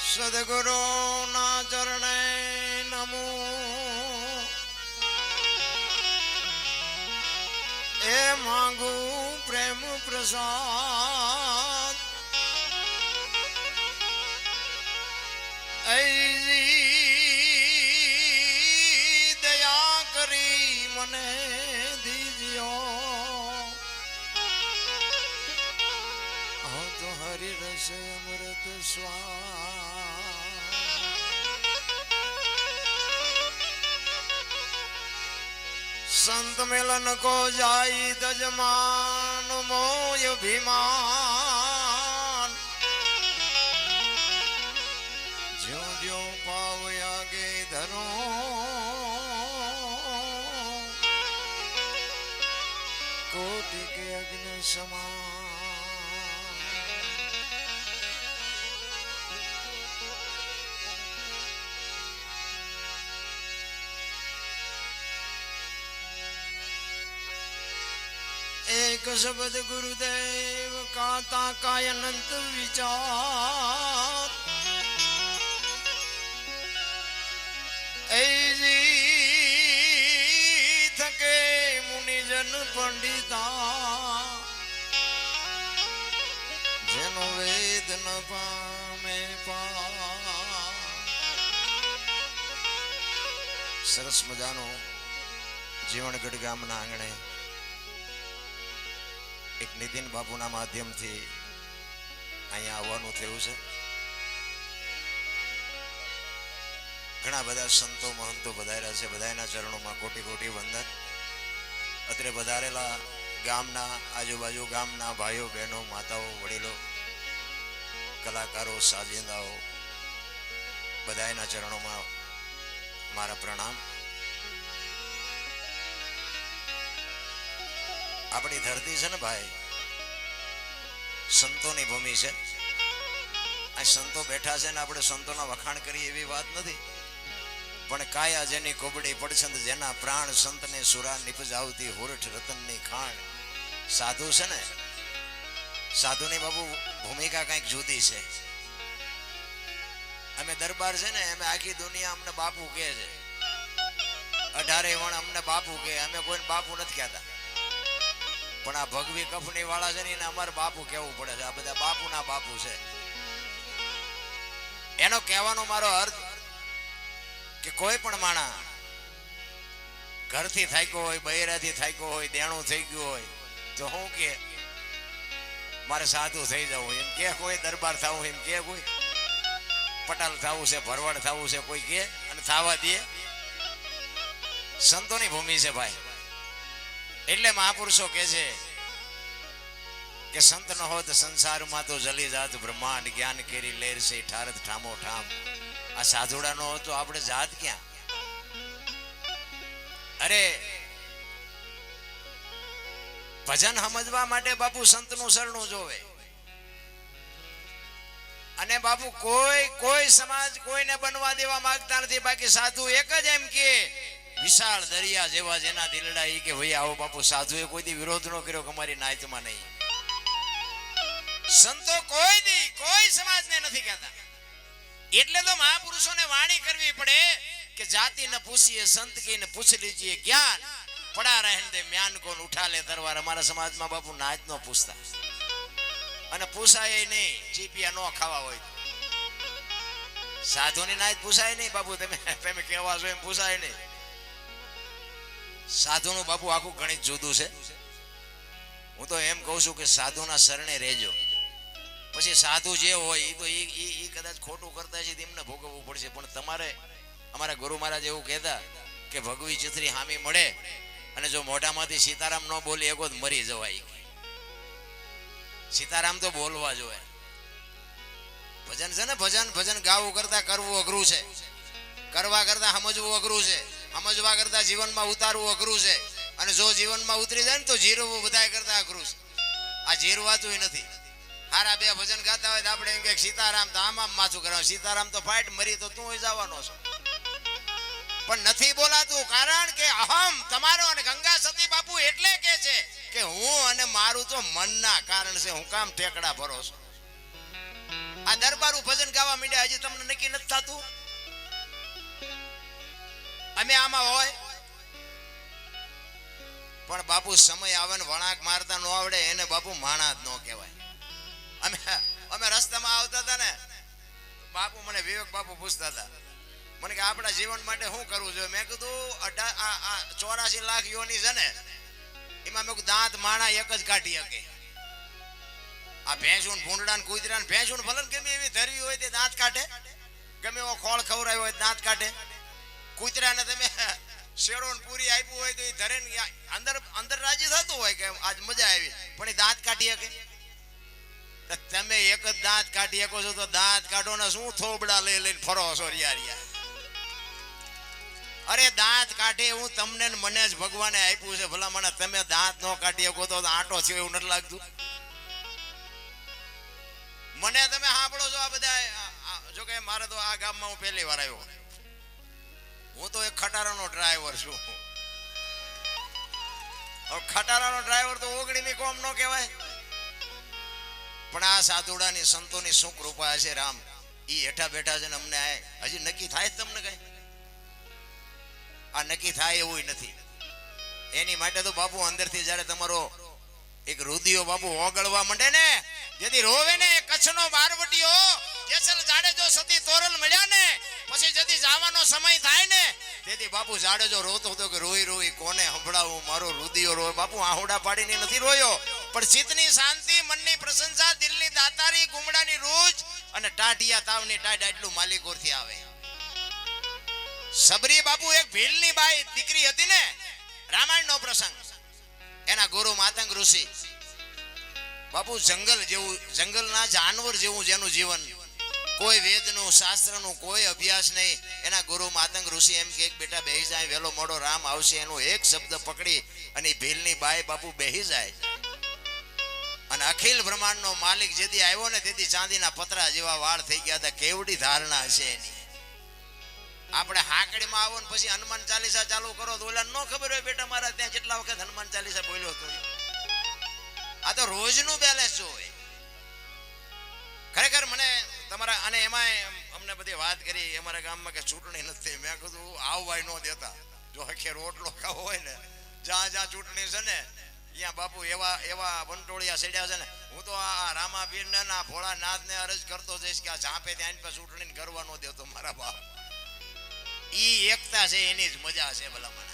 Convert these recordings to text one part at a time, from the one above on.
સદગુરુ ના ચરણે નમો એ માંગુ પ્રેમ પ્રસાદ દયા કરી મને દીજો તો હરિ રસે અમૃત સંત મિલન કો જાય તજમાન મોય ભીમાન જો જો પાવ આગે ધરો કોટિ કે અગ્નિ સમાન एक शब्द गुरुदेव काता काय अनंत विचार थके मुनिजन पंडिता जेनो वेद न पामे सरस मजानो जीवनगढ़ गामना आंगणे एक नितिन बापूना माध्यमથી અહીંયા આવવાનું થયું છે. ઘણા બધા સંતો મહંતો પધાર્યા છે. બધાના ચરણોમાં કોટી કોટી વંદન. અત્રે પધારેલા ગામના આજુબાજુ ગામના ભાઈઓ બહેનો માતાઓ વડીલો કલાકારો સાજિંદાઓ બધાના ચરણોમાં મારા પ્રણામ. આપણી ધરતી છે ને ભાઈ સંતોની ભૂમિ છે. આ સંતો બેઠા છે ને આપણે સંતોના વખાણ કરીએ એવી વાત નથી, પણ કાયા જેની કોબડી પડછંદ જેના પ્રાણ સંતને સુરા નિપજાવતી હોરઠ રતનની ખાણ. સાધુ છે ને, સાધુની બાબુ ભૂમિકા કંઈક જુદી છે. અમે દરબાર છે ને અમે આખી દુનિયા અમને બાપુ કહે છે, 18 વણ અમને બાપુ કહે, અમે કોઈને બાપુ નથી કહેતા. પણ આ ભગવી કફની વાળા છે ને એને અમારે બાપુ કહેવું પડે છે. આ બધા બાપુના બાપુ છે. એનો કહેવાનો મારો અર્થ કે કોઈ પણ માણા ઘરથી થાક્યો હોય, બૈરાથી થાક્યો હોય, દેણું થઈ ગયું હોય તો હું કે મારે સાધુ થઈ જવું એમ કે, કોઈ દરબાર થવું એમ કે, કોઈ પટાલ થવું છે, ભરવાડ થવું છે કોઈ કે, અને થવા દે. સંતોની ભૂમિ છે ભાઈ. એટલે મહાપુરુષો કહે છે કે સંત ન હોત સંસારમાં તો જલી જાત બ્રહ્માંડ, જ્ઞાન કેરી લેર છે ઠારત ઠામો ઠામ. આ સાધુડા નો હોત તો આપણે જાત ક્યાં? અરે ભજન સમજવા માટે બાપુ સંતનું શરણું જોવે. અને બાપુ કોઈ સમાજ કોઈને બનવા દેવા માંગતા નથી. બાકી સાધુ એક જ એમ કે વિશાળ દરિયા જેવા જેના દિલડા ઈ કે ભાઈ આવો બાપુ. સાધુએ કોઈ દી વિરોધ ન કર્યો કે અમારી નાયતમાં નહીં. સંતો કોઈ સમાજને નથી કહેતા. એટલે તો મહાપુરુષોને વાણી કરવી પડે કે જાતિ ન પૂછીએ સંત કહીને પૂછ લીજીએ જ્ઞાન, પડા રહેન દે म्यान કોન ઉઠા લે તરવાર. અમારા સમાજમાં બાપુ નાચ ન પૂછતા, અને પૂછાય નહીં. ચીપિયા નો ખાવા હોય સાધુની નાચ પૂછાય નહીં બાપુ. તમે કહેવા છો એમ પૂછાય નહીં. સાધુનું બાપુ આખું ગણિત જુદું છે. હું તો એમ કહું છું કે સાધુના શરણે રહેજો. પછી સાધુ જે હોય એ તો એ કદાચ ખોટું કરતા છે તેમને ભોગવવું પડશે. પણ તમારે અમારા ગુરુ મહારાજ એવું કહેતા કે ભગવી ચિત્રી હામી મળે અને જો મોઢામાંથી સીતારામ ન બોલે એકો જ મરી જવાય. સીતારામ તો બોલવા જોઈએ. ભજન છે ને, ભજન ગાવું કરતા કરવું અઘરું છે, કરવા કરતા સમજવું અઘરું છે, સમજવા કરતા જીવનમાં ઉતારવું અઘરું છે. અને જો જીવનમાં ઉતરી જાય ને તો જીરવું બધાય કરતા અઘરું છે. આ જીરવાતું નથી. હારા બે ભજન ગાતા હોય તો આપણે એમ કે એક સીતારામ તો આમ માથું કરાવ, સીતારામ તો ફાઈટ મરી તો તું જવાનો છો, પણ નથી બોલાતું કારણ કે અહમ તમારો અને ગંગા સતી બાપુ એટલે કે છે કે હું અને મારું તો મનના કારણ છે, હું કામ ઠેકડા ભરો છું. આ દરબારું ભજન ગાવા માંડ્યા, હજી તમને નક્કી નથી થતું અમે આમાં હોય, પણ બાપુ સમય આવે ને વળાંક મારતા ન આવડે એને બાપુ માણા જ ન કહેવાય. અમે રસ્તામાં આવતા હતા ને, બાપુ મને વિવેક બાપુ પૂછતા હતા, મને કે આપણા જીવન માટે શું કરવું જોઈએ? મેં કીધું 84 લાખ યોની છે ને, એમાં મેં દાંત માણા એક જ કાઢી શકે. આ ભેંસું ભૂંડડા ને કૂતરા ને ભેંસું ભલે ગમે એવી ધરવી હોય તે દાંત કાઢે, ગમે એવો ખોળ ખવડાવ્યો હોય દાંત કાઢે. કૂતરાને તમે શેરો ને પૂરી આપ્યું હોય તો એ ધરે ને અંદર અંદર રાજી થતું હોય કે આજ મજા આવી, પણ એ દાંત કાઢી શકે? તમે એક જ દાંત કાઢી શકો છો તો દાંત કાઢો ને શું થોબડા લઈ લઈને ફરો છો રિયા? અરે દાંત કાઢે એવું તમને મને જ ભગવાને આપ્યું છે, ભલા મને તમે દાંત ન કાઢી શકો તો આંટો થયો એવું નથી લાગતું? મને તમે સાંભળો છો આ બધા? જો કે મારે તો આ ગામમાં હું પહેલી વાર આવ્યો, હું તો એક ખટારાનો ડ્રાઈવર છું. ખટારાનો ડ્રાઈવર તો ઓગણીમી કોમ નો કહેવાય, પણ આ સાધુડાની સંતોની શું કૃપા છે રામ, ઈ હેઠા બેઠા છે ને અમને હજી નક્કી થાય તમને કઈ? આ નક્કી થાય એવું નથી. એની માટે તો બાપુ અંદરથી જયારે તમારો એક રુધિયો બાપુ ઓગળવા માંડે ને, જેથી રોવે ને કચ્છનો બારવટીયો જેસલ જાડેજો સતી તોરલ મળ્યા ને, પછી જેથી જવાનો સમય થાય ને તેથી બાપુ જાડેજો રોતો હતો કે રોઈ રોઈ કોને સંભળાવું, મારો રુધિયો રોય. બાપુ આહુડા પાડીને નથી રોયો, પણ ચિત્તની શાંતિ, મનની પ્રશંસા, દિલની દાતારી, ગુમડાની રૂજ અને ટાઢિયા તાવની ટાઢ આટલું માલિકોરથી આવે. સબરી બાપુ એક ભીલની બાઈ દીકરી હતી ને, રામાયણનો પ્રસંગ. એના ગુરુ માતંગ ઋષિ બાપુ જંગલ જેવું, જંગલના જાનવર જેવું જેનું જીવન, કોઈ વેદનું શાસ્ત્રનું કોઈ અભ્યાસ નહીં. એના ગુરુ માતંગ ઋષિ એમ કે બેટા બેહી જાય, વેલો મોડો રામ આવશે, એનો એક શબ્દ પકડી અને ભીલની બાઈ બાપુ બેહી જાય. અને અખિલ બ્રહ્માંડનો માલિક જેથી આવ્યો ને તેથી ચાંદીના પતરા જેવા વાળ થઈ ગયા હતા. કેવડી ધારણા હશે એની. આપણે હાકડીમાં આવો ને પછી હનુમાન ચાલીસા ચાલુ કરો તો ઓલા ન ખબર હોય બેટા મારા ત્યાં કેટલા વખત હનુમાન ચાલીસા બોલ્યો હતો. આ તો રોજનું બેલેન્સ જોવે ખરેખર. મને તમારા અને એમાં અમને બધી વાત કરી અમારા ગામમાં કે ચૂંટણી નથી. મેં કીધું આવવાય ન દેતા, જો હખે રોટલો ખાવો હોય ને જ્યાં જ્યાં ચૂંટણી છે ને ત્યાં બાપુ એવા એવા વંટોળિયા સડ્યા છે ને. હું તો આ રામાપીર ને ના ભોળાનાથ ને અરજ કરતો જઈશ કે આ ઝાપે ત્યાં ચૂંટણી કરવા ન દેતો મારા બાપ. ઈ એકતા છે એની જ મજા છે ભલા મને.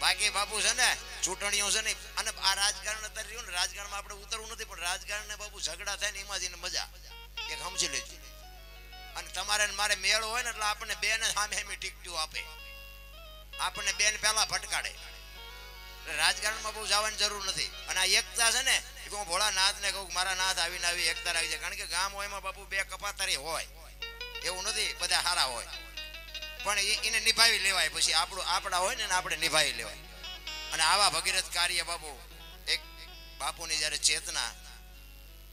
બાકી બાપુ છે ને ચૂંટણીઓ છે ને, અને આ રાજકારણ અત્યારે રહ્યું ને, રાજકારણમાં આપણે ઉતરવું નથી, પણ રાજકારણ ને બાપુ ઝઘડા થાય ને એમાં જઈને મજા એક સમજી લેજો. અને તમારે મારે મેળ હોય ને એટલે આપણને બે ને સામે સામે ટીકટીઓ આપે, આપણને બેન પહેલા ભટકાડે. રાજકારણમાં બહુ જવાની જરૂર નથી. અને આ એકતા છે ને એ હું ભોળાનાથ ને કહું મારા નાથ આવીને આવી એકતા રાખી જાય. કારણ કે ગામ હોય એમાં બાપુ બે કપાતરી હોય એવું નથી, બધા સારા હોય, પણ એને નિભાવી લેવાય. પછી આપણા હોય ને આપણે નિભાવી લેવાય. અને આવા ભગીરથ કાર્ય બાપુ, એક બાપુની જયારે ચેતના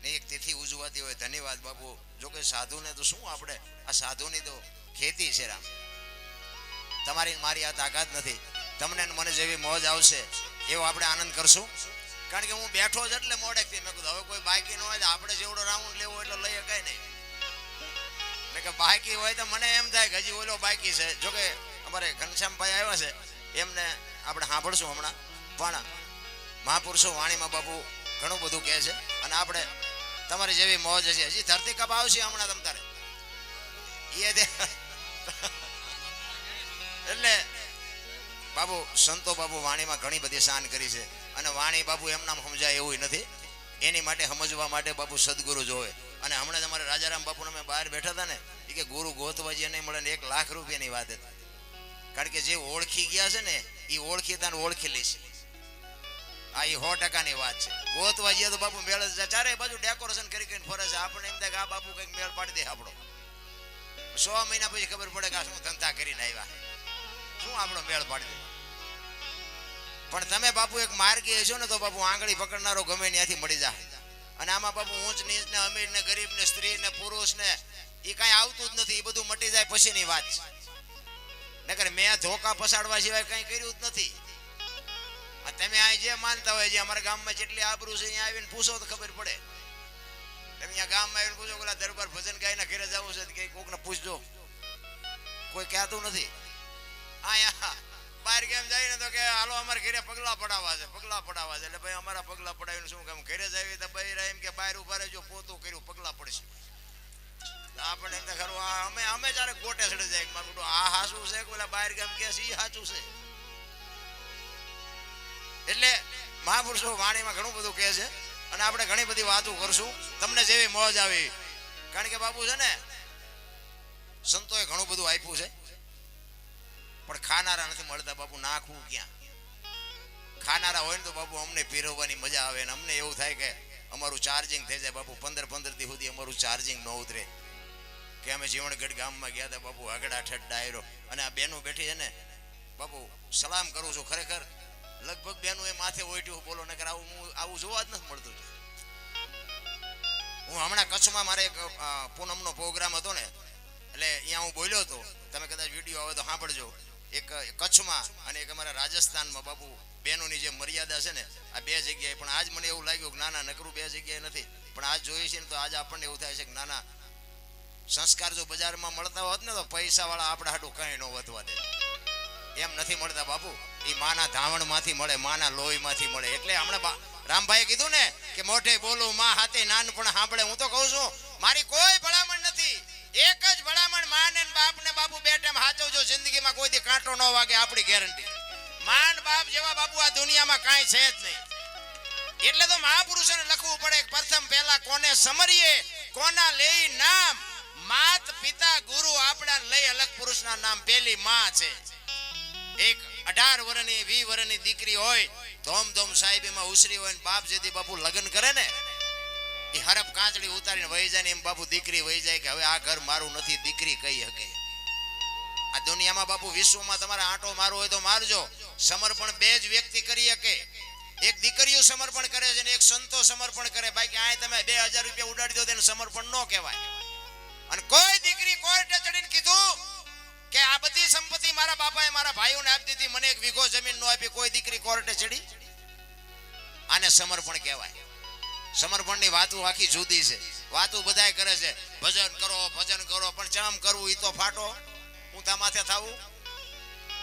ને એક તિથિ ઉજવાતી હોય, ધન્યવાદ બાપુ. જો કે સાધુને તો શું, આપણે આ સાધુની તો ખેતી છે રામ. તમારી મારી આ તાકાત નથી. તમને મને જેવી મોજ આવશે એવો આપણે આનંદ કરશું. કારણ કે હું બેઠો જ એટલે મોડેકથી મેં કીધું હવે કોઈ બાકી ન હોય તો આપણે જેવડો રાઉન્ડ લેવો એટલો લઈએ કઈ નહીં. કે બાકી હોય તો મને એમ થાય કે હજી ઓલો બાકી છે. જોકે અમારે ઘનશ્યામભાઈ આવ્યા છે એમને આપણે સાંભળશું હમણાં, પણ મહાપુરુષો વાણીમાં બાપુ ઘણું બધું કહે છે. અને આપણે તમારી જેવી મોજ હશે. હજી ધરતી કપ આવશે હમણાં તમ તારે એટલે બાપુ સંતો બાપુ વાણીમાં ઘણી બધી શાન કરી છે. અને વાણી બાપુ એમ નામ સમજાય એવું નથી, એની માટે સમજવા માટે બાપુ સદગુરુ જોવે. અને હમણાં તમારે રાજારામ બાપુ અમે બહાર બેઠા હતા ને, એ કે ગુરુ ગોતવાજી નહીં મળે ને 1 લાખ રૂપિયાની વાત હતી. કારણ કે જે ઓળખી ગયા છે ને એ ઓળખી તને ઓળખી લઈશ. આ એ 100%ની વાત છે. ગોતવાજી તો બાપુ મેળ ચારે બાજુ ડેકોરેશન કરી કરીને ફરે છે. આપણે એમ થાય કે આ બાપુ કઈક મેળ પાડી દે આપણો. 100 મહિના પછી ખબર પડે કે શું ધંધા કરીને આવ્યા, શું આપણો મેળ પાડી દે. પણ તમે બાપુ એક માર્ગી હશો ને તો બાપુ આંગળી પકડનારો ગમે ત્યાંથી મળી જાય. અને આમાં બાપુ ઊંચ નીચ ને અમીર ને ગરીબ ને સ્ત્રી ને પુરુષ ને એ કાંઈ આવતું જ નથી. એ બધું મટી જાય પછીની વાત છે. નકર મેં ધોકા પસાડવા સિવાય કંઈ કર્યું જ નથી. તમે આ જે માનતા હોય, જે અમારા ગામમાં જેટલી આબરૂ છે અહીંયા આવીને પૂછો તો ખબર પડે. તમે અહીંયા ગામમાં આવીને પૂછો પેલા દરબાર ભજન ગાયના ઘરે જવું છે કે કોકને પૂછજો, કોઈ કહેતું નથી. અહીંયા બહાર કેમ જાય ને તો કે હાલો અમારે ઘરે પગલા પડાવવા છે, પગલા પડાવવા છે. એટલે ભાઈ અમારા પગલા પડાવીને શું કામ? ઘરે જાય તો બૈરા એમ કે બહાર ઉભા રહેજો, પોતું કર્યું પગલા પડશે. આપણે એમ ખરું અમે જયારે ગોટે ચડી જાય મારું આ હાચું છે કે પેલા બહાર ગામ કે છે એ સાચું છે. એટલે મહાપુરુષો વાણીમાં ઘણું બધું કહે છે અને આપણે ઘણી બધી વાતો કરશું, તમને જેવી મોજ આવી. કારણ કે બાપુ છે ને સંતોએ ઘણું બધું આપ્યું છે, પણ ખાનારા નથી મળતા. બાપુ નાખવું ક્યાં? ખાનારા હોય ને તો બાપુ અમને પીરવવાની મજા આવે ને અમને એવું થાય કે અમારું ચાર્જિંગ થઈ જાય. બાપુ 15 દી સુધી અમારું ચાર્જિંગ ન ઉતરે. કે અમે જીવણગઢ ગામમાં ગયા હતા બાપુ, આગળ ઠઠ ડાયરો, અને આ બેનું બેઠી છે ને બાપુ સલામ કરું છું. ખરેખર લગભગ બેનું એ માથે ઓઈટ્યું બોલો, નકર આવું જોવા જ નથી મળતું. હું હમણાં કચ્છમાં મારે એક પૂનમનો પ્રોગ્રામ હતો ને, એટલે અહીંયા હું બોલ્યો હતો. તમે કદાચ વિડીયો આવે તો સાંભળજો. એક કચ્છમાં અને એક અમારા રાજસ્થાનમાં બાપુ બેનોની જે મર્યાદા છે ને, આ બે જગ્યાએ. પણ આજ મને એવું લાગ્યું કે નાના નકરું બે જગ્યાએ નથી, પણ આજ જોઈએ છે ને તો આજ આપણને એવું થાય છે કે નાના સંસ્કાર જો બજારમાં મળતા હોત ને તો પૈસા વાળા આપણા હાટું કઈ ન વધવા દે. એમ નથી મળતા બાપુ. એ માના ધાવણ માંથી મળે, માના લોહી માંથી મળે. એટલે હમણાં રામભાઈએ કીધું ને કે મોઢે બોલું માં હાથે નાનપણ સાંભળે. હું તો કહું છું મારી કોઈ ભલામણ નથી, એક જ ભલામણ માં ને બાપ ને બાપુ બે ટાઈમ હાચવજો. જિંદગીમાં કોઈ દી કાંટો ન વાગે, આપણી ગેરંટી. માન બાપ જેવા બાપુ આ દુનિયામાં કાંઈ છે જ નહીં. એટલે તો મહાપુરુષોને લખવું પડે પ્રથમ પહેલા કોને સમરીએ, કોના લેઈ નામ. માત પિતા ગુરુ આપણા લઈ અલગ પુરુષના નામ. પેલી માં છે. એક 18 વર્ષની 20 વર્ષની દીકરી હોય, ધોમ ધોમ સાહેબીમાં ઉસરી હોય, બાપ જેથી બાપુ લગ્ન કરે ને એ હરફ કાંચડી ઉતારીને વહી જાય ને એમ બાપુ દીકરી વહી જાય કે હવે આ ઘર મારું નથી. દીકરી કહી શકે. આ દુનિયામાં બાપુ વિશ્વમાં તમારે આંટો મારવો હોય તો મારજો. સમર્પણ બે જ વ્યક્તિ કરી શકે. એક દીકરીઓ સમર્પણ કરે છે ને એક સંતો સમર્પણ કરે. બાકી આ તમે 2000 રૂપિયા ઉડાડી દો તેને સમર્પણ ન કહેવાય. અને કોઈ દીકરી કોર્ટે ચડીને કીધું કે આ બધી સંપત્તિ મારા બાપાએ મારા ભાઈઓને આપી દીધી, મને એક વીઘો જમીન નો આપી, કોઈ દીકરી કોર્ટે ચડી, આને સમર્પણ કહેવાય. સમર્પણની વાતો આખી જુદી છે. વાતો બધાય કરે છે ભજન કરો ભજન કરો, પણ ચમ કરવું એ તો ફાટો ઊંધા માથે થવું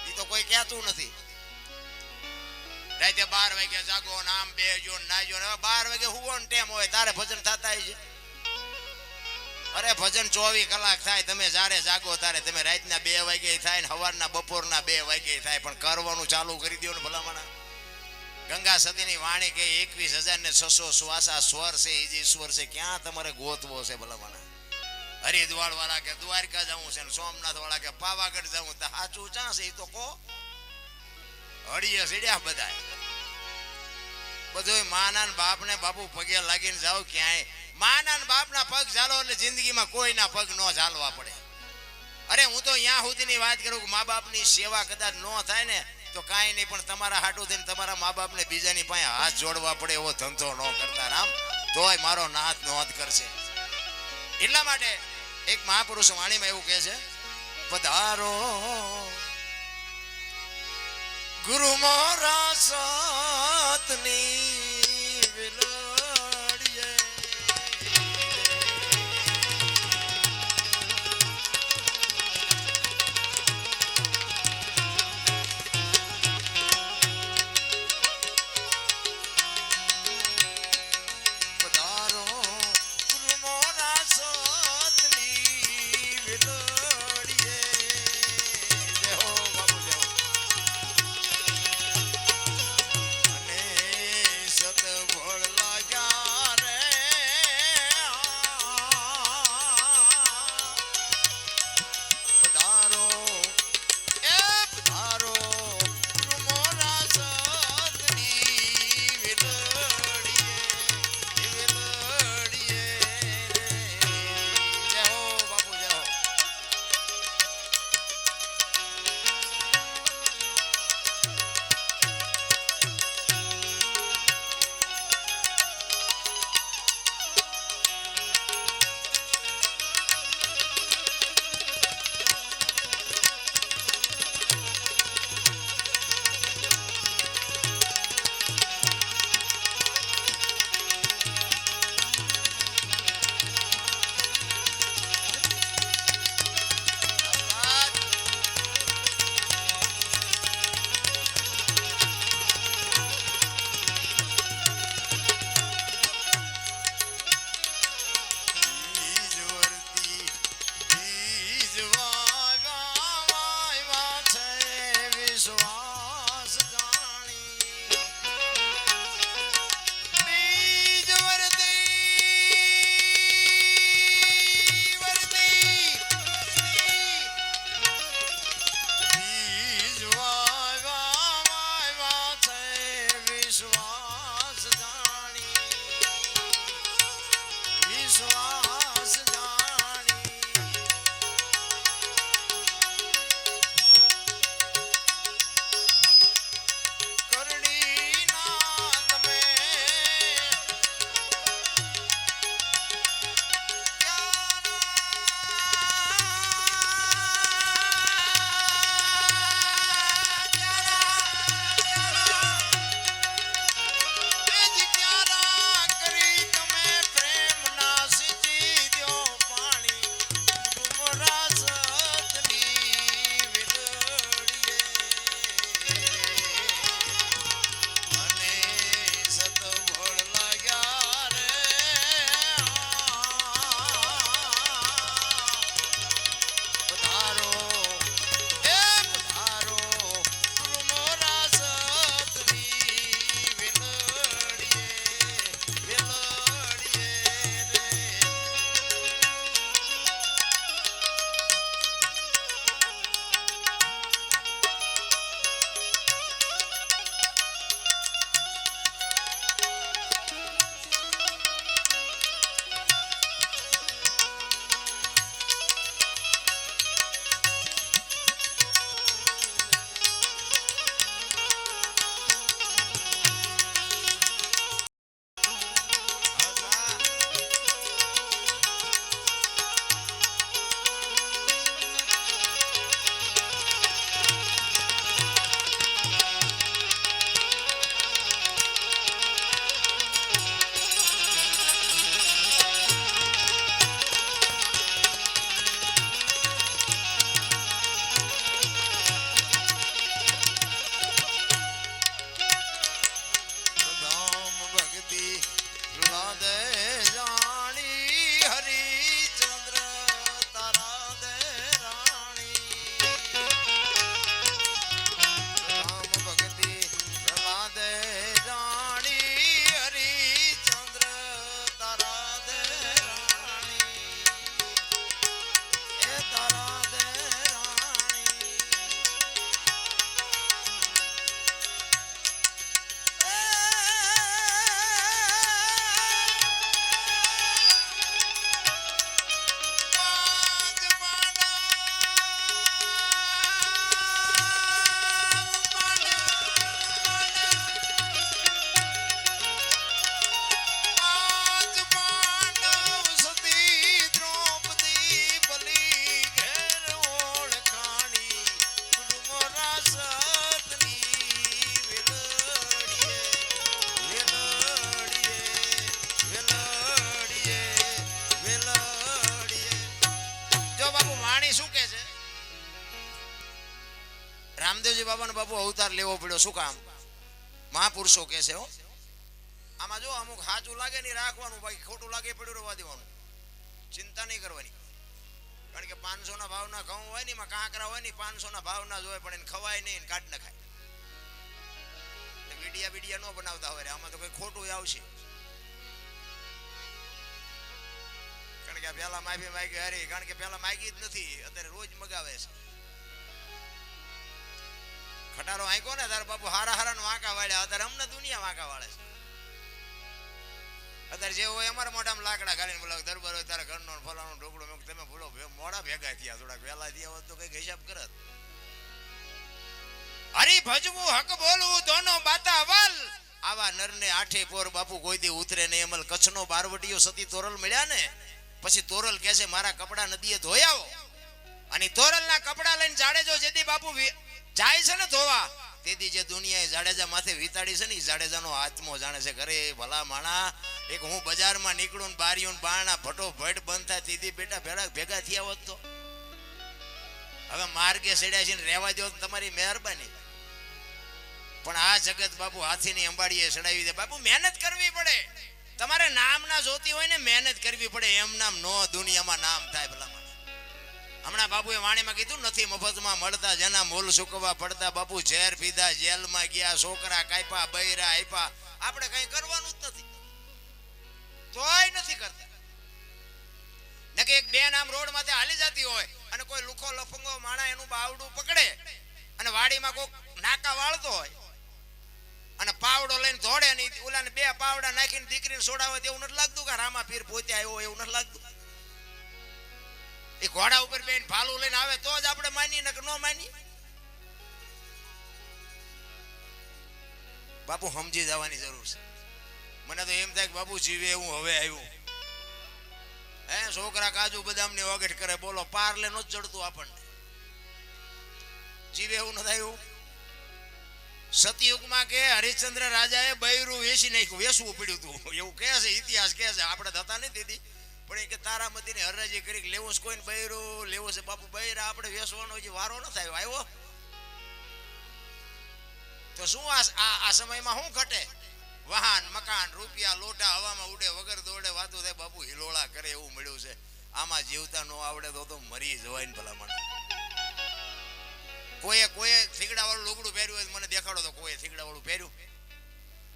એ તો કોઈ કહેતું નથી. રાતે 12 વાગે જાગો, નામ બેજો નાજો. 12 વાગે હુવો ને ટેમ હોય તારે ભજન થતા છે. અરે ભજન 24 કલાક થાય. તમે જ્યારે જાગો તારે. તમે રાતના 2 વાગે થાય ને સવારના બપોરના 2 વાગે થાય, પણ કરવાનું ચાલુ કરી દો ને ભલામણા. ગંગા સતીની વાણી કે 21,600 શ્વાસા સ્વર છે, એ જ ઈશ્વર છે. ક્યાં તમારે ગોતવો છે ભલામણા? હરિદ્વાર વાળા કે દ્વારકા જવું છે, સોમનાથ વાળા કે પાવાગઢ જવું, તો સાચું ચા છે એ તો કહો. હળીએ સીડ્યા બધા. બધું માના બાપ ને બાપુ પગે લાગીને જાઓ. ક્યાંય માના બાપના પગ ઝાલો એટલે જિંદગીમાં કોઈના પગ ન ઝાલવા પડે. અરે હું તો અહીંયા સુધીની વાત કરું કે મા બાપની સેવા કદાચ ન થાય ને તો કાંઈ નહીં, પણ તમારા હાટું થઈને તમારા મા બાપને બીજાની પાસે હાથ જોડવા પડે એવો ધંધો ન કરતા રામ, તોય મારો નાથ નોંધ કરશે. એટલા માટે એક મહાપુરુષ વાણીમાં એવું કહે છે, પધારો ગુરુ મારા સાતની વાણી શું કે છે? રામદેવજી બાબાનો બાપુ અવતાર લેવો પડ્યો, શું કામ? મહાપુરુષો કે છે હો, આમાં જો અમુક સાચું લાગે નહીં રાખવાનું, બાકી ખોટું લાગે પડ્યું રહેવા દેવાનું, ચિંતા નહીં કરવાની. કારણ કે 500 ના ભાવના ઘઉં હોય ને, એમાં કાંકરા હોય ને, 500 ના ભાવના જ હોય, પણ એને ખવાય નહીં, કાઢ નખાય. વિડિયા ન બનાવતા હોય, આમાં તો કઈ ખોટું આવશે. કારણ કે પેલા માફી માંગી હારી, કારણ કે પેલા માંગી જ નથી, અત્યારે રોજ મગાવે છે. ખટારો આંકો ને તારે બાપુ હારા હારા વાંકા વાળ્યા, અત્યારે અમને દુનિયા વાંકા વાળે છે. અત્યારે જે હોય અમારા મોઢામાં લાકડા ઘાલીને બોલાવે, દરબાર હોય તારા ઘરનો ફલાણો ઢોકળો, મેં તમે બોલો મોડા ભેગા થયા, થોડાક વહેલા થયા હોત તો કઈક હિસાબ કરત. હરી ભજવું હક બોલવું દોનો બાતા અવલ, આવા નરને આઠે પોર બાપુ કોઈ દી ઉતરે નહીં અમલ. કચ્છનો બારવટીયો સતી તોરલ મળ્યા ને પછી તોરલ કહે છે મારા કપડા નદીએ ધોઈ આવો, અને તોરલના કપડા લઈને જાડેજો જેદી બાપુ જાય છે ને ધોવા, તેથી જે દુનિયાએ જાડેજા માથે વિતાડી છે ને, જાડેજાનો આત્મો જાણે છે. ઘરે ભલા માણા, એક હું બજારમાં નીકળું ને બારીઓ બારણા ફટોફટ બંધ થાય, તેથી બેટા ભેગા થયા હોત તો. હવે માર્ગે સડ્યા છે ને રહેવા દો તમારી મહેરબાની, પણ આ જગત બાપુ હાથીની અંબાડીએ ચડાવી દે. બાપુ મહેનત કરવી પડે, તમારે નામ ના જોતી હોય ને મહેનત કરવી પડે, એમ નામ નો દુનિયામાં નામ થાય. ભલા હમણાં બાપુએ વાણીમાં કીધું નથી મફતમાં મળતા જેના મોલ સુકવા પડતા. બાપુ ઝેર પીધા, જેલમાં ગયા, છોકરા કાપ્યા, બૈરા આપ્યા, આપણે કઈ કરવાનું જ નથી, તોય નથી કરતા. ને કે એક બેન આમ રોડ માંથી હાલી જતી હોય અને કોઈ લુખો લફંગો માણા એનું બાવડું પકડે અને વાડીમાં કોક નાકા વાળતો હોય અને પાવડો લઈને દોડે ને ઓલાને 2 પાવડા નાખીને દીકરીને છોડાવે તેવું નથી લાગતું કે રામા પીર પોતે આવ્યો એવું નથી લાગતું? એ ઘોડા ઉપર બેન ભાલું લઈને આવે તો જ આપણે માની, ને ન માની. બાપુ સમજી જવાની જરૂર છે. મને તો એમ થાય કે બાપુ જીવે એવું હવે આવ્યું. છોકરા કાજુ બદામ ની વગેટ કરે, બોલો પાર્લે નો જડતું આપણને, જીવે એવું નથી આવ્યું. સતયુગમાં કે હરિશ્ચંદ્ર રાજાએ બૈરું વેચી નાખ્યું, વેચવું પડ્યું હતું એવું કહે છે, ઇતિહાસ કહે છે. આપણે થતા નહીં દીધી, પણ એ કે તારામતીને હરાજી કરી લેવું છે, કોઈને બૈરું લેવું છે. બાપુ બૈરા આપણે વેચવાનો જે વારો ન થાય આવ્યો તો શું આ સમયમાં શું ઘટે? વાહન, મકાન, રૂપિયા, લોટા હવામાં ઉડે, વગર દોડે વાતો થાય. બાપુ હિલોળા કરે એવું મળ્યું છે. આમાં જીવતા નો આવડે તો મરી જવાય ને ભલામણ. કોઈએ થીગડા વાળું લુગડું પહેર્યું હોય મને દેખાડો તો કોઈ થીગડા વાળું પહેર્યું.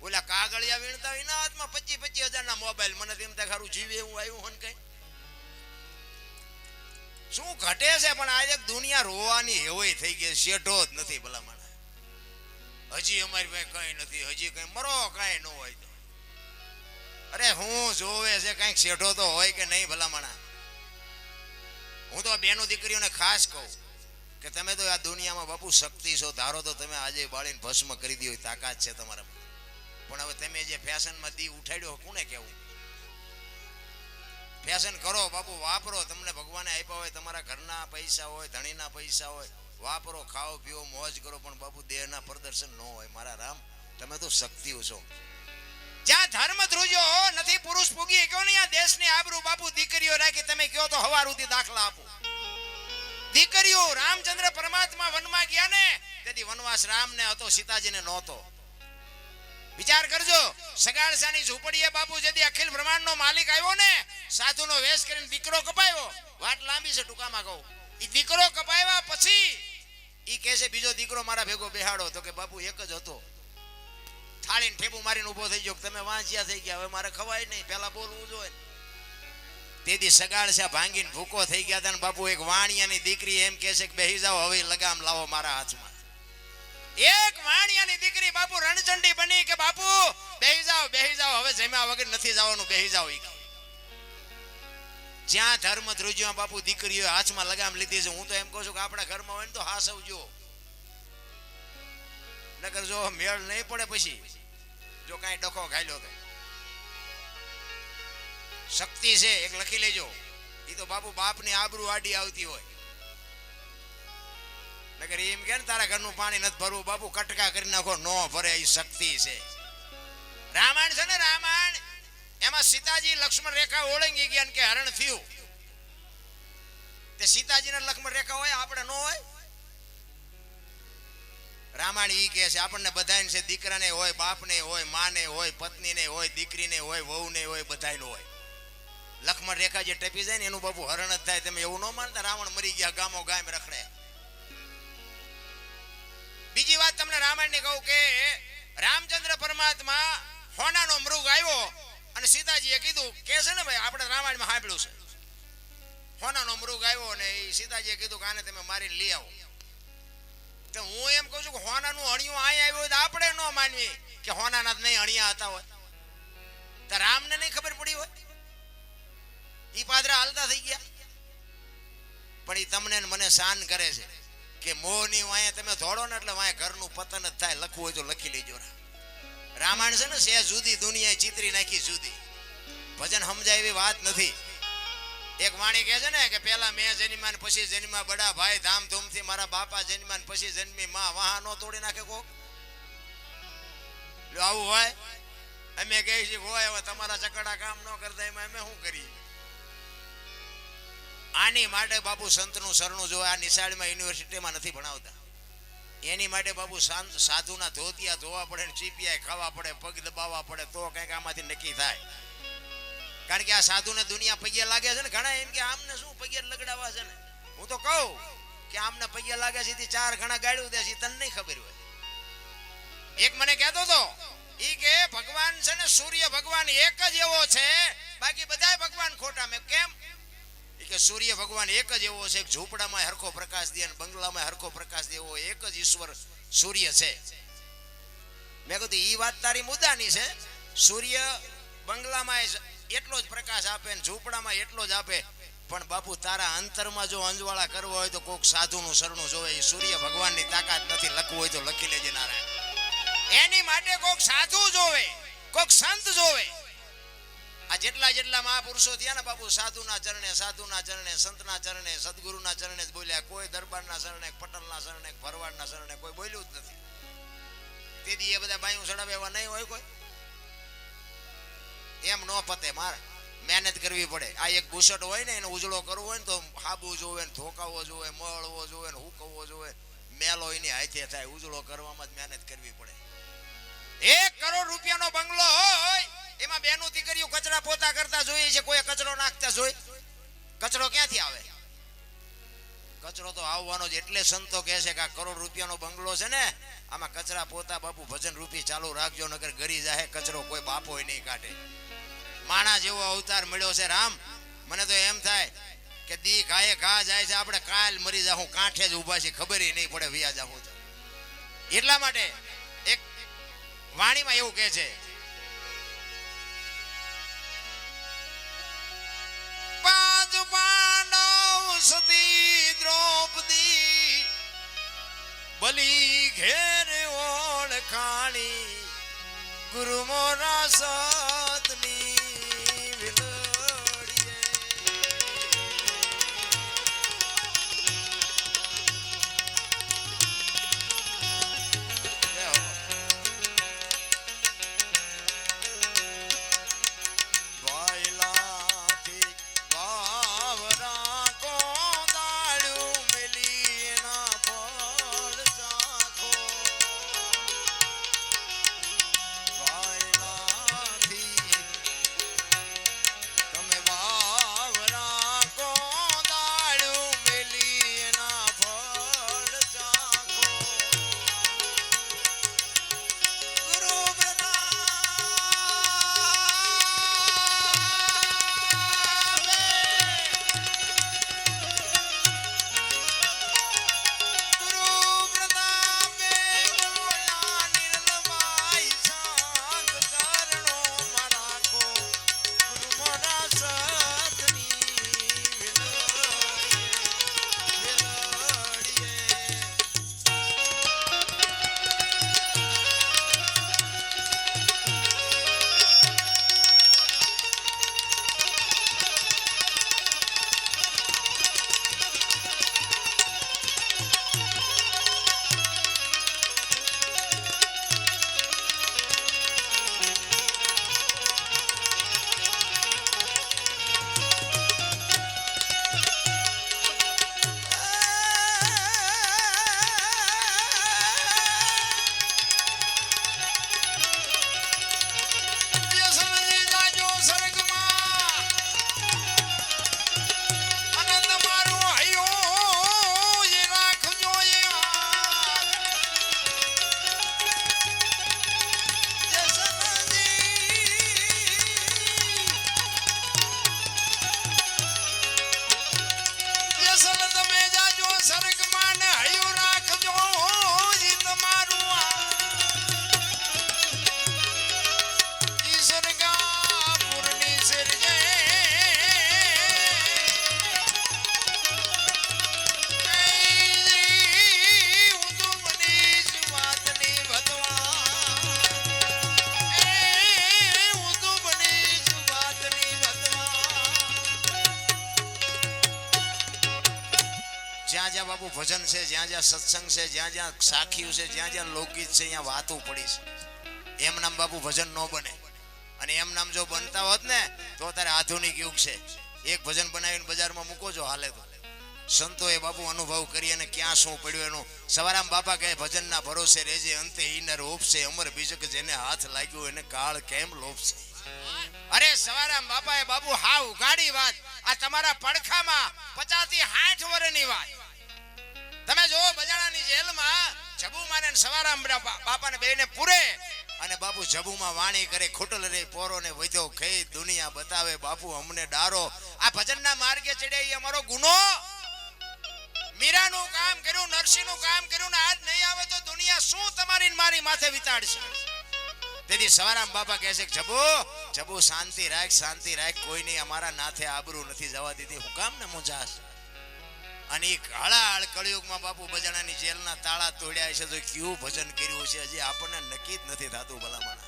ઓલા કાગળિયા વીણતા હોય એના હાથમાં 25,000 ના મોબાઈલ. મને તેમ થાય ખારું જીવે એવું આવ્યું હોય ને કઈ શું ઘટે છે? પણ આજે દુનિયા રોવાની હેવઈ થઈ ગઈ, શેઠો જ નથી ભલામણ. હજી અમારી પાસે કઈ નથી, હજી કઈ મરો કઈ ન હોય તો અરે હું જોવે છે કઈક શેઠો તો હોય કે નહીં ભલામણા. હું તો બેનો દીકરીઓને ખાસ કહું કે તમે તો આ દુનિયામાં બાપુ શક્તિ છો, ધારો તો તમે આજે બાળીને ભસ્મ કરી દો, તાકાત છે તમારામાં. પણ હવે તમે જે ફેશનમાં દી ઉઠાડ્યો કોને કેવું? ફેશન કરો બાપુ, વાપરો. તમને ભગવાને આપ્યા હોય, તમારા ઘરના પૈસા હોય, ધણીના પૈસા હોય, વાપરો, ખાઓ પીઓ, મોજ કરો, પણ બાપુ દેહના પ્રદર્શન ન હોય. મારા રામ, તમે તો શક્તિઓ છો. જ્યાં ધર્મ ધ્રુજો નથી પુરુષ પૂગી ગયો ને, આ દેશની આબરૂ બાપુ દીકરીઓ રાખી. તમે કહો તો હવાર સુધી દાખલા આપો. દીકરીઓ રામચંદ્ર પરમાત્મા વનમાં ગયા ને, તેથી વનવાસ રામને હતો, સીતાજીને નહોતો. વિચાર કરજો, સગાળસાની ઝૂંપડીએ બાપુ જેથી અખિલ બ્રહ્માંડનો માલિક આવ્યો ને, સાધુનો વેશ કરીને દીકરો કપાયો. વાત લાંબી છે, ટૂંકામાં કહું. એ દીકરો કપાવ્યા પછી ઈ કહે છે બીજો દીકરો મારા ભેગો બેહાડો. તો કે બાપુ એક જ હતો. થાળીને ઠેબુ મારીને ઉભો થઈ ગયો, તમે વાંચ્યા થઈ ગયા, હવે મારે ખવાય નહીં, પેલા બોલવું જોઈએ. તેથી સગાળસા ભાંગીને ભૂકો થઈ ગયા હતા ને બાપુ એક વાણિયાની દીકરી એમ કહે છે કે બેહી જાઓ, હવે લગામ લાવો મારા હાથમાં. એક વાણિયાની દીકરી બાપુ રણચંડી બની કે બાપુ બેહી જાઓ, હવે જમ્યા વગર નથી જવાનું, બેહી જાઓ. જ્યાં ધર્મ ધ્રુજ્યો બાપુ દીકરીઓ હાથમાં લગામ લીધી છે. હું તો એમ કહું છું કે આપણા ઘરમાં હોય ને તો હાસવજો, નકર જો મેળ નહીં પડે પછી જો કાંઈ ડખો ખાઈ તો. શક્તિ છે એક લખી લેજો, એ તો બાપુ બાપની આબરૂ આડી આવતી હોય. નકર એમ કે તારા ઘરનું પાણી નથી ભરવું, બાપુ કટકા કરી નાખો, નો ભરે. એ શક્તિ છે. રામાયણ છે ને, રામાયણ એમાં સીતાજી લક્ષ્મણ રેખા ઓળંગી ગયા કે હરણ થયું તે સીતા સીતાજીના લક્ષ્મણ રેખા હોય, આપણે ન હોય? રામાયણ ઈ કહે છે આપણને બધાને છે, દીકરાને હોય, બાપને હોય, માને હોય, પત્નીને હોય, દીકરીને હોય, વહુને હોય, બધાને હોય. લક્ષ્મણ રેખા જે ટપી જાય ને એનું બાપુ હરણ જ થાય. તમે એવું ન માનતા રાવણ મરી ગયા ગામો ગામ રખડે. બીજી વાત તમને રામાયણની કહું કે રામચંદ્ર પરમાત્મા હોનાનો મૃગ આવ્યો અને સીતાજીએ કીધું કે છે ને ભાઈ, આપણે રામાયણમાં સાંભળ્યું છે, હોનાનો મૃગ આવ્યો ને એ સીતાજીએ કીધું કે આને તમે મારીને લઈ આવો. તો હું એમ કહું છું કે હોનાનું અણિયું અહીં આવ્યું હોય તો આપણે ન માનવી કે હોનાના જ નહીં અણિયા હતા હોય? તો રામને નહીં ખબર પડી હોય? ઈ પાદરા હાલતા થઈ ગયા. પણ ઈ તમને મને શાન કરે છે કે મોહની વાંહે તમે ધોડો ને એટલે વાંહે ઘરનું પતન જ થાય. લખવું હોય તો લખી લેજો. રામાયણ છે ને સે જુદી દુનિયા ચિત્રી નાખી જુદી. ભજન સમજાય એવી વાત નથી. એક વાણી કહે છે ને કે પેલા મેં જન્મ્યા ને પછી જન્મ્યા બડા ભાઈ, ધામધૂમથી મારા બાપા જન્મ્યા ને પછી જન્મી માં, વાહ નો તોડી નાખે કોક? આવું હોય? અમે કહે છે હોય હવે તમારા ચકડા કામ ન કરતા એમાં અમે શું કરીએ? આની માટે બાપુ સંતનું શરણું જોવે. આ નિશાળમાં યુનિવર્સિટીમાં નથી ભણાવતા. એની માટે બાપુ સાધુના ધોતિયા ધોવા પડે ને ચીપિયા ખાવા પડે, પગ દબાવવા પડે તો કંઈક આમાંથી નક્કી થાય. કારણ કે આ સાધુને દુનિયા પગે લાગે છે ને. ઘણા એમ કે આમને શું પગે લગડાવા છે ને. હું તો કહું કે આમને પગે લાગે છે ચાર ઘણા ગાડ્યું દે છે, તને નહીં ખબર હોય. એક મને કહેતો હતો ઈ કે ભગવાન છે ને સૂર્ય ભગવાન એક જ એવો છે, બાકી બધા ભગવાન ખોટા. મેં કેમ? કે સૂર્ય ભગવાન એક જ એવો છે, ઝૂંપડામાં હરખો પ્રકાશ દે અને બંગલામાં હરખો પ્રકાશ દે, એવો એક જ ઈશ્વર સૂર્ય છે. મેં કીધું ઈ વાત તારી મુદ્દાની છે. સૂર્ય બંગલામાં એટલો જ પ્રકાશ આપે ને ઝૂંપડામાં એટલો જ આપે, પણ બાપુ તારા અંતરમાં જો અંજવાળા કરવો હોય તો કોક સાધુનું શરણું જોવે. એ સૂર્ય ભગવાનની તાકાત નથી. લખવું હોય તો લખી લેજે નારાયણ. એની માટે કોક સાધુ જોવે, કોક સંત જોવે. આ જેટલા મહાપુરુષો થયા ને બાપુ, સાધુના ચરણે, સાધુના ચરણે, સંતના ચરણે, સદગુરુના ચરણે જ બોલ્યા. કોઈ દરબારના શરણે, પટલના શરણે, ભરવાડના શરણે કોઈ બોલ્યું જ નથી. તેથી એ બધા બાયું ચડાવે એવા નહીં હોય કોઈ. એમ નો પતે. મારે મહેનત કરવી પડે. આ એક બુશટ હોય ને એને ઉજળો કરવો હોય ને તો હાબુ જોવે ને ધોકાવો જોવે, મળવો જોવે ને હુકવવો જોવે, મેલો એની હાથે થાય. ઉજળો કરવામાં જ મહેનત કરવી પડે. 1 કરોડ રૂપિયાનો બંગલો હોય, એમાં બેનું દીકરીઓ કચરા પોતા કરતા જોઈએ છે, કોઈ કચરો નાખતા જોઈ? કચરો ક્યાંથી આવે? કચરો તો આવવાનો જ. એટલે સંતો કહે છે કે આ કરોડ રૂપિયાનો બંગલો છે ને, આમાં કચરા પોતા બાપુ ભજન રૂપી ચાલુ રાખજો, નકર ગરી જાહે કચરો કોઈ બાપો નહીં કાઢે. માણા જેવો અવતાર મળ્યો છે રામ. મને તો એમ થાય કે દી ઘાએ ઘા જાય છે, આપણે કાલ મરી જાઉં, કાંઠે જ ઉભા છે, ખબર નહીં પડે વિયા જાઉં. એટલા માટે એક વાણીમાં એવું કહે છે, પાંચ પાંડવ સતી દ્રૌપદી બલી ઘેર ઓળખાણી, ગુરુ મોરા સતની જ્યાં જ્યાં બાપુ ભજન છે, જ્યાં જ્યાં સત્સંગ છે, જ્યાં જ્યાં સાખીયું છે, જ્યાં જ્યાં લોકગીત છે, અહીંયા વાતું પડી છે. એમ નામ બાપુ ભજન ન બને. અને એમ નામ જો બનતા હોત ને તો અત્યારે આધુનિક યુગ છે. એક ભજન બનાવીને બજારમાં મૂકો છો હાલે તો. સંતોએ બાપુ અનુભવ કરી અને ક્યાં શું પડ્યું એનું. સવારામ બાપા કહે ભજનના ભરોસે રહેજે, અંતે ઈનર ઉપસે, અમર બીજક જેને હાથ લાગ્યો એને કાળ કેમ લોપસે. અરે સવારામ બાપાએ બાપુ હા ઉગાડી વાત. આ તમારા પડખામાં 50 થી 60 વર્ષની વાત. તમે જો બજાણાની જેલમાં જબુમાને અને સવારામ બાપાને બેને પૂરે અને બાપુ જબુમાં વાણી કરે, ખોટલ રે પોરોને વધ્યો ખે દુનિયા બતાવે બાપુ અમને ડારો. આ ભજનના માર્ગે ચડ્યા એ અમારો ગુનો. મીરાનું કામ કર્યું, નરસિંહનું કામ કર્યું ને આજ નહીં આવે તો દુનિયા શું તમારી મારી માથે વિતાડશે. તેથી સવારામ બાપા કહે છે કે જબુ શાંતિ રાખ, શાંતિ રાખ, કોઈ નહીં અમારા નાથે આબરૂ નથી જવા દીધી. હું કામ ને મુજાસ. અને હળાહળ કળિયુગમાં બાપુ બજાણાની જેલના તાળા તોડ્યા છે તો કયું ભજન કર્યું છે હજી આપણને નક્કી જ નથી થતું. ભલામણ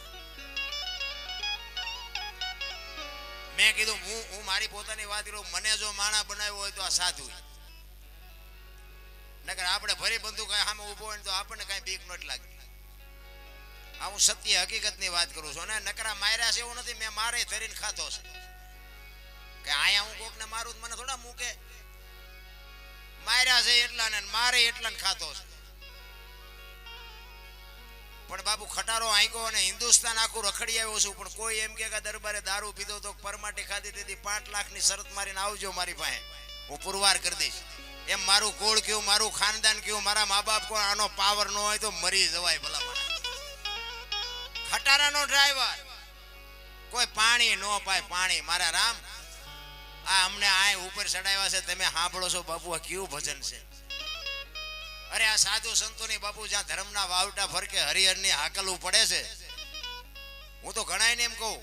મેં કીધું હું મારી પોતાની વાત કરું. મને જો માણા બનાવ્યો હોય તો આ સાધુ. નકર આપણે ભરી બંદૂક સામે ઉભો હોય તો આપણને કઈ બીક નથી લાગતી. આ હું સત્ય હકીકતની વાત કરું છું. અને નકરા માર્યા છે એવું નથી. મેં મારે ધરીને ખાતો છે કે આયા હું કોકને મારું મને થોડા મૂકે. માર્યા છે એટલા ને મારે એટલા ને ખાતો છે. પણ બાપુ ખટારો આંક્યો અને હિન્દુસ્તાન આખું રખડી આવ્યો છું. પણ કોઈ એમ કે દરબારે દારૂ પીધો તો પરમાટી ખાધી તેથી 5 લાખની શરત મારીને આવજો મારી પાસે, હું પુરવાર કરી દઈશ. એમ મારું કોળ કયું, મારું ખાનદાન કયું, મારા મા બાપ કોણ, આનો પાવર ન હોય તો મરી જવાય. ભલા ખટારાનો ડ્રાઈવર કોઈ પાણી ન પાય. પાણી મારા રામ આ અમને આ ઉપર ચડાવ્યા છે. તમે સાંભળો છો બાપુ આ કેવું ભજન છે. અરે આ સાધુ સંતોની બાપુ જ્યાં ધર્મના વાવટા ફરકે હરિહરની હાકલવું પડે છે. હું તો ઘણાને એમ કહું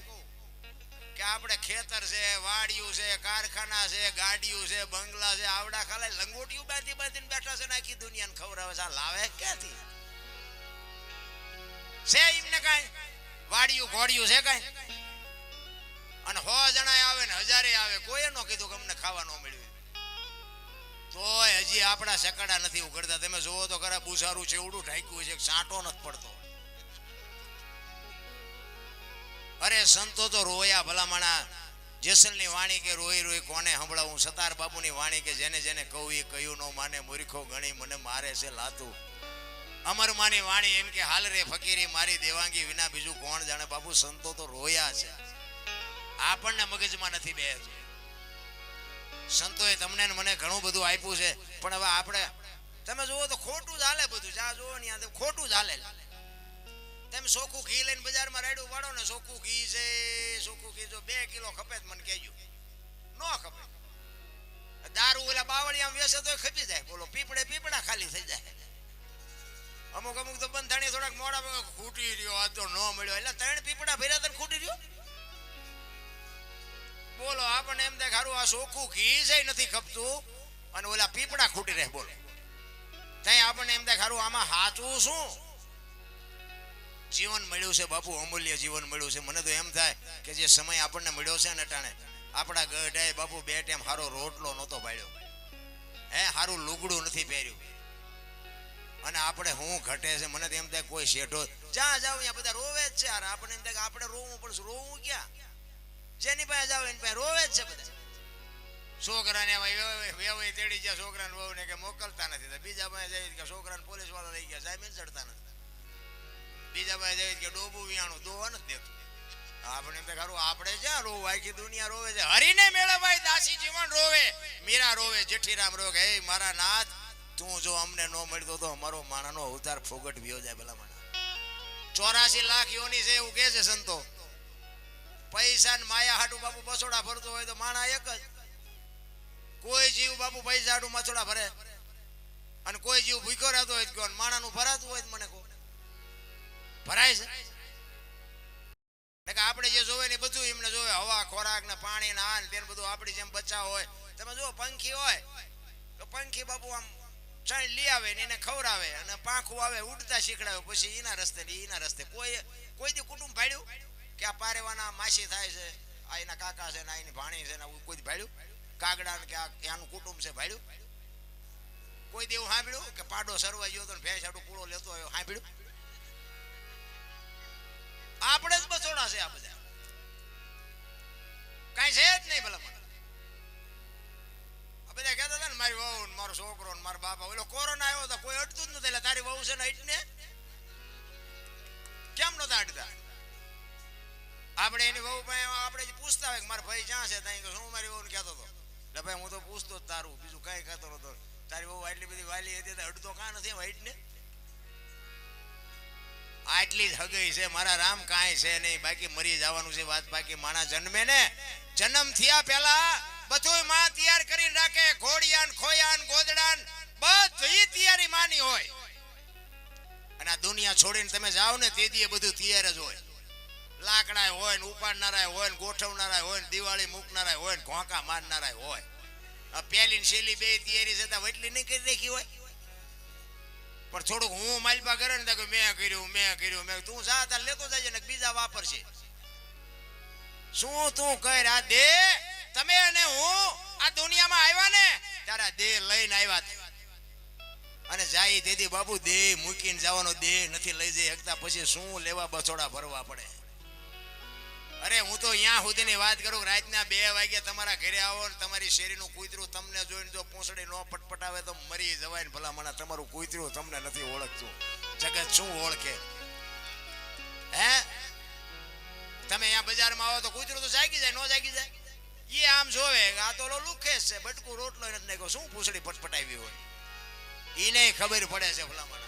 કે આપણે ખેતર છે, વાડિયું છે, કારખાના છે, ગાડીયું છે, બંગલા છે, આવડા ખાલે લંગોટિયું બાંધીને બેઠા છે ને આખી દુનિયાને ખવડાવે છે. આ લાવે ક્યાંથી છે એમને કાંઈ વાડિયું ઘોડિયું છે કાંઈ? અને 100 જણા આવે ને 1000 આવે, કોઈ નો કીધું કે અમને ખાવા ન મળ્યું. તોય હજી આપણા સકડા નથી ઉઘડતા. તમે જોવો તો ખરા બુસારું છેવડું ઢાંક્યું છે, સાંટો નથી પડતો. અરે સંતો તો રોયા ભલામણા. જેસલની વાણી કે રોઈ રોઈ કોને સંભળાવું. સતાર બાપુની વાણી કે જેને જેને કહું એ કહ્યું નો માને, મૂર્ખો ગણી મને મારે છે લાતું. અમરમાની વાણી એમ કે હાલ રે ફકીરી મારી દેવાંગી વિના બીજું કોણ જાણે. બાપુ સંતો તો રોયા છે. આપણને મગજમાં નથી બેસતું. સંતોએ તમને મને ઘણું બધું આપ્યું છે. પણ હવે આપણે તમે જુઓ તો ખોટું જ હાલે બધું. જ્યાં જુઓ ને ખોટું જ હાલે. તમે ચોખ્ખું ઘી લઈને બજારમાં રાડ્યું પાડો ને, ચોખ્ખું ઘી છે, ચોખ્ખું ઘી જો 2 કિલો ખપે મને કહેજો. ન ખપે. દારૂ ઓલા બાવળિયા વેસે તો ખપી જાય. બોલો પીપળા ખાલી થઈ જાય. અમુક તો બંધાણી થોડાક મોડા ખૂટી રહ્યો આ તો ન મળ્યો એટલે 3 પીપળા ભર્યા તને ખૂટી રહ્યો. બોલો આપણને એમ થાય ખારું આ ચોખ્ખું ઘી છે નથી ખપતું અને ઓલા પીપળા ખૂટી રહે. બોલો ત્યાં આપણને એમ થાય ખારું આમાં સાચું શું. જીવન મળ્યું છે બાપુ, અમૂલ્ય જીવન મળ્યું છે. મને તો એમ થાય કે જે સમય આપણને મળ્યો છે ને ટાણે આપણા ગઢાએ બાપુ 2 ટાઈમ સારો રોટલો નહોતો પાડ્યો, સારું લુગડું નથી પહેર્યું. અને આપણે હું ઘટે છે. મને તો એમ થાય કોઈ શેઠો જ્યાં જાવ ત્યાં બધા રોવે જ છે. આપણે એમ થાય કે આપણે રોવું પડશે. રોવું ક્યાં? જેની પાસે જાવ એની પાસે રોવે જ છે બધા. છોકરાને વેવાઈ તેડી ગયા, છોકરાને વહુને કે મોકલતા નથી. બીજા પાસે જાય કે છોકરાને પોલીસ વાળા લઈ ગયા, સાહેબ ચડતા નથી. બીજા પાસે જાય કે ડોબું વિયાણું દોવા નથી દેતું. આપણે એમ થાય ખરું આપણે જ્યાં રોવું, આખી દુનિયા રોવે છે. હરીને મેળવાય દાસી જીવન રોવે, મીરા રોવે, જેઠીરામ રોવે. હે મારા નાથ તું જો અમને ન મળતો તો અમારો માણાનો અવતાર ફોગટ વ્યો જાય. ભલા માણા 84 લાખ યોની છે એવું કે છે સંતો. પૈસા ને માયા હાટું બાપુ બસોડા ભરતો હોય તો માણા એક જ. કોઈ જીવ બાપુ પૈસા હાટું મસોડા ભરે અને કોઈ જીવ ભૂખ્યો રહેતો હોય તો માણાનું ભરાતું હોય મને કહો ભરાય છે કે આપણે જે જોવે ને બધું એમને જોવે. હવા ખોરાક ને પાણી ને આ ને તેને બધું આપણી જેમ બચાવ હોય. તમે જો પંખી હોય તો પંખી બાપુ આમ ચાઈ લઈ આવે ને એને ખવડાવે અને પાંખું આવે ઉડતા શીખડાવે. પછી એના રસ્તે કોઈ દી કુટુંબ ભાડ્યું કે આ પારેવાના માસી થાય છે, આ એના કાકા છે ને આ એની ભાણી છે ને કોઈ ભાડ્યું કાગડા કે આનું કુટુંબ છે ભાડ્યું. કોઈ દેવું સાંભળ્યું કે પાડો સરવા ગયો તો ભેંસ આડું પૂળો લેતો આવ્યો સાંભળ્યું? આપણે જ બસોડા છે આ બધા, કઈ છે જ નહીં. ભલા આ બધા કહેતા હતા ને મારી વહુ મારો છોકરો ને મારા બાપા, ઓલો કોરોના આવ્યો તો કોઈ અડતું જ નથી, એટલે તારી વહુ છે ને એટલે કેમ નતા અડતા? આપણે એની વહુ આપણે પૂછતા હોય કે મારા ભાઈ ક્યાં છે, ત્યાં હું મારી વહુ ને કહેતો હતો, એટલે ભાઈ હું તો પૂછતો જ તારું, બીજું કઈ કહેતો નતો. તારી વહુ આટલી બધી વાલી હતી અડતો કાં નથી વાઈટ ને? આટલી જ હગઈ છે મારા રામ, કાંઈ છે નહીં, બાકી મરી જવાનું છે વાત. બાકી માણસ જન્મે ને જન્મ થયા પહેલા બધું માં તૈયાર કરીને રાખે, ઘોડિયાન ખોયાન ગોદડાન બધી તૈયારી માની હોય. અને આ દુનિયા છોડીને તમે જાઓ ને તે દી બધું તૈયાર જ હોય. લાકડા હોય ને ઉપાડનારા હોય ને ગોઠવનારા હોય ને દિવાળી મૂકનારા હોય ને ઘોંકા મારનારા હોય. પેલી શેલી બે તૈયારી જતા વટલી નહીં કરી રાખી હોય. પણ થોડુંક હું માલપા કરે ને મેં કર્યું મેં તું જા તાર લેતો જાય ને બીજા વાપરશે. શું તું કર આ દે તમે અને હું આ દુનિયામાં આવ્યા ને તારા દેહ લઈને આવ્યા, અને જાય તેથી બાબુ દેહ મૂકીને જવાનો, દેહ નથી લઈ જઈ શકતા, પછી શું લેવા બસોડા ભરવા પડે. અરે હું તો અહીંયા સુધીની વાત કરું, રાતના 2 વાગે તમારા ઘરે આવો ને તમારી શેરીનું કૂતરું તમને જોઈને જો પૂંછડી નો પટપટાવે તો મરી જવાય ને ભલા મને. તમારું કૂતરું તમને નથી ઓળખતું, જગત શું ઓળખે? હે તમે અહીંયા બજારમાં આવો તો કૂતરું તો જાગી જાય, નો જાગી જાય? એ આમ જોવે આ તો લુખે છે, બટકું રોટલો નથી નાખ્યો, શું પૂંછડી પટપટાવી હોય એને ખબર પડે છે ભલા મને.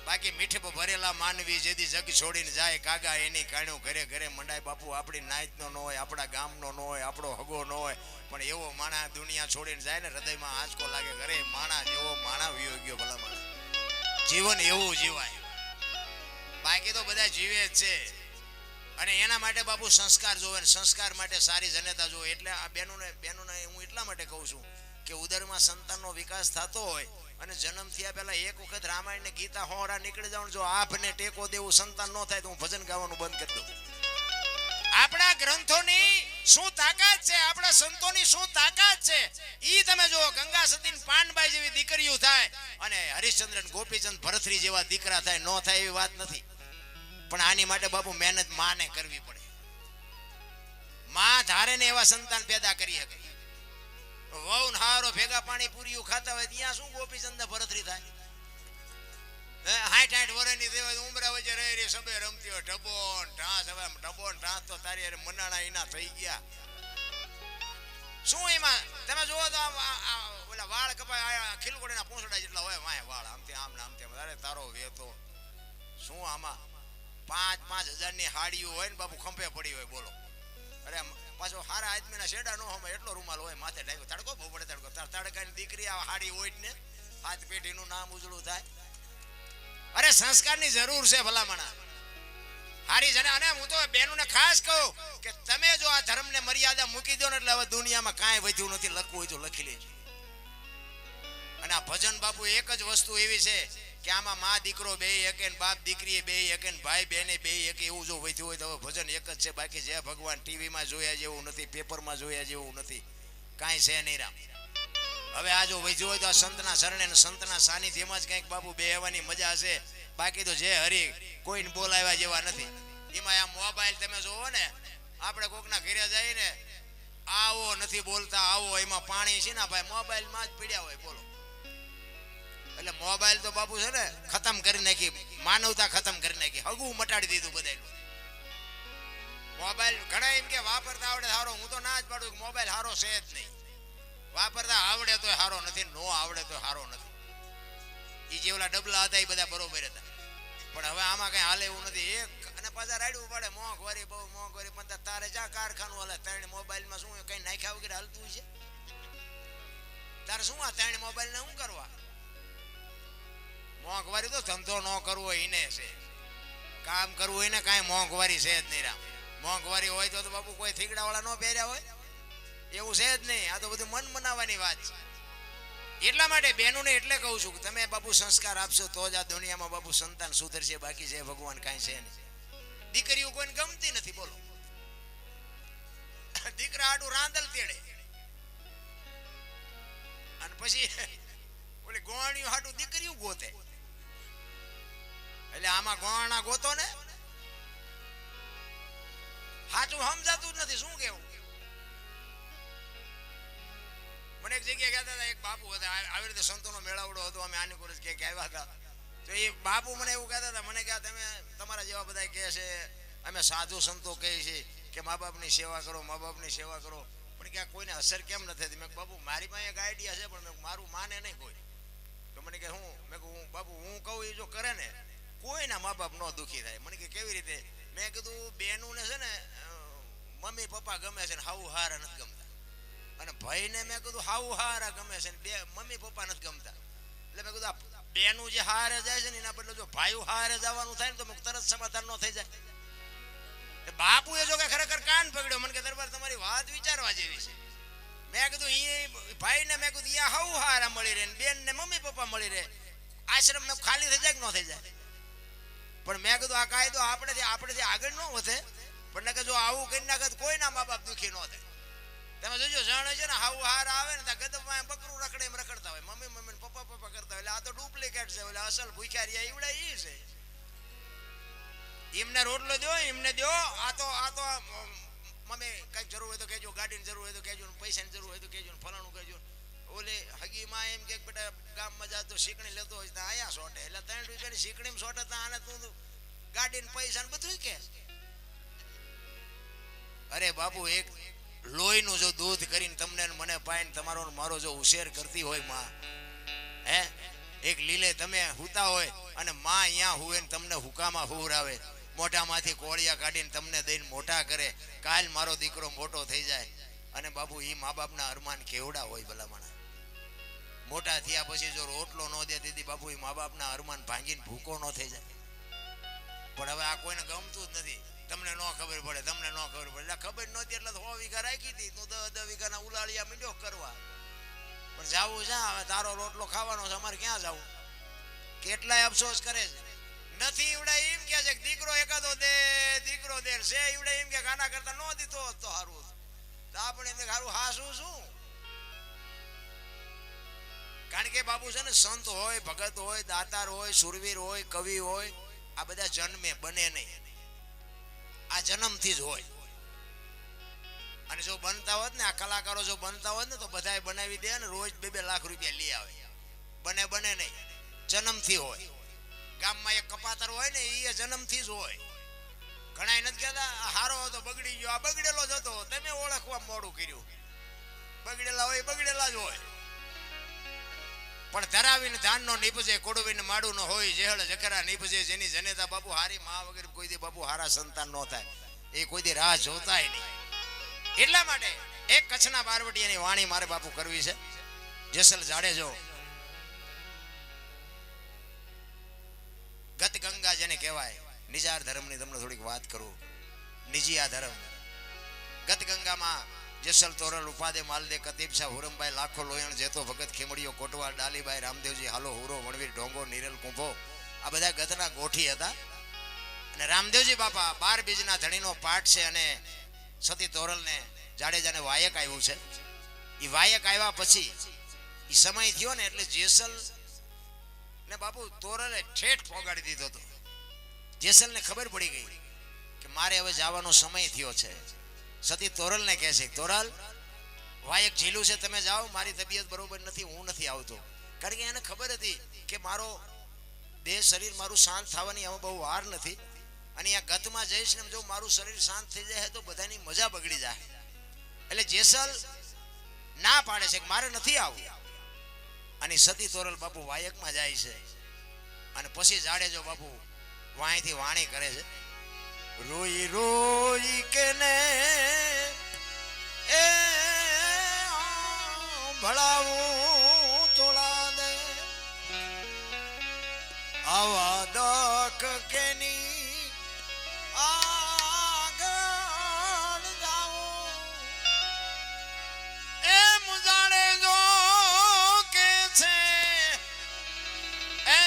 બાકી મીઠપ ભરેલા માનવી જેથી જગ છોડીને જાય કાગા એની કાણ્યું ઘરે ઘરે મંડાય. બાપુ આપણી નાયતનો ન હોય, આપણા ગામનો ન હોય, આપણો હગો ન હોય, પણ એવો માણા દુનિયા છોડીને જાય ને હૃદયમાં આંચકો લાગે. ઘરે માણા જેવો માણા વિયો ગયો ભલા માણા. જીવન એવું જીવાય, બાકી તો બધા જીવે જ છે. અને એના માટે બાપુ સંસ્કાર જોવે ને સંસ્કાર માટે સારી જનતા જોવે. એટલે આ બહેનોને હું એટલા માટે કહું છું કે ઉદરમાં સંતાનનો વિકાસ થતો હોય અને જન્મ થયા પહેલા એક વખત રામાયણ ને ગીતા હોરા નીકળી જવાનું. જો આપને ટેકો દેવું સંતાન ન થાય તો હું ભજન ગાવાનું બંધ કરી દઉં. આપણા ગ્રંથોની શું તાકાત છે, આપણા સંતોની શું તાકાત છે ઈ તમે જુઓ. ગંગા સતી પાનબાઈ જેવી દીકરીઓ થાય અને હરિશ્ચંદ્ર ગોપીચંદ ભરથરી જેવા દીકરા થાય, ન થાય એવી વાત નથી. પણ આની માટે બાપુ મહેનત માને કરવી પડે. માં ધારે ને એવા સંતાન પેદા કરી શકે. વહુ ને હારો ભેગા પાણી પૂરીઓ ખાતા હોય ત્યાં શું ગોપીચંદ ભરતરી થાય? 60-60 વર્ષની દેવા ઉમરા વચ્ચે રહી સબે રમતી હોય. ઢબોન ઢાસ તો તારી અરે મનાણા એના થઈ ગયા. શું એમાં તમે જોવો તો ઓલા વાળ કપાય ખીલકોડીના પૂંછડા જેટલા હોય વાય વાળ આમ તેમ અરે તારો વેતો શું આમાં 5,000 ની હાડીઓ હોય ને બાપુ ખંભે પડી હોય. બોલો અરે પાછો હારા આદમીના શેડા નો હોય એટલો રૂમાલ હોય માથે ડાયકો તડકો બહુ પડે તડકો. તડકાની દીકરી આ હાડી હોય ને હાથ પેઢીનું નામ ઉજળું થાય. અરે સંસ્કારની જરૂર છે ભલામણા હારી જને. અને હું તો બહેનોને ખાસ કહું કે તમે જો આ ધર્મને મર્યાદા મૂકી દો ને એટલે હવે દુનિયામાં કાંઈ વધ્યું નથી. લખવું હોય તો લખી લેજો. અને આ ભજન બાપુ એક જ વસ્તુ એવી છે કે આમાં માં દીકરો બે એકે ને બાપ દીકરી બે એકે ને ભાઈ બહેને બે એકે એવું જો વધ્યું હોય તો ભજન એક જ છે. બાકી જે ભગવાન ટીવીમાં જોયા જેવું નથી, પેપરમાં જોયા જેવું નથી, કાંઈ છે નહીં રામ. હવે આ જો વધ્યું હોય તો આ સંતના શરણે ને સંતના સાનિધ્યમાં જ કંઈક બાપુ બેહવાની મજા છે. બાકી તો જે હરી કોઈને બોલાવ્યા જેવા નથી. એમાં આ મોબાઈલ તમે જોવો ને, આપણે કોકના ઘરે જઈને આવો નથી બોલતા આવો, એમાં પાણી છે ને ભાઈ મોબાઈલમાં જ પીડ્યા હોય. બોલો એટલે મોબાઈલ તો બાપુ છે ને ખતમ કરી નાખી, માનવતા ખતમ કરી નાખી, હગું મટાડી દીધું બધાનું. મોબાઈલ ઘણા એમ કે વાપરતા આવડે સારો, હું તો ના જ પાડું કે મોબાઈલ સારો છે જ નહીં. વાપરતા આવડે તો સારો નથી, નો આવડે તો સારો નથી. એ જે ઓલા ડબલા હતા એ બધા બરોબર હતા, પણ હવે આમાં કઈ હાલે એવું નથી. એક અને પાછા રાડવું પડે મોંઘવારી, બહુ મોંઘવારી. પણ તારે જા કારખાનું હાલે, 3 મોબાઈલમાં શું કઈ નાખ્યા વગેરે હાલતું છે? તારે શું આ 3 મોબાઈલ ને શું કરવા? મોંઘવારી તો ધંધો ન કરવો એને છે, કામ કરવું એને કાંઈ મોંઘવારી છે જ નહીં રામ. મોંઘવારી હોય તો બાપુ કોઈ થીગડા વાળા ન પહેર્યા હોય એવું છે જ નહીં. આ તો બધું મન મનાવવાની વાત છે. એટલા માટે બહેનોને એટલે કહું છું કે તમે બાપુ સંસ્કાર આપશો તો જ આ દુનિયામાં બાપુ સંતાન સુધરશે. બાકી છે ભગવાન કાંઈ છે નહીં. દીકરીઓ કોઈને ગમતી નથી. બોલો દીકરા આડું રાંદલ તેડે અને પછી ઓલી ગોવાણીઓ હાટું દીકરીઓ ગોતે, એટલે આમાં ગોવાણા ગોતો ને હાચું સમજાતું જ નથી. શું કેવું? મને એક જગ્યાએ કહેતા હતા, એક બાપુ હતા, આવી રીતે સંતોનો મેળાવડો હતો, અમે આની કોલેજ કે આવ્યા હતા, તો એ બાપુ મને એવું કહેતા હતા, મને કે તમે તમારા જેવા બધા કહે છે અમે સાધુ સંતો કહે છે કે મા બાપની સેવા કરો, મા બાપની સેવા કરો, પણ કે કોઈને અસર કેમ નથી થતી? મેં બાપુ મારી પાસે એક આઈડિયા છે, પણ મારું માને નહીં કોઈ. તો મને કે હું? મેં કહું બાપુ હું કહું એ જો કરે ને કોઈના મા બાપ નો દુખી થાય. મને કે કેવી રીતે? મેં કીધું બેનું ને છે ને મમ્મી પપ્પા ગમે છે ને હાઉ હારા નથી ગમતા, અને ભાઈને મેં કીધું હાઉ હારા ગમે છે ને બે મમ્મી પપ્પા નથી ગમતા. એટલે મેં કીધું આ બેનું જે હારે જાય છે ને એના બદલે જો ભાઈ હારે જવાનું થાય ને તો તરત સમાધાન ન થઈ જાય. બાપુ એ જો કે ખરેખર કાન પકડ્યો. મને કે દરબાર તમારી વાત વિચારવા જેવી છે. મેં કીધું એ ભાઈ ને મેં કીધું યા હાઉ હારા મળી રહે, બેન ને મમ્મી પપ્પા મળી રહે, આશ્રમ મેં ખાલી થઈ જાય કે ન થઈ જાય? પણ મેં કીધું આ કાયદો આપણેથી આગળ ન વધે, પણ કે જો આવું કરી નાખે તો કોઈના મા બાપ દુખી ન થાય. તમે જોજો જાણે છે ને હાઉ હાર આવે ને ત્યાં ગદબમાં બકરું રખડે એમ રખડતા હોય, મમ્મી મમ્મી પપ્પા પપ્પા કરતા હોય. એટલે આ તો ડુપ્લિકેટ છે, એટલે અસલ ભૂખ્યા એવડા એ છે. એમને રોટલો દો, એમને દો. આ તો મમ્મી કઈક જરૂર હોય તો કહેજો, ગાડીની જરૂર હોય તો કહેજો, પૈસાની જરૂર હોય તો કહેજો, ફલાણું કહેજો. ઓલે હગીમાં એમ કે બેટા ગામમાં જાતો શીખણી લેતો હોય તો આયા સોટે, એટલે 3 રૂપિયાની શીખણી સોટે તો આને તું ગાડીને પૈસા ને બધું કે. અરે બાપુ એક લોહીનું જો દૂધ કરીને તમને મને પાઈને તમારો મારો જો ઉછેર કરતી હોય માં, હે એક લીલે તમે હુતા હોય અને માં અહીંયા હુએ ને તમને હુકામાં હુવરાવે, મોઢામાંથી કોળિયા કાઢીને તમને દઈને મોટા કરે, કાલ મારો દીકરો મોટો થઈ જાય. અને બાપુ એ મા બાપના અરમાન કેવડા હોય ભલામણા. મોટા થયા પછી જો રોટલો ન દે દીદી બાપુ એ મા બાપના અરમાન ભાંગીને ભૂકો ન થઈ જાય. પણ હવે આ કોઈને ગમતું જ નથી. તમને ન ખબર પડે, તમને ન ખબર પડે. એટલે ખબર નહોતી એટલે 100 વીઘા રાખી હતી તો 10 વીઘાના ઉલાળિયા મીંડો કરવા. પણ જાવું છે હવે, તારો રોટલો ખાવાનો છે, અમારે ક્યાં જવું? કેટલાય અફસોસ કરે છે. નથી એવડા એમ કે છે દીકરો એકાદો દે, દીકરો દે છે એવડા એમ કે આના કરતા ન દીધો તો સારું. તો આપણે એમ સારું હાસું શું? કારણ કે બાપુ છે ને સંત હોય, ભગત હોય, દાતાર હોય, સુરવીર હોય, કવિ હોય, આ બધા જન્મે બને નહીં, આ જન્મથી જ હોય. અને જો બનતા હોત ને આ કલાકારો જો બનતા હોત ને તો બધાય બનાવી દે ને રોજ 2-2 લાખ રૂપિયા લઈ આવે. બને નહીં, જન્મથી હોય. ગામમાં એક કપાતર હોય ને એ જન્મથી જ હોય. ઘણા નથી કહેતા હારો હતો બગડી ગયો, આ બગડેલો જ હતો, તમે ઓળખવા મોડું કર્યું. બગડેલા હોય બગડેલા જ હોય. પણ ધરાવીને ધાનનો નીપજે, કોડવીને માડું ન હોય, જેહળ જકરા નીપજે, જેની જનેતા બાપુ હારી મા વગર કોઈ દી બાપુ હારા સંતાન ન થાય, એ કોઈ દી રાહ જોતાય નહીં. એટલા માટે એક કચ્છના બારવટીયાની વાણી મારે બાપુ કરવી છે. જેસલ જાડેજો ગત ગંગા જેને કહેવાય, નિજાર ધર્મની તમને થોડીક વાત કરું. નિજીયા ધર્મ ગત ગંગામાં જેસલ તોરલ ઉપાદે માલદે કતીબ શાહ હુરમભાઈ લાખો લોયણ જેતો ભગત ખેમડીઓ કોટવાલ ડાલીભાઈ રામદેવજી હાલો હુરો વણવીર ઢોંગો નીરલ કુંભો, આ બધા ગતના ગોઠી હતા. અને રામદેવજી બાપા 12 બીજના ધણીનો પાઠ છે. અને સતી તોરલને જાડેજાને વાયક આવ્યું છે. એ વાયક આવ્યા પછી એ સમય થયો ને એટલે જેસલ ને બાપુ તોરલે ઠેઠ પોગાડી દીધો હતો. જેસલને ખબર પડી ગઈ કે મારે હવે જવાનો સમય થયો છે. સતી તોરલને કહે છે તોરલ વાયક ઝીલું છે, તમે જાઓ, મારી તબિયત બરોબર નથી, હું નથી આવતો. કારણ કે એને ખબર હતી કે મારો દેહ શરીર મારું શાંત થવાની હવે બહુ વાર નથી. અને આ ગતમાં જઈશ ને જો મારું શરીર શાંત થઈ જાય તો બધાની મજા બગડી જાય. એટલે જેસલ ના પાડે છે કે મારે નથી આવવું. અને સતી તોરલ બાપુ વાયકમાં જાય છે. અને પછી જાડેજો બાપુ વાંયથી વાણી કરે છે. રોઈ રોઈ કે ને એ ભળાવું તોળા દે, આવા દક કેની આગળ જાઉં એમ જાડેજો કે છે એ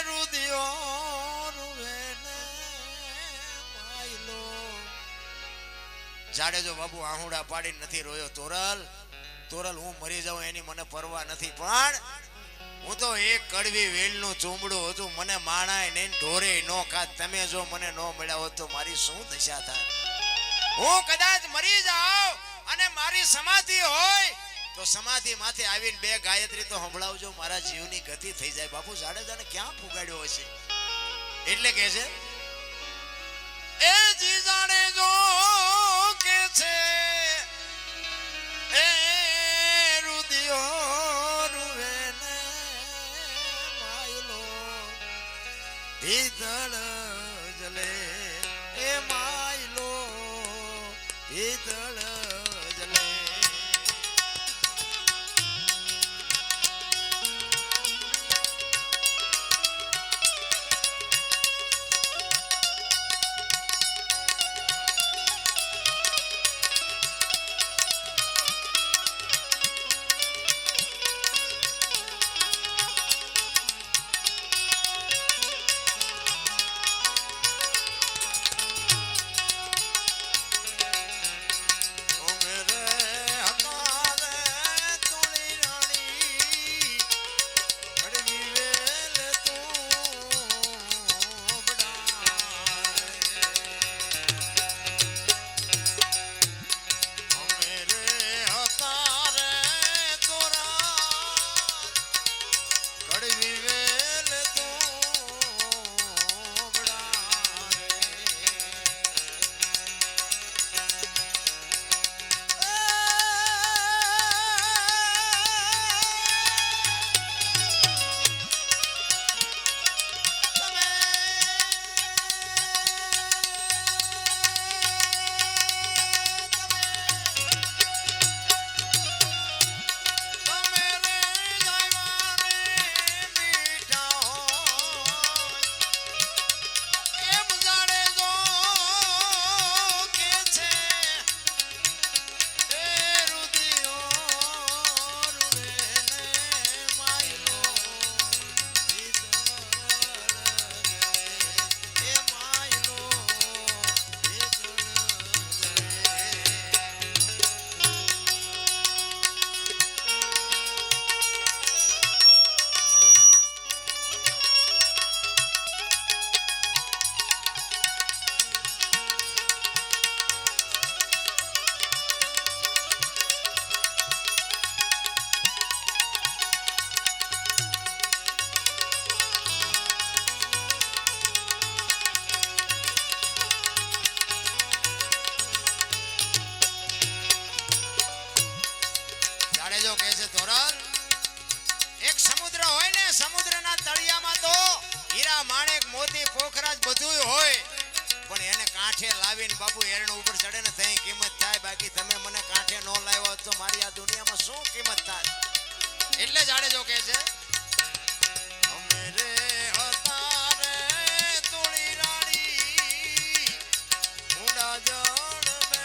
રુદિયો રૂવે ને માયલો. જાડેજો બાબુ આહુડા પાડીને નથી રોયો. તોરલ હું મરી જાઉં એની મને પરવા નથી, પણ હું તો એક કડવી વેલનું ચૂમડું હતું, મને માણાય નહીં ઢોરે નો ખાત. તમે જો મને નો મળ્યા હોત તો મારી શું દશા થાય? હું કદાચ મરી જાઉં અને મારી સમાધિ હોય તો સમાધિ માથે આવીને બે ગાયત્રી તો સંભળાવજો, મારા જીવની ગતિ થઈ જાય. બાપુ જાડેજાને ક્યાં પુગાડ્યો હશે? એટલે કે છે એ જી જાડેજો કે છે એ રુદિયો રૂવે ને માયલો ભીતળ જલે એ માયલો ભીતળ જલે. એક સમુદ્ર હોય ને, સમુદ્રના તળિયામાં તો હીરા માણેક મોતી પોખરાજ બધું હોય, પણ એને કાંઠે લાવીને બાપુ એરણું ઉપર ચડે ને તઈ કિંમત થાય. બાકી તમે મને કાંઠે નો લાવ્યો તો મારી આ દુનિયામાં શું કિંમત થાય? એટલે જાડેજો કહે છે અમે રે હતા રે તોળી રાણી ઊંડા જળ મે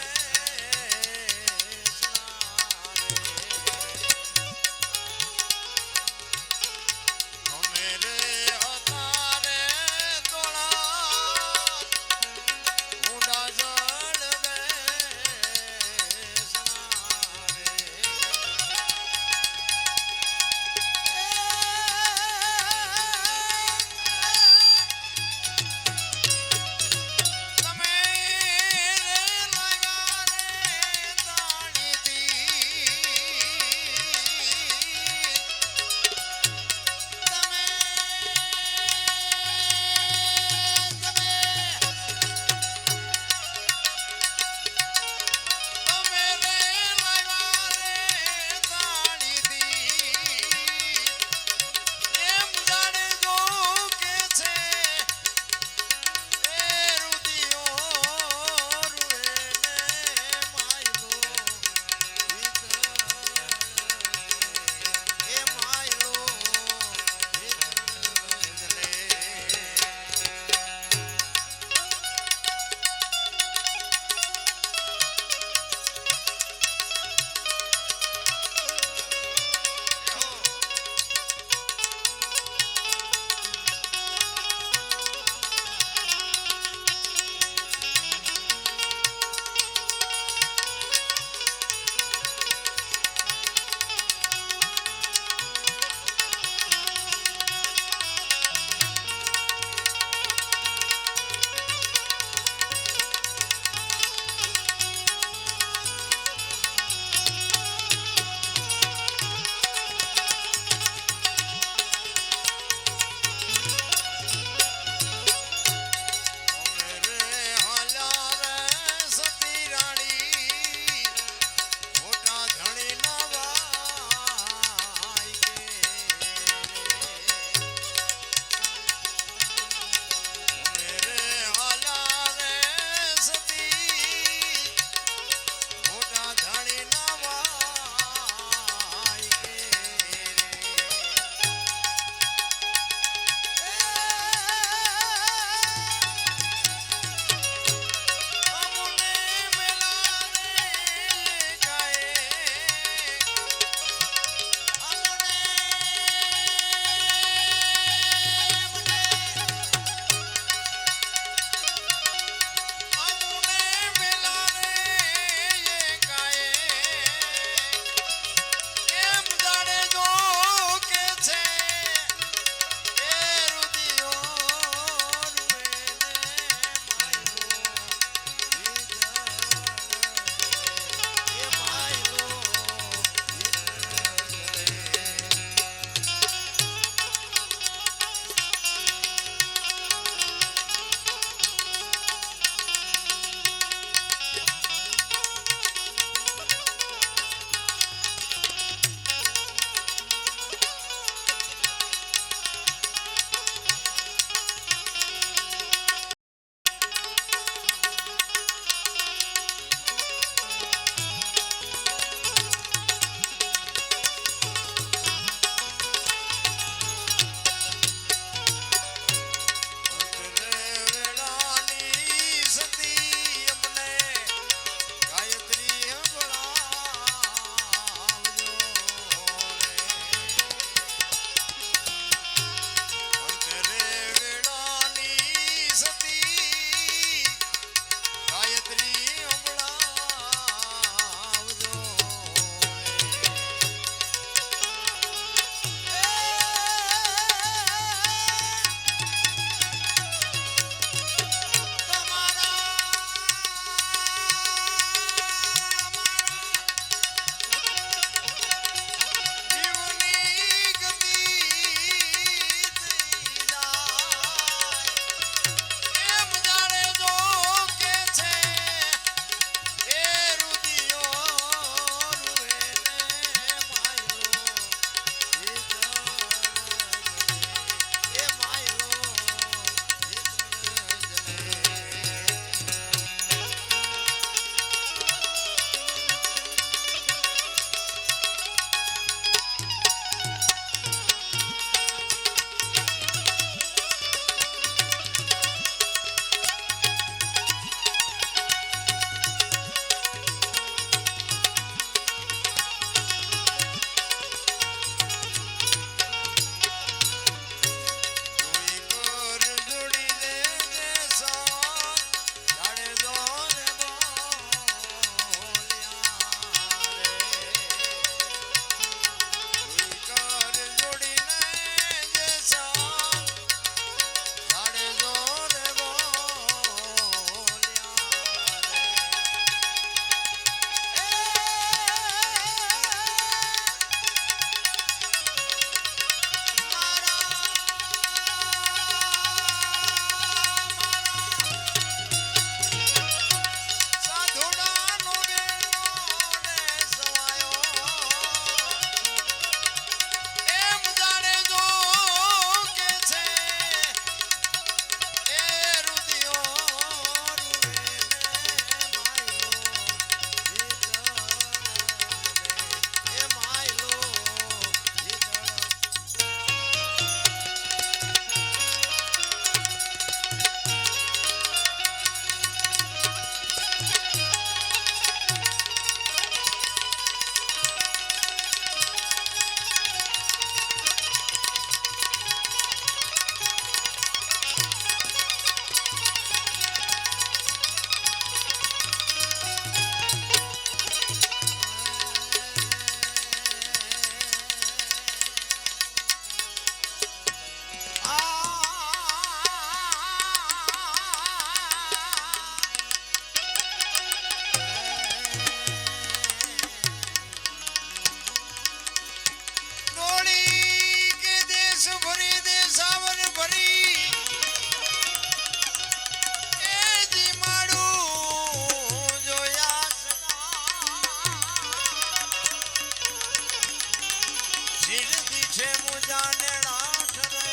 ઢીલ દીઠે મુજાને રાઠ રે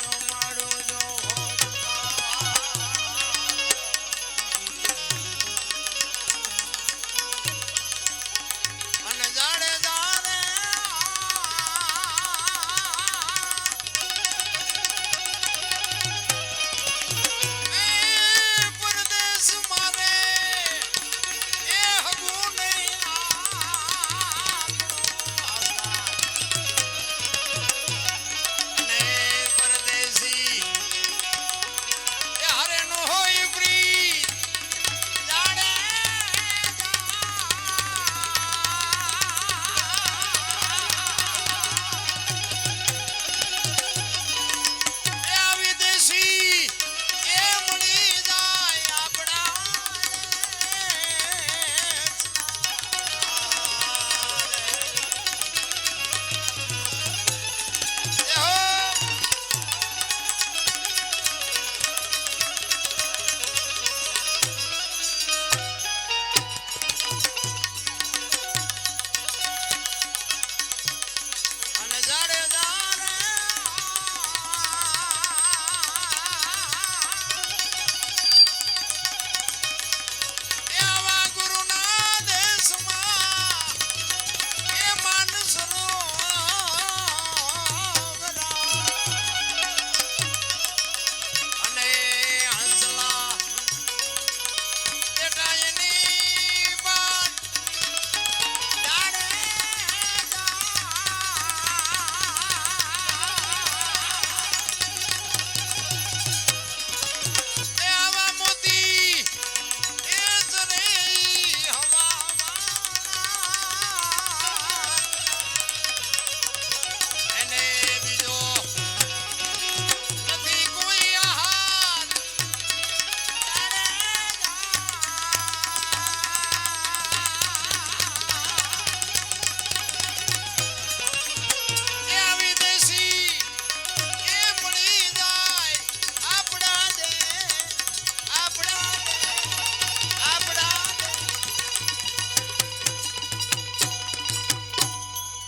જો મારું જો અને જાડે જાડે પરદેશ મારે એ હગું નહીં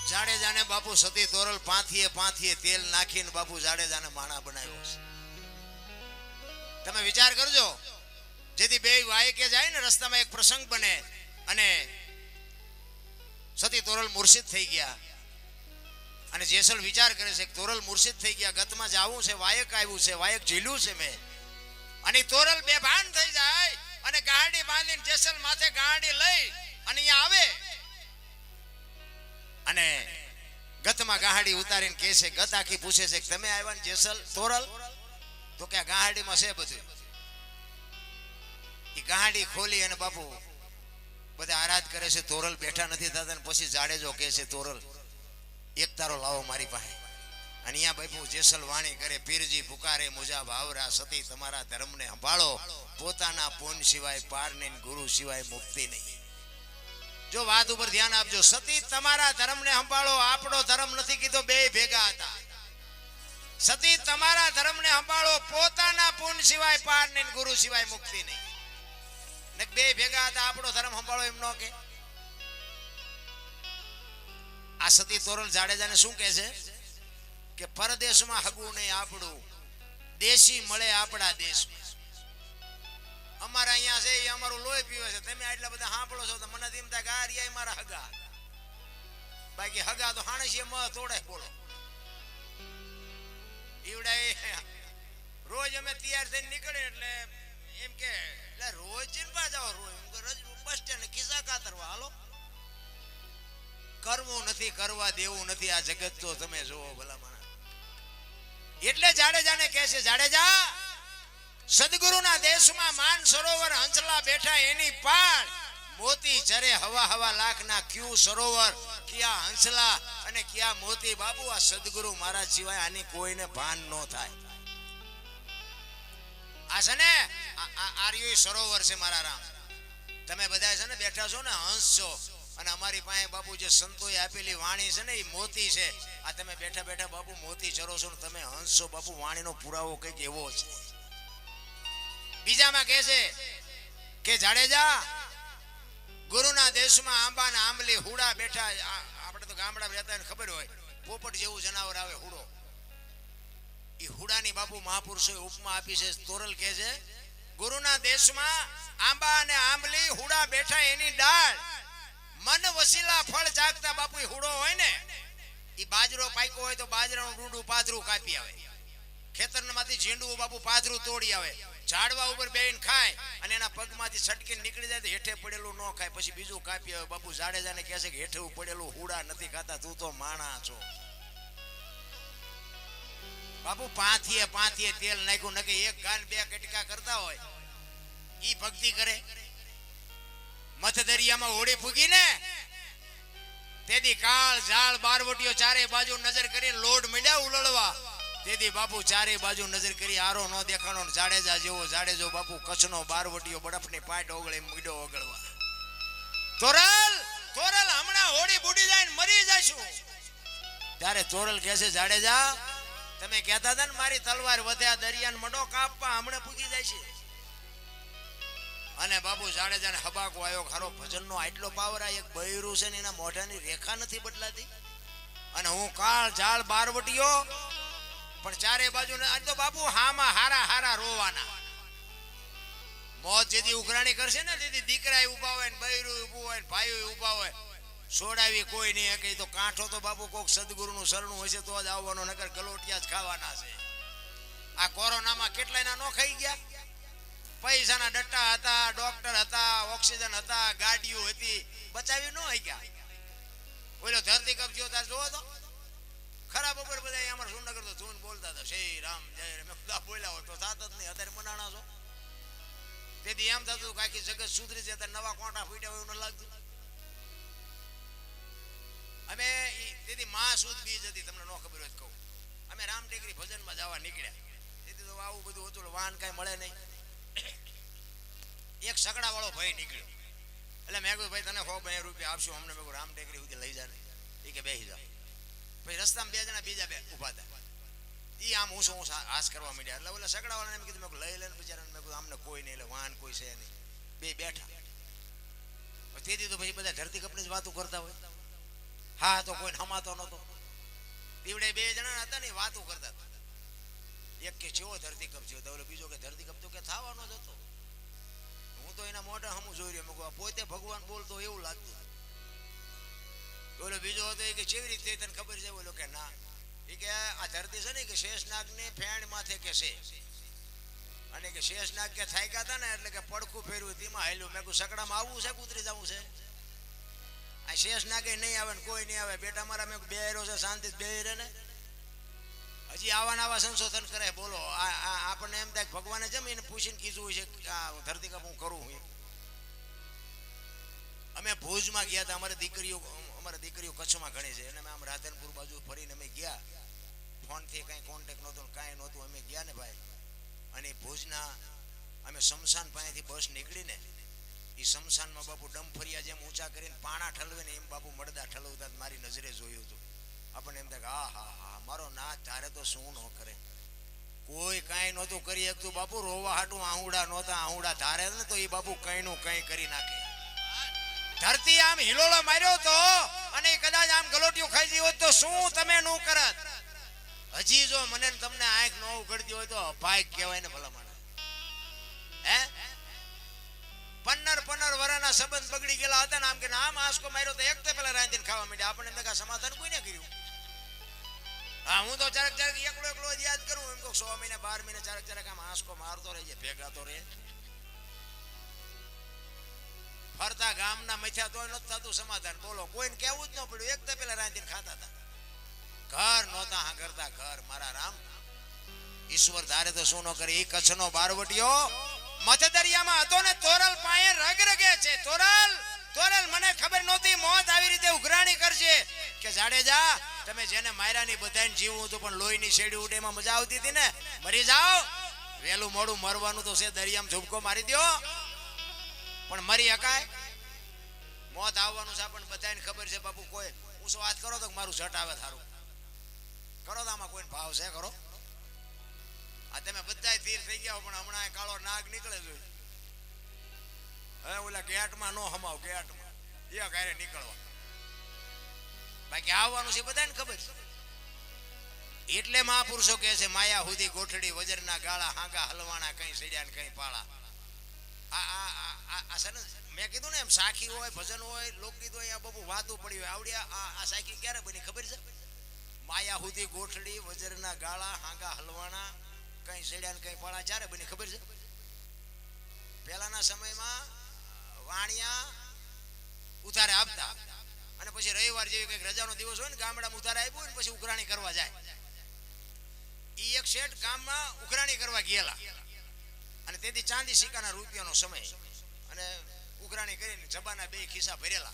જાડેજાને બાપુ સતી તોરલ પાંથીએ તેલ નાખીને બાપુ જાડેજાને માણા બનાવ્યો છે. તમે વિચાર કરજો, જેથી બે વાયકે જાય ને રસ્તામાં એક પ્રસંગ બને અને સતી તોરલ મુર્શિદ થઈ ગયા અને જેસલ વિચાર કરે છે તોરલ મુર્શિદ થઈ ગયા, ગતમાં જાવું છે, વાયક આવ્યું છે, વાયક ઝીલ્યું છે મેં, અને તોરલ બેભાન થઈ જાય અને ગાડી બાંધીને જેસલ માથે ગાડી લઈ અને અહીંયા આવે અને ગતમાં ગાડી ઉતારીને કહે છે, ગત આખી પૂછે છે તમે આવ્યા ને જેસલ તોરલ? તો કે ગાડીમાં છે બધું. એ ગાડી ખોલી અને બાપુ બધા આરાધ કરે છે, તોરલ બેઠા નથી થતા. પછી જાડેજો કહે છે તોરલ એક તારો લાવો મારી પાસે. અને અહીંયા બાપુ જેસલ વાણી કરે, પીરજી પુકારે મુજા ભાવરા, સતી તમારા ધર્મને સંભાળો, પોતાના પૂન સિવાય પાર નહીં, ગુરુ સિવાય મુક્તિ નહીં. જો વાત ઉપર ધ્યાન આપજો, સતી તમારા ધર્મને સંભાળો, આપણો ધર્મ નથી કીધો, બે ભેગા હતા. સતી તમારા ધર્મને સંભાળો, પોતાના પૂન સિવાય પાર નહીં, ગુરુ સિવાય મુક્તિ નહીં. ને બે ભેગા હતા, આપણો ધર્મ સંભાળો એમ ન કે. આ સતી તોરલ જાડેજાને શું કહે છે કે પરદેશમાં હગું નહીં આપણું, દેશી મળે આપણા દેશમાં. અમારા અહીંયા છે એ અમારું લોહી પીવે છે, તમે આટલા બધા સાંભળો છો તો મને એમ થાય કે આ રહ્યા મારા હગા. બાકી હગા તો હાણસી મ તોડે. બોલો ઈવડા રોજ અમે તૈયાર થઈને નીકળે એટલે એમ કે એટલે રોજ ચિંપા જાઓ, રોજ બસ સ્ટેન્ડ ખિસ્સા કાતરવા હાલો. કરવું નથી, કરવા દેવું નથી, આ જગત તો તમે જોવો ભલા માણસ. એટલે જાડેજાને કહે છે, જાડેજા સદગુરુના દેશમાં માન સરોવર હંસલા બેઠા એની પાળ, મોતી ચરે હવા હવા લાખના ક્યુ સરોવર, ક્યાં હંસલા અને ક્યાં મોતી. બાબુ આ સદગુરુ મારા સિવાય આની કોઈને ભાન ન થાય. આ છે ને આર્ય સરોવર છે મારા રામ. તમે બધા છે ને બેઠા છો ને હંસ છો, અને અમારી પાસે બાપુ જે સંતોએ આપેલી વાણી છે ને એ મોતી છે. આ તમે બેઠા બેઠા બાપુ મોતી ચરો છો ને તમે હંસ છો. બાપુ વાણીનો પુરાવો કઈક એવો છે. બીજામાં કહે છે કે જાડેજા ગુરુના દેશમાં આંબા ને આંબલી હુડા બેઠા. આપણે તો ગામડામાં રહેતા ને ખબર હોય, પોપટ જેવું જનાવર આવે હુડો. એ હુડાની બાપુ મહાપુરુષોએ ઉપમા આપી છે. તોરલ કહે છે, ગુરુના દેશમાં આંબા અને આંબલી હુડા બેઠા એની ડાળ, મન વસીલા ફળ જાગતા. બાપુ એ હુડો હોય ને, એ બાજરો પાક્યો હોય તો બાજરાનું ડૂડું પાથરું કાપી આવે. ખેતરમાંથી ઝીંડવું બાપુ પાથરું તોડી આવે, ઝાડવા ઉપર બેહીને ખાય અને એના પગમાંથી છટકીને નીકળી જાય તો હેઠે પડેલું ન ખાય, પછી બીજું કાપી આવે. બાપુ જાડેજાને કહે છે કે હેઠે પડેલું હુડા નથી ખાતા, તું તો માણા છો. બાપુ પાંથીએ તેલ નાખ્યું નકે એક ગાન બે કટકા કરતા હોય, ઈ ભક્તિ કરે. મથ દરિયામાં હોડી ફૂગી ને તેથી કાળ ઝાડ બારવટીઓ ચારે બાજુ નજર કરી લોડ મળ્યા ઉલળવા. તેથી બાપુ ચારે બાજુ નજર કરી આરો નો દેખાણો. જાડેજા જેવો જાડેજો બાપુ કચ્છનો બારવટીઓ બરફની પાટ ઓગળે મૂડો ઓગળવા. તોરલ હમણાં હોડી બુડી જાય ને મરી જશું. ત્યારે તોરલ કહે છે, જાડેજા તમે કહેતા હતા ને મારી તલવાર વધ્યા દરિયાને મડો કાપવા, હમણાં પૂગી જાય છે. અને બાપુ જાડેજાને હબાકો આવ્યો. ખરો ભજનનો આટલો પાવર. આ એક બૈરું છે ને એના મોઢાની રેખા નથી બદલાતી. અને હું કાળ ઝાડ બારવટીયો પણ ચારે બાજુ. આજ તો બાપુ હામાં હારા હારા રોવાના. મોત જેથી ઉઘરાણી કરશે ને તેથી દીકરા ઉભા હોય ને બૈરું ઉભું હોય ને ભાઈઓ ઉભા હોય, છોડાવી કોઈ નહીં કે. તો કાંઠો તો બાપુ કોક સદગુરુનું શરણું હશે તો જ આવવાનો, નકર ગલોટિયા જ ખાવાના છે. આ કોરોનામાં કેટલાયના નો ખાઈ ગયા. પૈસાના ડટ્ટા હતા, ડોક્ટર હતા, ઓક્સિજન હતા, ગાડીઓ હતી, બચાવી ન હોય ગયા. ઓલો ધરતી કપ થયો તાર જોવો તો ખરાબ ઉપર બધા અમારા સુરનગર તો ધૂન બોલતા હતા, શ્રી રામ જય રામ. બોલ્યા હોય તો સાત જ નહીં. અત્યારે મનાણા છો. તેથી એમ થતું કે આખી જગત સુધરી જતા, નવા કોંટા ફૂટ્યા હોય એવું લાગતું. અમે તેથી માં સુદ બીજ હતી, તમને ન ખબર હોય કહું. અમે રામટેકરી ભજનમાં જવા નીકળ્યા. તેથી તો આવું બધું હતું, વાહન કાંઈ મળે નહીં. એક સગડા વાળો ભાઈ નીકળ્યો. એટલે મેં કહ્યું ભાઈ તને ₹100 આપશું અમને. મેં રામટેકરી સુધી લઈ જાય. એ કે બેસી જાઓ. પછી રસ્તામાં બે જણા બીજા બે ઉભા હતા. એ આમ હું આશ કરવા માંડ્યા. એટલે ઓલા સગડા વાળાને એમ કીધું મેં લઈ લઈને બિચારાને. મેં કીધું આમને કોઈ નહીં, એટલે વાહન કોઈ છે નહીં. બે બેઠા. તેથી તો પછી બધા ધરતી કપની જ વાતો કરતા હોય. હા તો કોઈ હમાતો નતો. દીવડે બે જણા હતા ને વાતો કરતા હતા. એક કે જેવો ધરતી કપ થયો, તો બીજો કે ધરતી કપ તો કે થવાનો જ હતો. હું તો એના મોઢા હમું જોઈ રહ્યો. પોતે ભગવાન બોલતો એવું લાગતું. ઓલો બીજો હતો એ કે કેવી રીતે તને ખબર છે? બોલો કે ના. એ કે આ ધરતી છે ને કે શેષનાગ ને ફેણ માથે કે છે, અને કે શેષનાગ કે થાક્યા હતા ને એટલે કે પડખું ફેરવ્યું તેમાં હાલ્યું. મેં કહ્યું સકડામાં આવવું છે, કૂતરી જવું છે? આ શેષનાગે નહીં આવે ને કોઈ નહીં આવે. બેટા મારા મેં બેરો છે, શાંતિ બે રહે ને. હજી આવા આવા સંશોધન કરે. બોલો આપણને એમ થાય ભગવાને જેમ એને પૂછીને કીધું છે આ ધરતી કપ હું કરું. અમે ભુજમાં ગયા હતા. અમારી દીકરીઓ કચ્છમાં ઘણી છે, અને અમે આમ રાધનપુર બાજુ ફરીને અમે ગયા. ફોનથી કાંઈ કોન્ટેક્ટ નહોતો, કાંઈ નહોતું. અમે ગયા ને ભાઈ, અને ભુજના અમે શમશાન પાસેથી બસ નીકળીને એ શમશાનમાં બાપુ ડમફરિયા જેમ ઊંચા કરીને પાણા ઠલવે ને એમ બાપુ મળદા ઠલવતા મારી નજરે જોયું હતું. આપણને એમ થાય કે હા મારો નાથ ધારે તો શું ન કરે. કોઈ કાંઈ નહોતું કરી શકતું બાપુ. રોવા હાટું આહુડા નહોતા. આહુડા ધારે ને તો એ બાપુ કઈનું કઈ કરી નાખે. ધરતી આમ હિલોળો માર્યો તો અને કદાચ આમ ગલોટિયું ખાઈ ગઈ હોત તો શું તમે નું કરત? હજી જો મને તમને આંખ ન ઉઘડતી હોય તો ભાગ કહેવાય ને ભલા માણસ. હે 15 વર્ષના સંબંધ બગડી ગયેલા હતા ને આમ કે આમ આંસકો માર્યો તો એક તો પેલા રાંધીને ખાવા માંડ્યા. આપણે એમ કે સમાધાન કોઈ ને કર્યું. હા હું તો ચારક એકલો જ યાદ કરું. એમ કહું 6 મહિને 12 મહિને ચારક આમ આંસકો મારતો રહેજે, ભેગા તો રહે. ફરતા ગામના મથ્યા તો નથી થતું સમાધાન. બોલો કોઈને કેવું જ ન પડ્યું. એક તો પેલા રાંધીને ખાતા હતા. ઘર નહોતા હા કરતા ઘર. મારા રામ ઈશ્વર ધારે તો શું ન કરે. એ કચ્છનો બારવટીયો મથ દરિયામાં હતો ને તોરલ પાયે રગ રગે છે. તોરલ મને ખબર નહોતી મોત આવી રીતે ઉઘરાણી કરશે. કે જાડેજા તમે જેને માર્યાની બધાને જીવવું હતું પણ લોહીની શેડી ઉડે એમાં મજા આવતી હતી ને. મરી જાઓ. વહેલું મોડું મરવાનું તો છે. દરિયામાં ઝુબકો મારી દો પણ મરી હકાય. મોત આવવાનું છે આપણને બધાને ખબર છે બાપુ. કોઈ ઊંચો વાત કરો તો મારું ઝટ આવે થારું કરો તો આમાં કોઈને ભાવ છે કરો. આ તમે બધા તીર થઈ ગયા પણ હમણાં કાળો નાગ નીકળે છે. હવે ઓલા ગેટમાં નો હમાવ. ગેટમાં એ ઘરે નીકળવા, બાકી આવવાનું છે બધાને ખબર છે. એટલે મહાપુરુષો કહે છે માયા હુધી ગોઠડી વજરના ગાળા હાંગા હલવાણા કઈ સડ્યા ને કઈ પાળા. આ મેં કીધું ને એમ સાખી હોય ભજન હોય લોકગીત હોય આ બધું વાતું પડી હોય આવડી આ સાખી ક્યારે બની ખબર છે? માયા હુધી ગોઠડી વજરના ગાળા હાંગા હલવાણા કઈ સડ્યા ને કઈ પાળા ક્યારે બની ખબર છે? પહેલાના સમયમાં વાણિયા ઉતારે આપતા અને પછી રવિવાર જેવી કઈક રજાનો દિવસ હોય ને ગામડામાં ઉતારે આપ્યું ને પછી ઉઘરાણી કરવા જાય. ઈ એક શેઠ ગામમાં ઉઘરાણી કરવા ગયેલા અને તેથી ચાંદી સિક્કાના રૂપિયાનો સમય અને ઉઘરાણી કરીને જબાના બે ખિસ્સા ભરેલા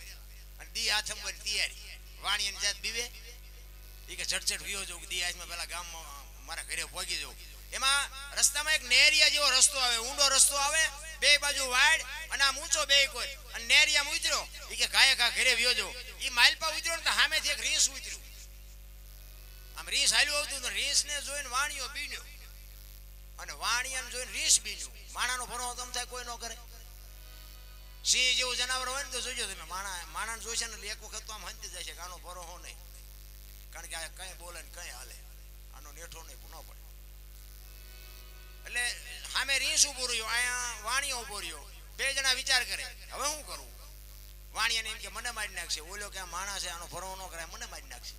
અને દી આથમવાની તૈયારી. વાણિયાની જાત બીવે એ કે ઝટઝટ વિયો જવું દી આજમાં પેલા ગામમાં મારા ઘરે પહોંચી જવું. એમાં રસ્તામાં એક નેરિયા જેવો રસ્તો આવે, ઊંડો રસ્તો આવે, બે બાજુ વાડ અને આમ ઊંચો બે કોઈ અને નેરિયામાં ઉતર્યો એ કે ગાયે ઘા ઘરે વિયો જવું. એ માલપા ઉતર્યો ને તો સામેથી એક રીંસ ઉતર્યું. આમ રીંસ હાલ્યું આવતું તો રીંસને જોઈને વાણિયો બીન્યો અને વાણિયાને જોઈને રીંસ બીન્યું. માણાનો ભરો તમ થાય કોઈ ન કરે. સિંહ જેવું જનાવર હોય ને તો જોજો તમે માણાને જોઈશે ને એક વખત તો આમ હંતી જશે કે આનો ભરો હો નહીં, કારણ કે આ કઈ બોલે ને કઈ હાલે, આનો નેઠો નહીં ન પડે. એટલે સામે રીંસ ઉભો રહ્યો, અહીંયા વાણિયો ઉભો રહ્યો. બે જણા વિચાર કરે હવે શું કરવું. વાણિયાને એમ કે મને મારી નાખશે, ઓલો કે આ માણસ છે આનો ભરો ન કરાય મને મારી નાખશે.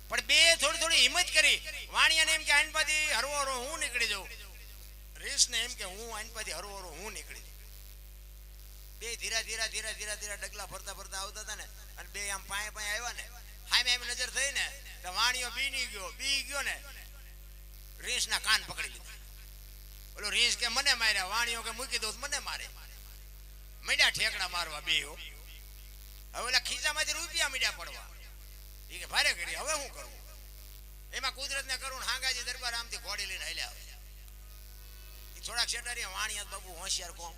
પણ બે થોડી થોડી હિંમત કરી. વાણિયાને એમ કે આનપાથી હરવો હું નીકળી જાઉં, રીંસને એમ કે હું આનપાથી હરવો હું નીકળી જાઉં. બે ધીરા ધીરા ધીરા ધીરા ધીરા ડગલા ફરતા ફરતા આવતા હતા ને અને બે આમ પાએ પાએ આવ્યા ને સામે એમ નજર થઈ ને તો વાણિયો બી ગયો ને રીંસના કાન પકડી લીધા. ઓલો રીંસ કે મને માર્યા, વાણિયો કે મૂકી દઉં મને મારે. મીડા ઠેકડા મારવા બે. હવે ઓલા ખીચામાંથી રૂપિયા મીડા પડવા. એ કે ભારે કરી હવે શું કરવું. એમાં કુદરતને કરું હાંગાજી દરબાર આમથી ઘોડી લઈને હાલ્યા આવે. થોડાક શેટારી વાણિયા બાપુ હોશિયાર કોમ.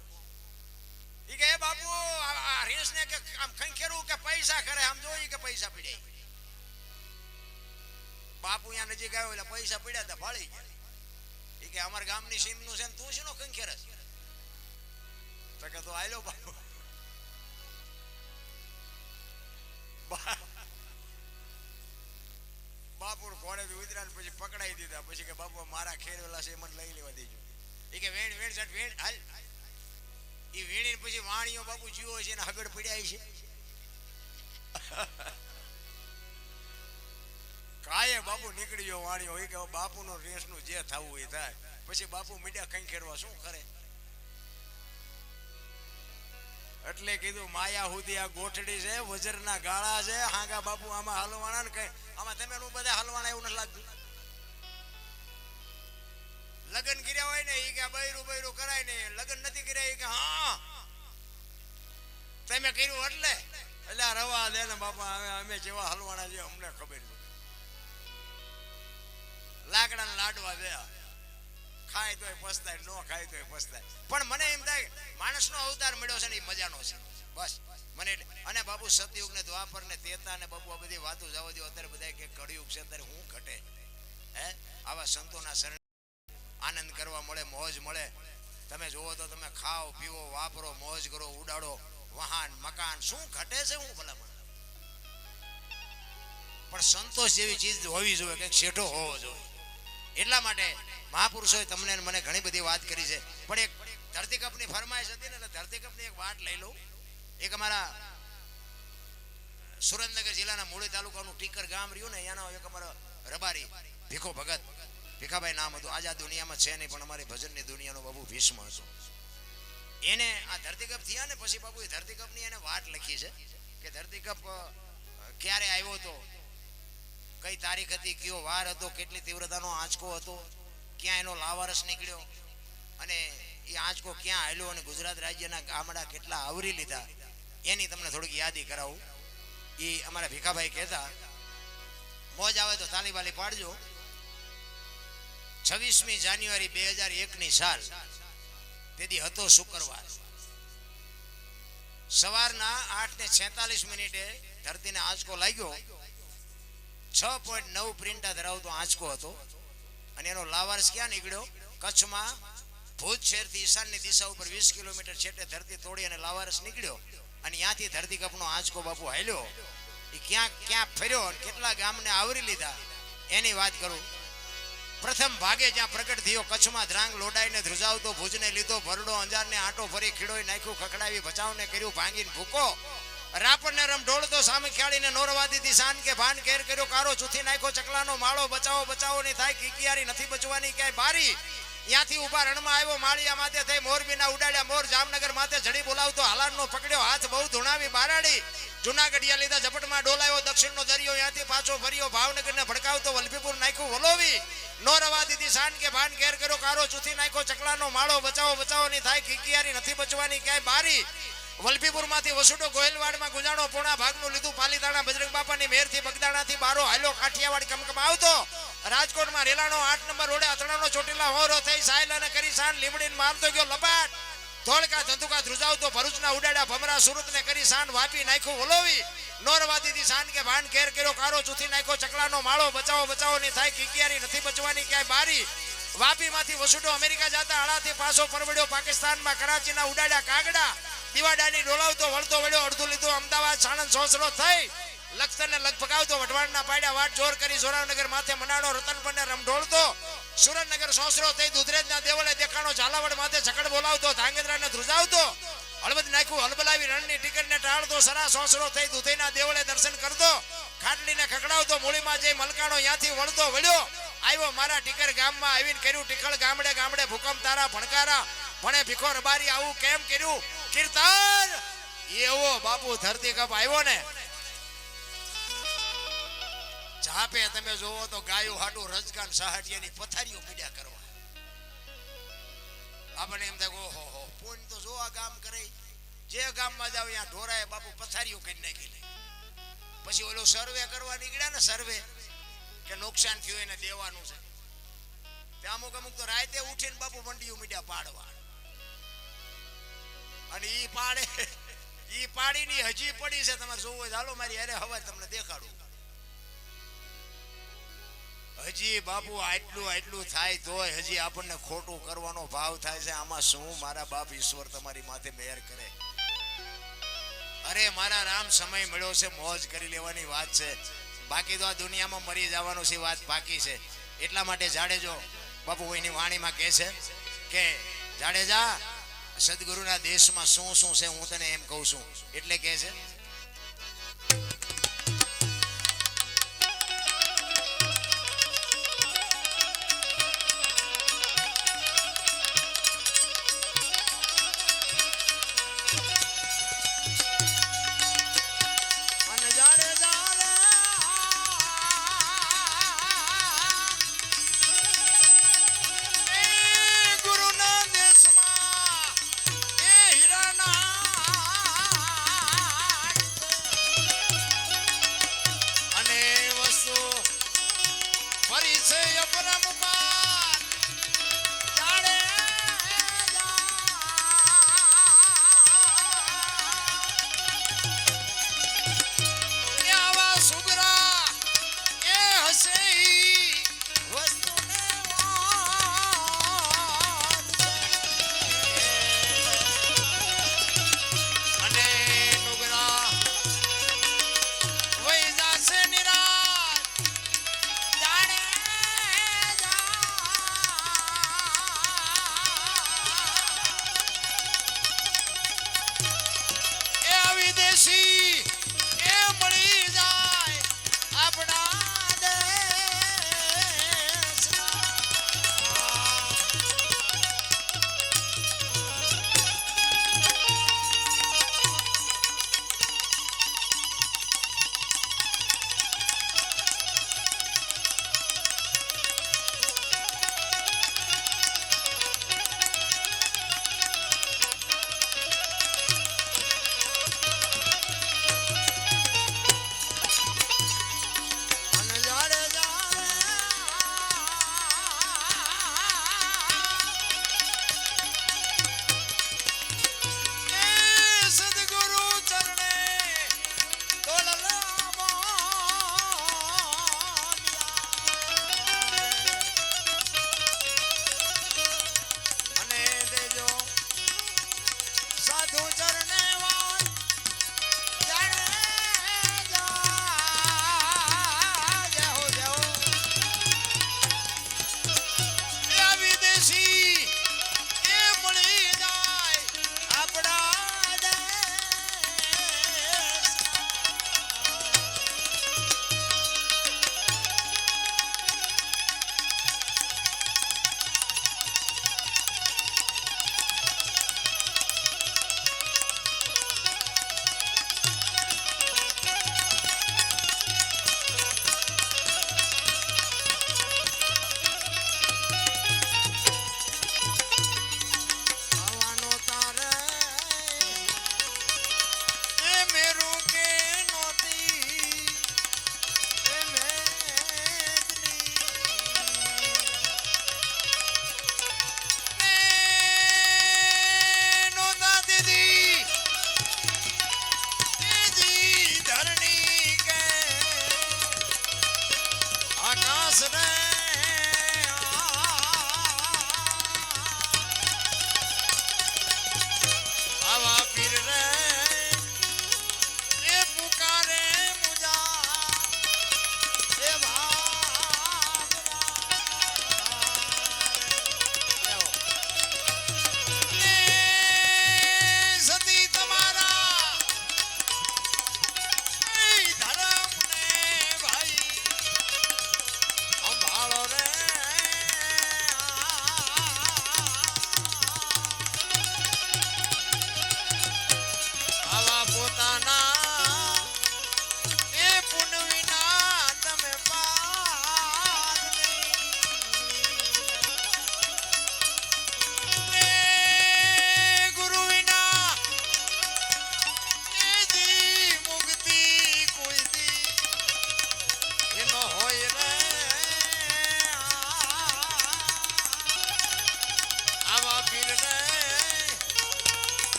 એ કે બાપુ આ રીંસને કે આમ ખંખેરું કે પૈસા કરે આમ જોઈ કે પૈસા પીડ્યા. બાપુ અહીંયા નજીક આવ્યો એટલે પૈસા પીડ્યા હતા ફાળી ગયા. એ કે અમારા ગામની સીમનું છે ને તું શેનો ખંખેરસ? તો કે તો આયલો બાપુ. બાપુ ઘોડે ઉતર્યા પછી પકડાઈ દીધા. પછી કે બાપુ મારા ખેરવેલા છે મને લઈ લેવા દેજો. એ કે વેણ વેણ સટ વેણ હાલ. એ વેણીને પછી વાણિયો બાપુ જીવો છે ને હગડ પડ્યા છે. કાયે બાપુ નીકળી ગયો વાણિયો. એ કે બાપુનો રેસનું જે થવું એ થાય. પછી બાપુ મીડિયા કઈ ખેરવા શું કરે. એટલે કીધું માયા સુધી આ ગોઠડી છે, વજરના ગાળા છે, હાંગા બાપુ આમાં હલવાના ને કઈ આમાં તમે બધા હલવાના એવું નથી લાગતું. લગ્ન કર્યા હોય ને એ કે બૈરું બૈરું કરાય ને, લગ્ન નથી કર્યા એ કે હા તમે કર્યું એટલે રવા દે ને બાપા અમે જેવા હલવાના છે અમને ખબર છે. લાકડા લાડવા દે, ખાય તોય પસ્તાય, ન ખાય તોય પસ્તાય. પણ મને એમ થાય માણસનો અવતાર મળ્યો છે ને એ મજાનો છે બસ મને. અને બાપુ સતયુગ ને દ્વાપર ને તેતા ને બાપુ આ બધી વાતો જવા દો. અત્યારે બધા કે કળિયુગ છે અત્યારે હું ઘટે હે. આવા સંતોના શરણ આનંદ કરવા મળે, મોજ મળે. તમે જોવો તો તમે ખાઓ પીવો વાપરો મોજ કરો ઉડાડો વાહન મકાન શું ઘટે છે હું ભલામણ. પણ સંતોષ જેવી ચીજ હોવી જોઈએ, કંઈક શેઠો હોવો જોઈએ. એટલા માટે મહાપુરુષોએ તમને મને ઘણી બધી વાત કરી છે. પણ એક ધરતીકપની ફરમાઈશ હતી ને ધરતીકપની એક વાત લઈ લઉં. એક અમારા સુરેન્દ્રનગર જિલ્લાના મૂળી તાલુકાનું ટીકર ગામ રહ્યું ને એનો એક અમારો રબારી ભીખો ભગત ભીખાભાઈ નામ હતું. આજ આ દુનિયામાં છે નહીં પણ અમારી ભજનની દુનિયાનો બાબુ ભીષ્મ હતો. એને આ ધરતીકપ થયા ને પછી બાબુ એ ધરતીકપની એને વાત લખી છે કે ધરતીકપ ક્યારે આવ્યો હતો, કઈ તારીખ હતી, કયો વાર હતો, કેટલી તીવ્રતાનો આંચકો હતો, ક્યાં એનો લાવારસ નીકળ્યો અને એ આંચકો ક્યાં આવેલો અને ગુજરાત રાજ્યના ગામડા કેટલા આવરી લીધા એની તમને થોડીક યાદી કરાવું. એ અમારા ભીખાભાઈ કહેતા મોજ આવે તો તાલી બાલી પાડજો. 26મી જાન્યુઆરી 2001ની સાલ તેથી હતો શુક્રવાર. સવારના 8:46 ધરતીને આંચકો લાગ્યો. 6.9 પ્રિન્ટા ધરાવતો આંચકો હતો અને એનો લાવારસ ક્યાં નીકળ્યો? કચ્છમાં ભુજ શહેરથી ઈશાનની દિશા ઉપર 20 કિલોમીટર છેટે ધરતી તોડી અને લાવારસ નીકળ્યો અને ત્યાંથી ધરતીકપનો આંચકો બાપુ હાલ્યો એ ક્યાં ક્યાં ફર્યો અને કેટલા ગામને આવરી લીધા એની વાત કરું. પ્રથમ ભાગે જ્યાં પ્રગટ થયો કચ્છમાં ધ્રાંગ લોડાઈને ધ્રુજાવતો ભુજને લીધો ભરડો અંજારને આંટો ફરી ખીડોઈ નાખ્યું ખખડાવી બચાવને કર્યું ભાંગીને ભૂકો રાપરને રમ ઢોળતો સામે ખ્યાળીને નોરવા દીધી શાન કે ભાન કેર કર્યો કારો ચૂથી નાખ્યો ચકલાનો માળો બચાવો બચાવો ની થાય કિકિયારી નથી બચવાની ક્યાંય બારી. ત્યાંથી ઉભા રણમાં આવ્યો માળિયા માથે થઈ મોરબીના ઉડાડ્યા મોર જામનગર માથે જડી બોલાવતો હાલારનો પકડ્યો હાથ બહુ ધૂણાવી બારાડી જુનાગઢિયા લીધા ઝપટમાં ડોલાયો દક્ષિણનો દરિયો ત્યાંથી પાછો ફર્યો ભાવનગરને ભડકાવતો વલભીપુર નાખ્યું વલોવી નો રવા દીધી શાન કે ભાન કેર કર્યો કારો ચૂથી નાખ્યો ચકલાનો માળો બચાવો બચાવો ની થાય કિકિયારી નથી બચવાની ક્યાંય બારી. વલભીપુરમાંથી વસુડો ગોહિલવાડમાં ગુજાણો પોણા ભાગનું લીધું પાલીતાણા બજરંગ બાપાની મેરથી બગદાણાથી બારો હાલ્યો કાઠિયાવાડ કમકમ આવતો રાજકોટમાં રેલાનો 8 નંબર રોડે અથડાનો ચોટીલા હોરો થઈ સાયલાને કરી શાન લીમડીને મારતો ગયો લપાટ ધોળકા ધંધુકા ધ્રુજાવતો ભરૂચના ઉડાડ્યા ભમરા સુરતને કરી શાન વાપી નાખ્યું વલોવી નોરવા દીધી શાન કે ભાન કેર કર્યો કારો ચૂથી નાખ્યો ચકલાનો માળો બચાવો બચાવો ની થાય કિકિયારી નથી બચવાની ક્યાંય બારી. વાપીમાંથી વસુડો અમેરિકા જતા આળાથી પાછો પરવડ્યો પાકિસ્તાનમાં કરાચીના ઉડાડ્યા કાગડા દીવાડાની ડોલાવતો વળતો વળ્યો અડધું લીધું અમદાવાદ સાણંદ સોસરો થઈ લખતરને લગભગાવતો વઢવાણના પાડ્યા વાટ જોર કરી જોરાવનગર માથે મનાડો રતનપરને રમઢોળતો સુરેન્દ્રનગર સોસરો થઈ દુધરેજના દેવળે દેખાણો ઝાલાવડ માથે ઝકડ બોલાવતો ધાંગધ્રાને ધ્રુજાવતો હળવદ નાખ્યું હલબલાવી રણની ટિકિટને ટાળતો સરા સોસરો થઈ દુધઈના દેવળે દર્શન કરતો ખાટલીને ખકડાવતો મૂળીમાં જઈ મલકાણો ત્યાંથી વળતો વળ્યો આવ્યો મારા ટીકર ગામમાં આવીને કર્યું ટીકળ ગામડે ગામડે ભૂકંપ તારા ભણકારા ભણે ભીખો રબારી આવું કેમ કર્યું કીર્તન એવો બાપુ ધરતીકપ આવ્યો ને જાપે તમે જોવો તો ગાયો હાટું રજગાન સહાટિયાની પથારીઓ પીડ્યા કરવા આપણે એમ થાય ઓહો હો પૂન તો જો આ ગામ કરે જે ગામમાં જાવ ત્યાં ઢોરાએ બાપુ પથારીઓ કરી નાખી લે પછી ઓલો સર્વે કરવા નીકળ્યા ને સર્વે કે નુકસાન થયું એને દેવાનું છે ત્યાં અમુક તો રાતે ઉઠીને બાપુ મંડીયું મીડ્યા પાડવા અને ઈ પાડીની હજી પડી છે તમારે જોવું હોય ચાલો મારી અરે હવે તમને દેખાડું હજી બાપુ આટલું થાય તોય હજી આપણને ખોટું કરવાનો ભાવ થાય છે આમાં શું મારા બાપ ઈશ્વર તમારી માથે મહેર કરે. અરે મારા રામ સમય મળ્યો છે મોજ કરી લેવાની વાત છે બાકી તો આ દુનિયામાં મરી જવાનો છે વાત બાકી છે. એટલા માટે જાડેજો બાપુ એની વાણીમાં કહે છે કે જાડેજા સદગુરુના દેશમાં શું શું છે હું તને એમ કહું છું એટલે કહે છે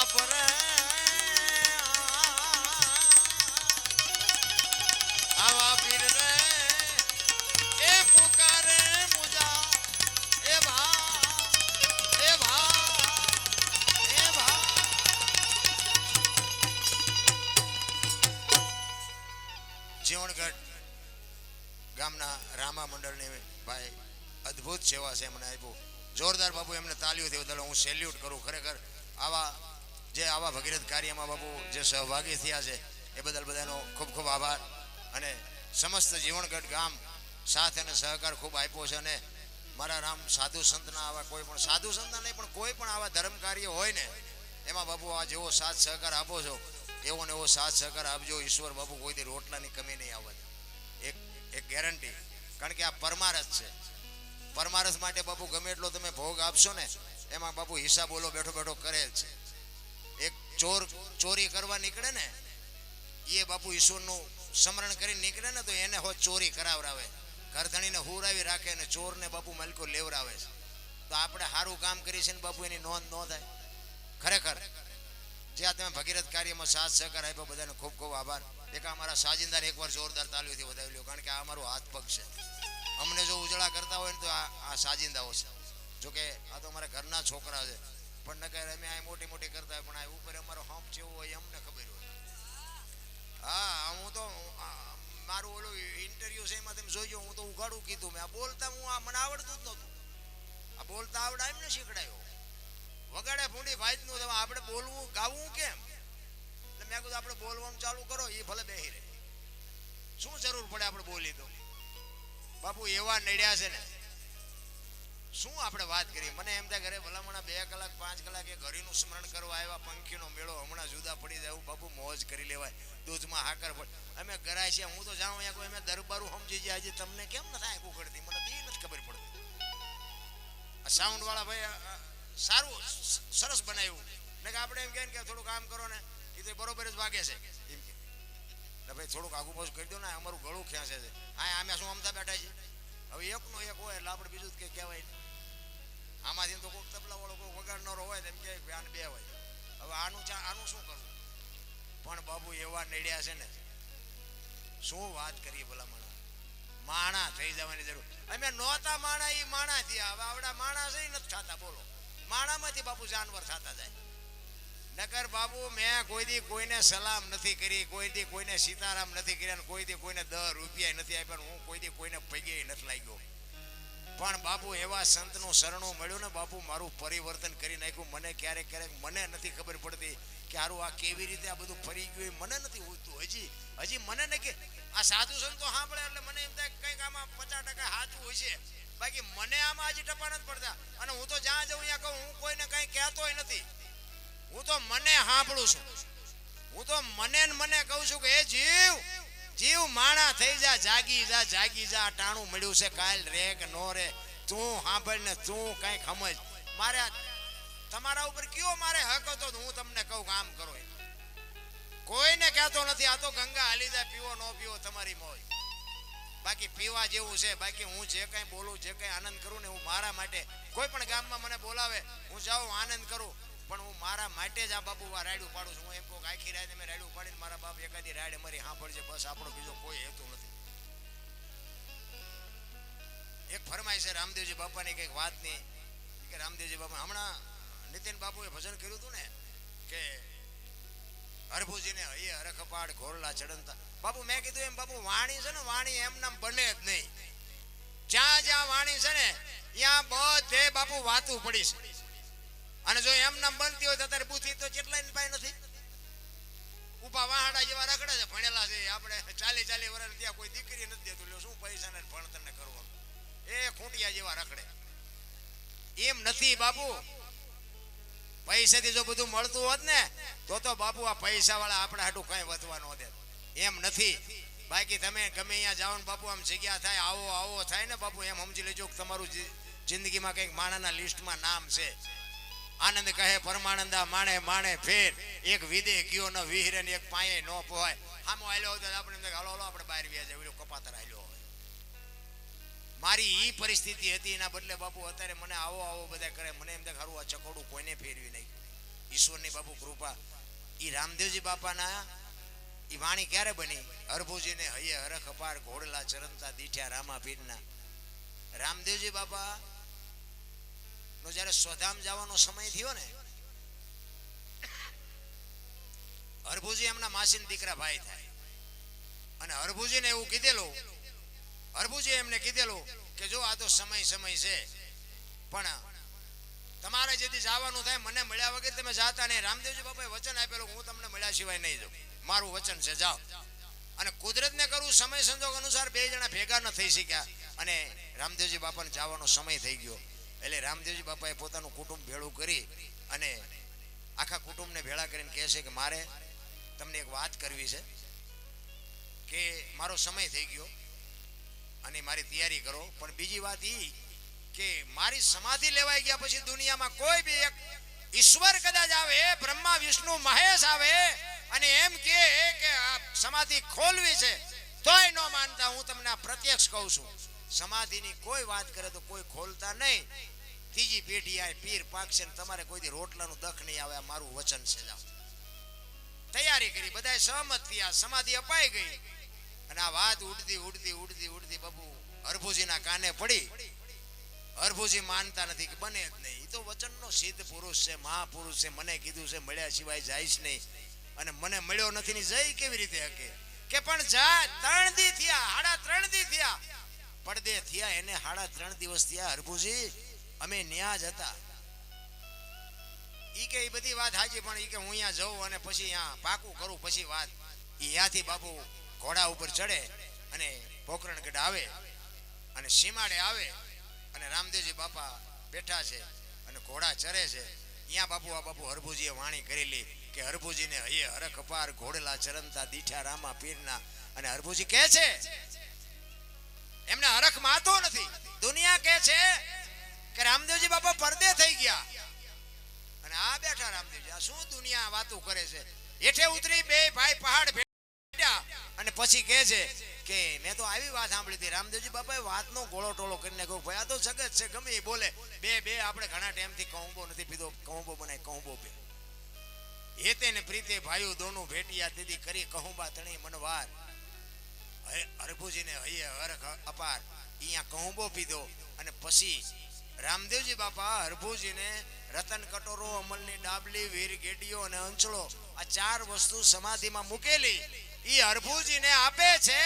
બાપ રે આવા પીર રે એ પુકારે મુજા એ ભા એ ભા એ ભા જીવણગઢ ગામના રામા મંડળની ભાઈ અદ્ભુત સેવા છે મને આપ્યું જોરદાર બાપુ એમને તાલીઓથી બદલ હું સેલ્યુટ કરું ખરેખર આવા ભગીરથ કાર્યમાં બાપુ જે સહભાગી થયા છે એ બદલ બધાનો ખૂબ ખૂબ આભાર અને સમસ્ત જીવણગઢ ગામ સાથ અને સહકાર ખૂબ આપ્યો છે અને મારા રામ સાધુ સંતના આવા કોઈ પણ સાધુ સંતના નહીં પણ કોઈ પણ આવા ધર્મ કાર્ય હોય ને એમાં બાપુ આ જેવો સાથ સહકાર આપો છો એવો ને એવો સાથ સહકાર આપજો ઈશ્વર બાપુ કોઈથી રોટલાની કમી નહીં આવવા એક ગેરંટી કારણ કે આ પરમારથ છે પરમારથ માટે બાપુ ગમે એટલો તમે ભોગ આપશો ને એમાં બાપુ હિસાબ બોલો બેઠો બેઠો કરે જ છે એક ચોરી કરવા નીકળે ને એ બાપુ ઈશ્વરનું સ્મરણ કરીને નીકળે ને તો એને હોત ચોરી કરાવરાવે ઘરધણીને હુરાવી રાખે અને ચોરને બાપુ મલકો લેવરાવે છે તો આપણે સારું કામ કરી છે ને બાપુ એની નોંધ ન થાય ખરેખર જ્યાં તમે ભગીરથ કાર્યમાં સાથ સહકાર આપ્યો બધાને ખૂબ ખૂબ આભાર એક અમારા સાજિંદાર એકવાર જોરદાર તાલીઓથી વધાવી લ્યો કારણ કે આ અમારો હાથ પગ છે અમને જો ઉજળા કરતા હોય ને તો આ સાજિંદાઓ છે જોકે આ તો અમારા ઘરના છોકરા છે પણ નકર અમે આ મોટી મોટી કરતા હોય પણ આ ઉપર અમારો હંપ જેવો હોય અમને ખબર હોય હા હું તો મારું ઓલું ઇન્ટરવ્યુ છે એમાં તમે જોઈજો હું તો ઉઘાડું કીધું મેં આ બોલતા હું આ મને આવડતું જ નહોતું આ બોલતા આવડા એમને શીખડાયો વગાડે ભૂંડી ભાઈનું તમે આપણે બોલવું ગાવું કેમ એટલે મેં કીધું આપણે બોલવાનું ચાલુ કરો એ ભલે બેહી રહે શું જરૂર પડે આપણે બોલી તો બાપુ એવા નડ્યા છે ને શું આપણે વાત કરીએ મને એમ થાય ઘરે ભલામણા 2 કલાક 5 કલાક એ ઘડીનું સ્મરણ કરવા આવ્યા પંખીનો મેળો હમણાં જુદા પડી જાય બાપુ મોજ કરી લેવાય દૂધમાં હાકર પડે અમે ગરાય છે હું તો જાણું અહીંયા કોઈ અમે દરબારું સમજી જાય આજે તમને કેમ ન થાય કુકડતી મને બી નથી ખબર પડતી આ સાઉન્ડ વાળા ભાઈ સારું સરસ બનાવ્યું ને કે આપણે એમ કહે કે થોડું કામ કરો ને એ તો બરોબર જ વાગે છે એમ કે ભાઈ થોડુંક આગુ પાછું કરી દો ને અમારું ગળું ખેંચે છે હા અમે શું અમતા બેઠા છે હવે એકનો એક હોય એટલે આપણે બીજું કે કહેવાય આમાંથી તો કોઈક તબલા વાળો કોઈ વગાડનારો હોય તેમ કે આને બે હોય હવે આનું શું કરવું પણ બાબુ એવા નડ્યા છે ને શું વાત કરીએ ભલામણ માણા થઈ જવાની જરૂર અમે નહોતા માણા એ માણા થયા હવે આવડા માણા છે નથી થતા બોલો માણામાંથી બાપુ જાનવર થતા જાય નકર બાબુ મેં કોઈ દી કોઈને સલામ નથી કરી કોઈ દી કોઈને સીતારામ નથી કર્યા કોઈ દી કોઈને 10 રૂપિયા નથી આપ્યા હું કોઈ દી કોઈને પગે નથી લાગ્યો પણ બાપુ એવા સંતનું શરણું મળ્યું ને બાપુ મારું પરિવર્તન કરી નાખ્યું મને ક્યારેક મને નથી ખબર પડતી કે હારું આ કેવી રીતે આ બધું ફરી ગયું મને નથી હોતું હજી મને ને કે આ સાધુ સંતો સાંભળે એટલે મને એમ થાય કંઈક આમાં 50% સાચું હોય છે બાકી મને આમાં હજી ટપા નથી પડતા અને હું તો જ્યાં જઉં ત્યાં કહું હું કોઈને કંઈ કહેતોય નથી હું તો મને સાંભળું છું હું તો મને કહું છું કે એ જીવ માણા થઈ જા જાગી જા ટાણું મળ્યું છે કાલ રે કે નો રે તું સાંભળ ને તું કઈક સમજ મારે તમારા ઉપર કયો મારે હક હતો હું તમને કહું કામ કરો કોઈને કહેતો નથી આ તો ગંગા હાલી જાય પીવો ન પીવો તમારી મોજ બાકી પીવા જેવું છે બાકી હું જે કંઈ બોલું જે કંઈ આનંદ કરું ને હું મારા માટે કોઈ પણ ગામમાં મને બોલાવે હું જાઉં આનંદ કરું પણ હું મારા માટે જ આ બાપુ રાયડું પાડું છું હું એમ કહું આખી રાત મેં રાયડું પાડીને મારા બાપ એકાદી રાયડે મારી સાંભળશે બસ આપણો બીજો કોઈ હેતુ નથી એક ફરમાય છે રામદેવજી બાપાની કંઈક વાતની કે રામદેવજી બાપા હમણાં નીતિન બાપુએ ભજન કર્યું હતું ને કે હરભુજીને હૈયે હરખપાડ ઘોરલા ચડંતા બાપુ મેં કીધું એમ બાપુ વાણી છે ને વાણી એમ નામ બને જ નહીં જ્યાં વાણી છે ને ત્યાં બધે બાપુ વાતું પડી છે અને જો એમ નામ બનતી હોય તો અત્યારે બુદ્ધિ તો કેટલાય પાય નથી ઉપા વાહડા જેવા રખડે છે ભણેલા છે આપણે 40 વર્ષ ત્યાં કોઈ દીકરી નથી દેતું લ્યો શું પૈસા ને ભણતર ને કરવાનું એ ખૂંટિયા જેવા રખડે એમ નથી બાપુ પૈસાથી જો બધું મળતું હોત ને તો બાપુ આ પૈસા વાળા આપણે હાટું કઈ વધવા ન દે એમ નથી બાકી તમે ગમે અહીંયા જાઓ ને બાપુ આમ જગ્યા થાય આવો થાય ને બાપુ એમ સમજી લેજો કે તમારું જિંદગીમાં કંઈક માણાના લિસ્ટમાં નામ છે આનંદ કહે પરમાનંદા માણે ફેર એક વિદે ગયો ન વિહરે ને એક પાયે ન પોહાય આમ હાલ્યો તો આપણે હાલો આપણે બહાર વ્યા જાય કપાતર હાલ્યો હોય મારી ઈ પરિસ્થિતિ હતી એના બદલે બાપુ અત્યારે મને આવો બધા કરે મને એમ થાય ખરું આ ચકોડું કોઈને ફેરવી નહીં ઈશ્વરની બાપુ કૃપા. ઈ રામદેવજી બાપાના ઈ વાણી ક્યારે બની? હરભુજીને હૈયે હરખ અપાર ઘોડલા ચરણતા દીઠ્યા રામા પીરના. રામદેવજી બાપા નો જ્યારે સ્વધામ જવાનો સમય થયો ને, હરભુજી એમના માસીના દીકરા ભાઈ થાય, અને હરભુજીને એવું કીધેલું, હરભુજી એમને કીધેલું કે જો આ તો સમય છે, પણ તમારે જેથી જવાનું થાય મને મળ્યા વગર તમે જાતા નહીં. રામદેવજી બાપાએ વચન આપેલું હું તમને મળ્યા સિવાય નહીં જાઉં, મારું વચન છે, જાઓ. અને કુદરતને કરું સમય સંજોગ અનુસાર બે જણા ભેગા ન થઈ શક્યા, અને રામદેવજી બાપાને જવાનો સમય થઈ ગયો. એટલે રામદેવજી બાપાએ પોતાનું કુટુંબ ભેળું કરી અને આખા કુટુંબને ભેળા કરીને કહે છે કે મારે તમને એક વાત કરવી છે, કે મારો સમય થઈ ગયો અને મારી તૈયારી કરો. પણ બીજી વાત એ કે મારી સમાધિ લેવાઈ ગયા પછી દુનિયામાં કોઈ બી એક ઈશ્વર કદાચ આવે, બ્રહ્મા વિષ્ણુ મહેશ આવે અને એમ કે આ સમાધિ ખોલવી છે, તોય ન માનતા. હું તમને આ પ્રત્યક્ષ કહું છું, સમાધિની કોઈ વાત કરે તો કોઈ ખોલતા નહીં. ત્રીજી પેઢી આ પીર પાકશે ને તમારે કોઈ રોટલાનું દખ નહીં આવે, આ મારું વચન છે. જાઓ. તૈયારી કરી, બધાએ સહમત થયા, સમાધિ અપાઈ ગઈ. અને આ વાત ઉડતી બાપુ હરભુજીના કાને પડી. હરભુજી માનતા નથી કે બને જ નહીં, એ તો વચનનો સિદ્ધ પુરુષ છે, મહાપુરુષ છે, મને કીધું છે મળ્યા સિવાય જઈશ નહીં, અને મને મળ્યો નથી ને જઈ કેવી રીતે હકે? કે પણ જા 3 દી થયા, 3.5 દી થયા, પડદે થયા એને 3.5 દિવસ થયા. હરભુજી અમે ન્યા જ હતા. ઈ કે એ બધી વાત હાજી, પણ ઈ કે હું અહીંયા જઉં અને પછી અહીંયા પાકું કરું પછી વાત. ઈ ત્યાંથી બાપુ ઘોડા ઉપર ચડે અને પોકરણગઢ આવે અને સીમાડે આવે, અને રામદેવજી બાપા બેઠા છે અને ઘોડા ચરે છે. અહીંયા બાપુ આ બાપુ હરભુજીએ વાણી કરેલી કે હરભુજીને હૈયે હરખ અપાર ઘોડલા ચરણતા દીઠા રામા પીરના. અને હરભુજી કહે છે એમને હરખ માતો નથી. દુનિયા કહે છે કે રામદેવજી બાપા પડદે થઈ ગયા અને આ બેઠા રામદેવજી. આ શું દુનિયા વાતો કરે છે? હેઠે ઉતરી બે ભાઈ પહાડ ભેટ્યા અને પછી કહે છે કે મેં તો આવી વાત સાંભળી હતી, રામદેવજી બાપાએ વાતનો ગોળો ટોળો કરીને કહ્યું ભાઈ આ તો જગત છે, ગમે એ બોલે. બે આપણે ઘણા ટાઈમથી કહુંબો નથી પીધો, કહુંબો બનાય કહુંબો પે. હેતે ને પ્રીતે ભાઈઓ દોનું ભેટિયા દીદી કરી કહુંબા તણી મનવાર. હરભુજીને હૈયે હરખ અપાર અહીંયા કહુંબો પીધો. અને પછી રામદેવજી બાપા હરભુજીને રતન કટોરો, અમલની ડાબલી, વીર ગેડીઓ અને અંચળો, આ 4 વસ્તુ સમાધિમાં મૂકેલી ઈ હરભુજીને આપે છે.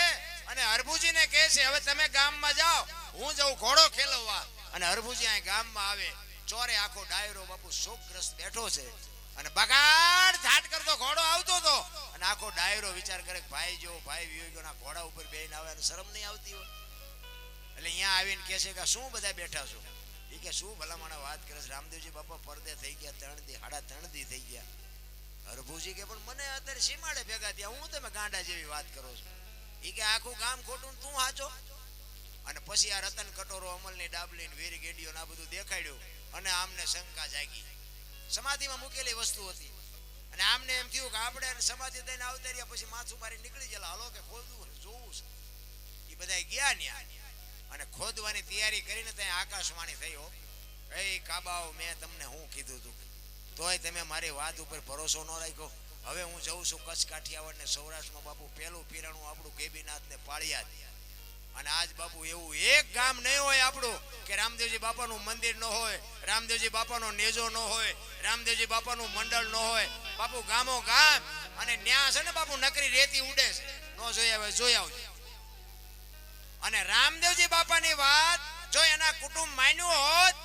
અને હરભુજીને કહે છે હવે તમે ગામમાં જાઓ, હું જઉં ઘોડો ખેલવવા. અને હરભુજી અહીં ગામમાં આવે, ચોરે આખો ડાયરો બાપુ શોકગ્રસ્ત બેઠો છે અને બગાડ ઝાટ કરતો ઘોડો આવતો હતો. અને આખો ડાયરો વિચાર કરે ભાઈ જો ભાઈ વિયોગીઓના ઘોડા ઉપર બેહીને આવે અને શરમ નહીં આવતી હોય. એટલે અહીંયા આવીને કહે છે કે શું બધા બેઠા છો? એ કે શું ભલામણા વાત કરે છે, રામદેવજી બાપા પડદે થઈ ગયા 3 દી 3.5 દી થઈ ગયા. હરભુજી કે પણ મને અત્યારે સીમાડે ભેગા થયા, હું તમે ગાંડા જેવી વાત કરો છો? એ કે આખું ગામ ખોટું તું હાચો. અને પછી આ રતન કટોરો, અમલની ડાબલી, વીર ગેડીઓ આ બધું દેખાડ્યું અને આમને શંકા જાગી. સમાધિમાં મૂકેલી વસ્તુ હતી અને આમને એમ થયું કે આપણે સમાધિ દઈને આવતા રહ્યા પછી માથું મારી નીકળી ગયેલા, હાલો કે ખોદવું જોવું છે. એ બધા ગયા ન્યા અને ખોદવાની તૈયારી કરીને ત્યાં આકાશવાણી થયો, એ કાબાઓ મેં તમને હું કીધું હતું, તોય તમે મારી વાત ઉપર ભરોસો ન રાખ્યો. હવે હું જઉં છું કચ્છ કાઠિયાવાડ ને સૌરાષ્ટ્રમાં બાપુ પહેલું પીરાણું આપણું ગેબીનાથ ને પાળિયાદ. અને આજ બાપુ એવું એક ગામ નહીં હોય આપણું કે રામદેવજી બાપાનું મંદિર ન હોય, રામદેવજી બાપાનો નેજો ન હોય, રામદેવજી બાપાનું મંડળ ન હોય. બાપુ ગામો ગામ અને ન્યા છે ને બાપુ નકરી રેતી ઉડે છે, ન જોઈ આવે જોઈ આવજો. અને રામદેવજી બાપાની વાત જો એના કુટુંબ માન્યું હોત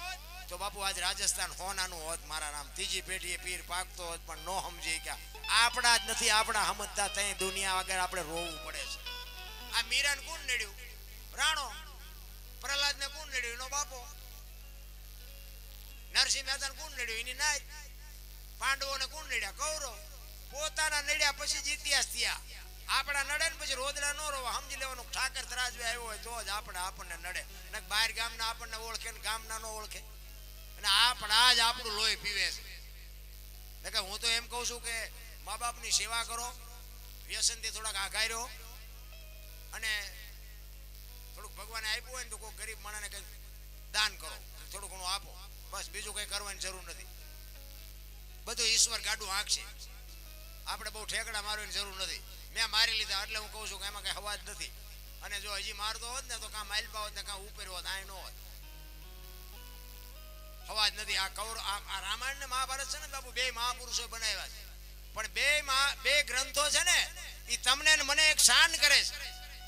તો બાપુ આજ રાજસ્થાન હોનાનું હોત. મારા રામ ત્રીજી પેઢીએ પીર પાકતો હોત, પણ નો સમજી કે આપણા જ નથી, આપણા સમજતા ત્યાં દુનિયા વગર આપણે રોવું પડે છે. આ મીરાને કોણ નડ્યું? રાણો. પ્રહલાદ ને કોણ નડ્યું? એનો બાપો. નરસિંહ મહેતા ને કોણ નડ્યું? એની નાય. પાંડવોને કોણ નડ્યા? કૌરવ. પોતાના નડ્યા પછી જ ઇતિહાસ થયા. આપણા નડે ને પછી રોદડા નો રોવા. સમજી લેવાનું ઠાકર તરાજવે આવ્યો હોય તો જ આપણને નડે, ને બહાર ગામના આપણને ઓળખે ને ગામના નો ઓળખે. અને આપણા જ આપણું લોહી પીવે છે. હું તો એમ કહું છું કે મા બાપની સેવા કરો, વ્યસનથી થોડાક આઘાઈ રહ્યો, અને થોડુંક ભગવાને આપ્યું હોય ને તો કોઈ ગરીબ માણસને કંઈક દાન કરો, થોડું ઘણું આપો, બસ બીજું કંઈ કરવાની જરૂર નથી. બધું ઈશ્વર ગાડું હાંકશે. આપણે બહુ ઠેકડા મારવાની જરૂર નથી. મેં મારી લીધા એટલે હું કહું છું કે એમાં કઈ હવા જ નથી. અને જો હજી મારતો હોત ને તો કાં માઇલપા હોત ને કાં ઉપર હોત, આ ન હોત. હવા જ નથી. આ રામાયણ ને મહાભારત છે ને બાપુ, બે મહાપુરુષો બનાવ્યા છે. પણ બે ગ્રંથો છે ને એ તમને મને એક શાન કરે છે.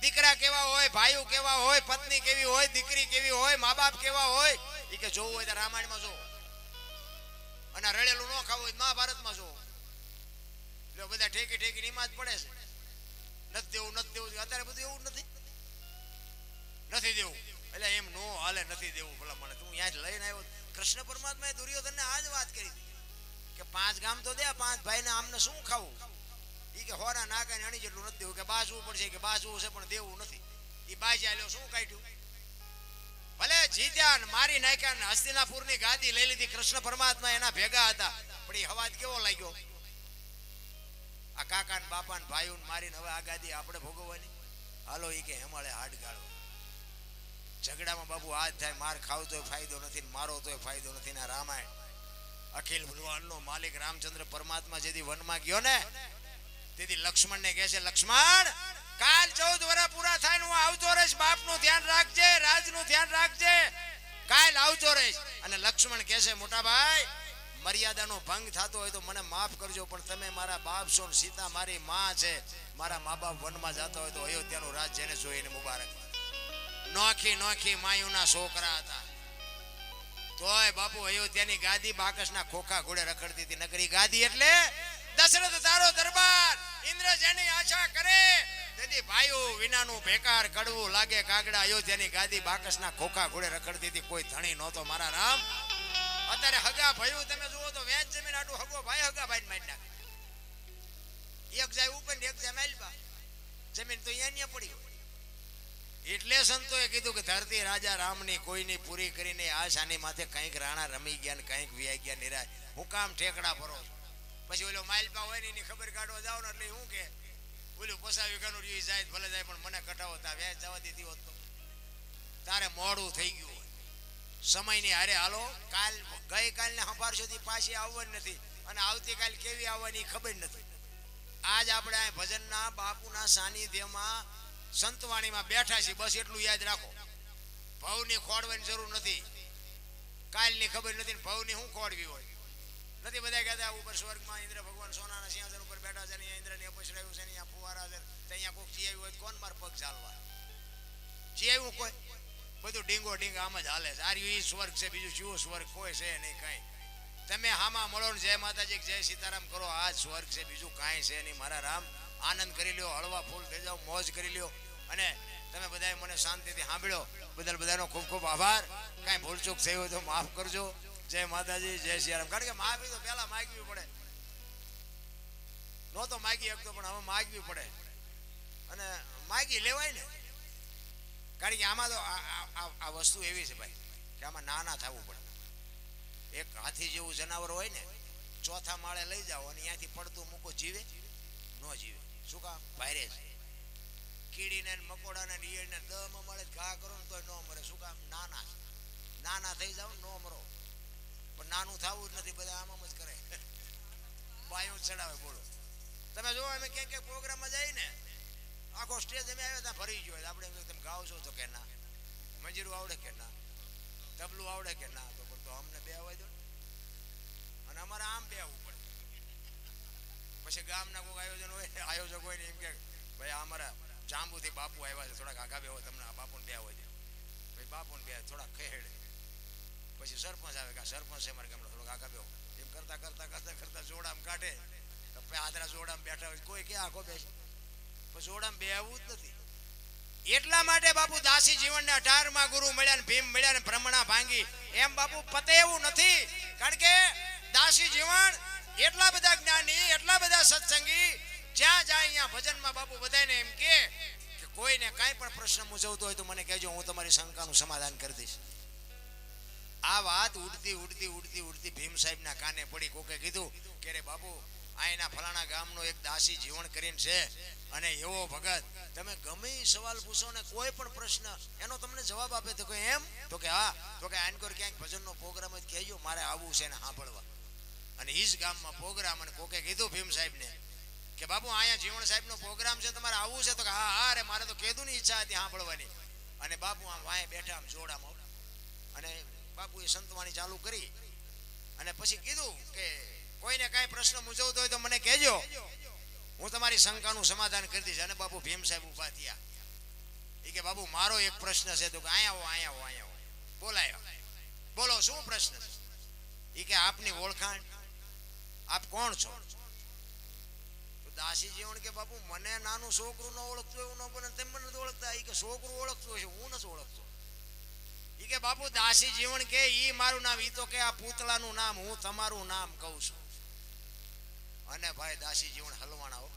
દીકરા કેવા હોય, ભાઈઓ કેવા હોય, પત્ની કેવી હોય, દીકરી કેવી હોય, મા બાપ કેવા હોય, એ કે જોવું હોય તો રામાયણમાં જોવો, અને રડેલું ન ખાવું હોય મહાભારતમાં જોવો. એટલે બધા ઠેકી ઠેકી નીમાં જ પડે છે. નથી દેવું, નથી દેવું. અત્યારે બધું એવું નથી દેવું. એટલે એમ નો હાલે, નથી દેવું. ભલા મને તું ત્યાં જ લઈને આવ્યો. કૃષ્ણ પરમાત્માએ દુર્યોધનને આ જ વાત કરી કે 5 ગામ તો દે, 5 ભાઈને આમને શું ખાવું. ઈ કે હોરા નાગાને અણી જેટલું નથી દેવું. કે બાજવું પડશે, કે બાજવું છે પણ દેવું નથી. ઈ બાજી આલ્યો, શું કાઢ્યું? ભલે જીત્યા ને મારી નાખ્યા ને હસ્તિનાપુરની ગાદી લઈ લીધી. કૃષ્ણ પરમાત્મા એના ભેગા હતા, પણ એ હવાજ કેવો લાગ્યો? આ કાકા ને બાપા ને ભાઈઓ મારીને હવે આ ગાદી આપણે ભોગવવાની. હાલો ઈ કે હેમાળે હાડ ગાળો. ઝઘડામાં બાબુ હાથ થાય, માર ખાવ તોય ફાયદો નથી, મારો તોય ફાયદો નથી. ના રામાયણ અખિલ બ્રહ્માંડનો માલિક રામચંદ્ર પરમાત્મા જેથી વનમાં ગયો ને તેથી લક્ષ્મણ ને કહે છે, લક્ષ્મણ કાલ 14 વર્ષ પૂરા થાય ને હું આવતો રહીશ. બાપનું ધ્યાન રાખજે, રાજનું ધ્યાન રાખજે, કાલ આવતો રહીશ. અને લક્ષ્મણ કહે છે, મોટા ભાઈ મર્યાદાનો ભંગ થતો હોય તો મને માફ કરજો, પણ તમે મારા બાપ છો, સીતા મારી માં છે. મારા મા બાપ વનમાં જતા હોય તો અયોધ્યાનું રાજ જેને જોઈને મુબારક. નોખી નોખી માયુના છોકરા હતા તોય બાપુ અયોધ્યાની ગાદી બાકસના ખોખા ઘોડે રખડતી હતી. નગરી ગાદી એટલે દશરથ તારો દરબાર, ઇન્દ્ર જેની આશા કરે તેથી ભાઈઓ વિનાનું બેકાર કડવું લાગે કાગડા. અયોધ્યાની ગાદી બાકસના ખોખા ઘોડે રખડતી હતી. કોઈ ધણી નહોતો મારા રામ. અત્યારે હગા ભાઈઓ તમે જુઓ તો વેચ જમીન આટલું હગો ભાઈ હગા ભાઈ મારી નાખે. એક જાય ઉપર ને એક જાય માલબા. જમીન તો અહીંયા પડી હોય. એટલે સંતોએ કીધું કે ધરતી રાજા રામની કોઈની પૂરી કરીને આશાની માથે કંઈક રાણા રમી ગયા ને કંઈક વિયાઈ ગયા નિરાય. હું કામ ઠેકડા ભરો. પછી ઓલો માલપા હોય ને એની ખબર કાઢવા જાવ ને એટલે હું કે ઓલું પસાવી ગયું રહ્યું જાય ભલે જાય પણ મને કટાવો તા વ્યાજ જવા દીધી હોત તો તારે મોડું થઈ ગયું હોય. સમયની હારે હાલો. ગઈકાલને સંભાળશો પાછી આવવાની નથી અને આવતીકાલ કેવી આવવાની ખબર નથી. આજ આપણે આ ભજનના બાપુના સાનિધ્યમાં સંતવાણીમાં બેઠા છીએ, બસ એટલું યાદ રાખો. ભવની ખોડવાની જરૂર નથી. કાલની ખબર નથી, ભવની શું ખોડવી હોય નથી. બધા કહેતા ઉપર સ્વર્ગમાં ઇન્દ્ર ભગવાન સોનાના સિંહાસન ઉપર બેઠા છે, અહીંયા ઇન્દ્રને અપસરાયું છે, અહીંયા ફુવારા છે, અહીંયા કોઈક જીવ્યું હોય કોણ માર પગ ચાલવા જીવ્યું કોઈ બધું ડીંગો ડીંગ આમ જ હાલે છે. આર્યું ઈ સ્વર્ગ છે, બીજું શું સ્વર્ગ કોઈ છે નહીં કઈ. તમે હામાં મળો ને જય માતાજી જય સીતારામ કરો, આ જ સ્વર્ગ છે, બીજું કાંઈ છે નહીં. મારા રામ આનંદ કરી લ્યો, હળવા ફૂલ થઈ જાઓ, મોજ કરી લ્યો. અને તમે બધાએ મને શાંતિથી સાંભળ્યો બદલ બધાનો ખૂબ ખૂબ આભાર. કાંઈ ભૂલચૂક થઈ હોય તો માફ કરજો. જય માતાજી જય સિયારામ. કારણ કે માફી તો પહેલા માગવી પડે, નો તો માગી શકતો પણ હવે માગવી પડે અને માગી લેવાય ને. કારણ કે આમાં તો આ વસ્તુ એવી છે ભાઈ કે આમાં નાના થવું પડે. એક હાથી જેવું જનાવર હોય ને ચોથા માળે લઈ જાઓ અને અહીંયાથી પડતું મૂકો, જીવે ન જીવે. શું કામ? ભારે છે. કીડીને મકોડાને ઈયળને 10 મળે ઘા કરો ને તોય ન મરે. શું કામ? નાના છે. નાના થઈ જાવ ન મરો. પણ નાનું થવું જ નથી, બધા આમ જ કરે, બાયું ચડાવે. બોલો તમે જો અમે ક્યાંક ક્યાંક પ્રોગ્રામમાં જઈએ ને આખો સ્ટેજ અમે આવ્યા ત્યાં ભરી ગયો. આપણે તમે ગાવ છો તો કે ના, મંજીરું આવડે કે ના, તબલું આવડે કે ના, તો પણ તો અમને બે આવવા દો અને અમારે આમ બે આવવું પડે. પછી ગામના કોઈ આયોજક હોય ને એમ કે ભાઈ અમારા જાંબુથી બાપુ આવ્યા છે, થોડાક આગા બે હોય, તમને આ બાપુને બે આવવા દે. ભાઈ બાપુને બે થોડાક ખેડે. પછી સરપંચ આવે કે સરપંચ છે મારે ગામનો, થોડોક આગા બે. એમ કરતા કરતા કરતા કરતા જોડામ કાઢે. આદરા જોડામ બેઠા હોય કોઈ કે આખો બેસે, પણ જોડામ બે આવવું જ નથી. એટલા માટે બાપુ દાસી જીવનને 18માં ગુરુ મળ્યા ને ભીમ મળ્યા ને બ્રહ્મણા ભાંગી એમ બાપુ પતે એવું નથી. કારણ કે દાસી જીવન એટલા બધા જ્ઞાની, એટલા બધા સત્સંગી, જ્યાં જાય અહીંયા ભજનમાં બાપુ બધાને એમ કે કોઈને કાંઈ પણ પ્રશ્ન મૂંઝવતો હોય તો મને કહેજો, હું તમારી શંકાનું સમાધાન કરી દઈશ. આ વાત ઉડતી ઉડતી ઉડતી ઉડતી ભીમ સાહેબના કાને પડી. કોકે કીધું કે રે બાપુ અહીંના ફલાણા ગામનો એક દાસી જીવન કરીને છે અને એવો ભગત, તમે ગમે એ સવાલ પૂછો ને કોઈ પણ પ્રશ્ન એનો તમને જવાબ આપે તો કે એમ, તો કે હા, તો કે આનકોર ક્યાંક ભજનનો પ્રોગ્રામ જ કહેજો, મારે આવવું છે ને સાંભળવા. અને ઈ જ ગામમાં પ્રોગ્રામ, અને કોકે કીધું ભીમ સાહેબને કે બાપુ અહીંયા જીવણ સાહેબનો પ્રોગ્રામ છે, તમારે આવવું છે? તો કે હા હા રે, મારે તો કીધું ની ઈચ્છા હતી સાંભળવાની. અને બાપુ આમ વાંહે બેઠા આમ જોડામાં, અને બાપુએ સંતવાણી ચાલુ કરી. અને પછી કીધું કે કોઈને કાંઈ પ્રશ્ન મૂંઝવતો હોય તો મને કહેજો, હું તમારી શંકાનું સમાધાન કરી દઈશ. અને બાપુ ભીમ સાહેબ ઊભા થયા. એ કે બાપુ મારો એક પ્રશ્ન છે. તો કે અહીંયા આવો બોલાયો. બોલો શું પ્રશ્ન છે? એ કે આપની ઓળખાણ, આપ કોણ છો? તો દાસી જીવણ કે બાપુ મને નાનું છોકરું ન ઓળખતું એવું ન બને, તેમ મને નથી ઓળખતા. એ કે છોકરું ઓળખતું હશે, હું નથી ઓળખતો. એ કે બાપુ દાસી જીવણ કે ઈ મારું નામ, ઈ તો કે આ પૂતળાનું નામ, હું તમારું નામ કહું છું. અને ભાઈ દાસી જીવણ હલવાણા હો.